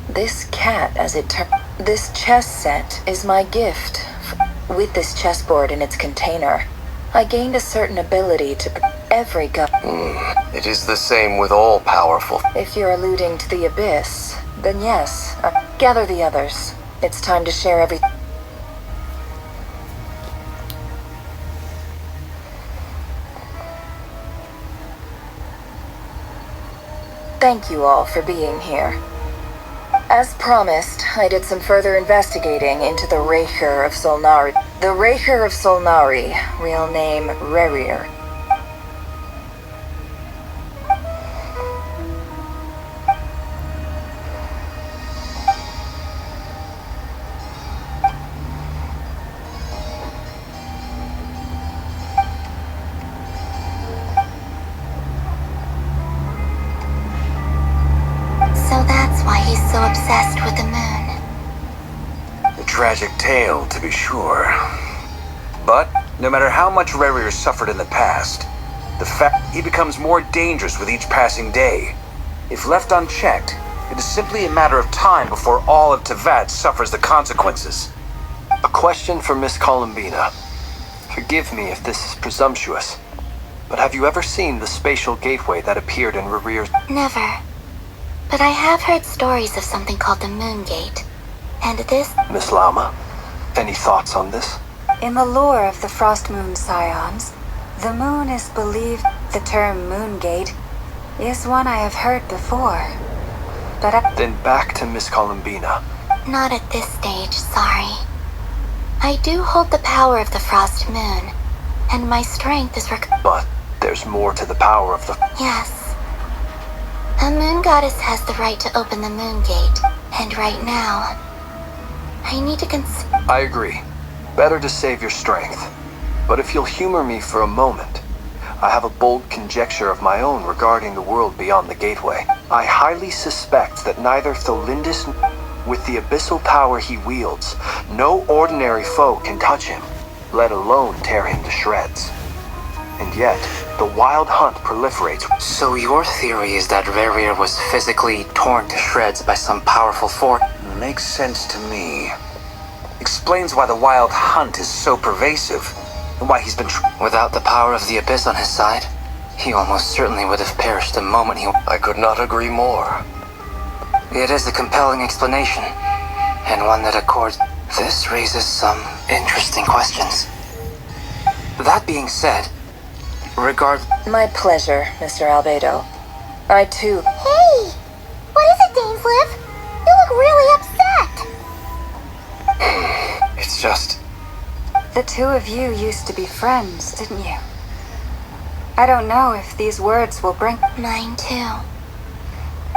[SPEAKER 5] This cat, as it turned... This chess set is my gift. With this chessboard in its container, I gained a certain ability to... Every gun...
[SPEAKER 11] It is the same with all powerful...
[SPEAKER 5] If you're alluding to the Abyss, then yes. Gather the others. It's time to share everything. Thank you all for being here. As promised, I did some further investigating into the Reicher of Solnari. The Reicher of Solnari, real name Rerir.
[SPEAKER 6] So obsessed with the moon.
[SPEAKER 2] A tragic tale, to be sure. But no matter how much Rerir suffered in the past, the fact he becomes more dangerous with each passing day. If left unchecked, it is simply a matter of time before all of Teyvat suffers the consequences.
[SPEAKER 8] A question for Miss Columbina. Forgive me if this is presumptuous, but have you ever seen the spatial gateway that appeared in Rerir's...
[SPEAKER 6] Never. But I have heard stories of something called the Moon Gate. And this...
[SPEAKER 8] Miss Lama, any thoughts on this?
[SPEAKER 5] In the lore of the Frost Moon Scions, the moon is believed... The term Moon Gate is one I have heard before. But
[SPEAKER 8] Then back to Miss Columbina.
[SPEAKER 6] Not at this stage, sorry. I do hold the power of the Frost Moon, and my strength is
[SPEAKER 8] But there's more to the power of the...
[SPEAKER 6] Yes. A moon goddess has the right to open the Moon Gate, and right now, I need to
[SPEAKER 8] I agree. Better to save your strength. But if you'll humor me for a moment, I have a bold conjecture of my own regarding the world beyond the gateway. I highly suspect that neither Tholindis, with the abyssal power he wields, no ordinary foe can touch him, let alone tear him to shreds. And yet, the wild hunt proliferates.
[SPEAKER 9] So your theory is that Rerir was physically torn to shreds by some powerful force?
[SPEAKER 2] Makes sense to me. Explains why the wild hunt is so pervasive. and why he's been
[SPEAKER 9] Without the power of the Abyss on his side, he almost certainly would have perished the moment he...
[SPEAKER 11] I could not agree more.
[SPEAKER 9] It is a compelling explanation, and one that accords... This raises some interesting questions. That being said,
[SPEAKER 5] My pleasure, Mr. Albedo. I too...
[SPEAKER 3] Hey! What is it, Dainsliv? You look really upset!
[SPEAKER 9] It's just...
[SPEAKER 5] The two of you used to be friends, didn't you? I don't know if these words will bring...
[SPEAKER 6] Mine too.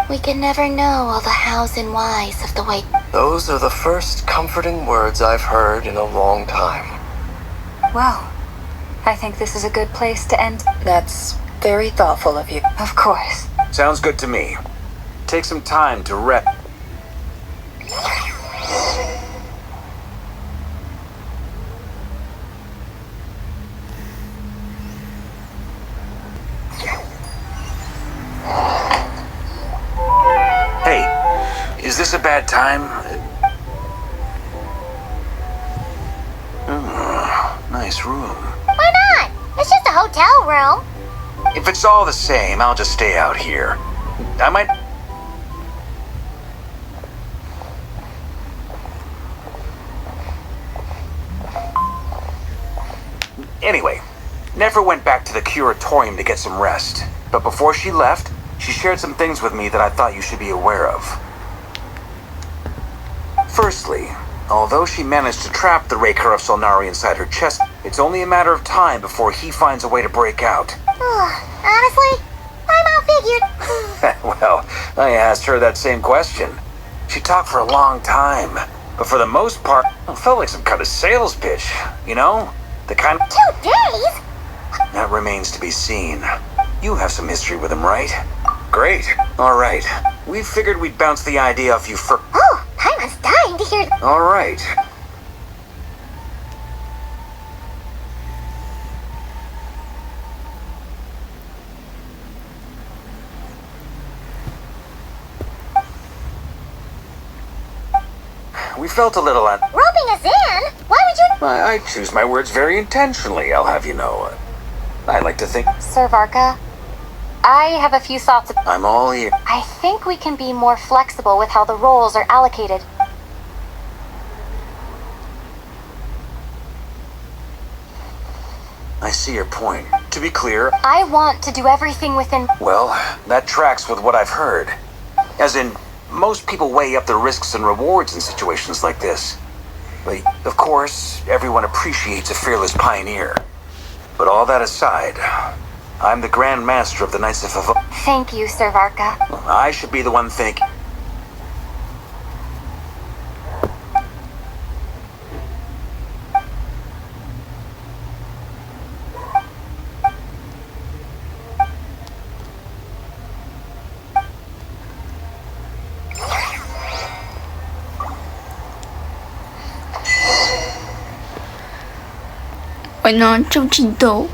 [SPEAKER 6] We can never know all the hows and whys of the way.
[SPEAKER 11] Those are the first comforting words I've heard in a long time.
[SPEAKER 5] Well, I think this is a good place to end. That's very thoughtful of you. Of course.
[SPEAKER 14] Sounds good to me. Take some time to rep. Hey, is this a bad time? Nice room.
[SPEAKER 3] Why not? It's just a hotel room.
[SPEAKER 14] If it's all the same, I'll just stay out here. I might... Anyway, Nefer went back to the curatorium to get some rest. But before she left, she shared some things with me that I thought you should be aware of. Firstly, although she managed to trap the Raker of Solnari inside her chest, it's only a matter of time before he finds a way to break out.
[SPEAKER 3] Honestly, I'm outfigured.
[SPEAKER 14] Well, I asked her that same question. She talked for a long time, but for the most part, it felt like some kind of sales pitch, you know? The kind of...
[SPEAKER 3] 2 days?
[SPEAKER 14] That remains to be seen. You have some history with him, right? Great. All right. We figured we'd bounce the idea off you for...
[SPEAKER 3] Oh, Paimon's dying to hear...
[SPEAKER 14] All right. We felt a little
[SPEAKER 3] Roping us in? Why would you...
[SPEAKER 14] I choose my words very intentionally, I'll have you know. I like to think...
[SPEAKER 7] Sir Varka, I have a few thoughts.
[SPEAKER 14] I'm all ear.
[SPEAKER 7] I think we can be more flexible with how the roles are allocated.
[SPEAKER 14] I see your point. To be clear...
[SPEAKER 7] I want to do everything within...
[SPEAKER 14] Well, that tracks with what I've heard. As in, most people weigh up the risks and rewards in situations like this. But, of course, everyone appreciates a fearless pioneer. But all that aside, I'm the Grand Master of the Knights of Favor.
[SPEAKER 7] Thank you, Sir Varka.
[SPEAKER 14] I should be the one thinking.
[SPEAKER 1] Bueno, chau chito.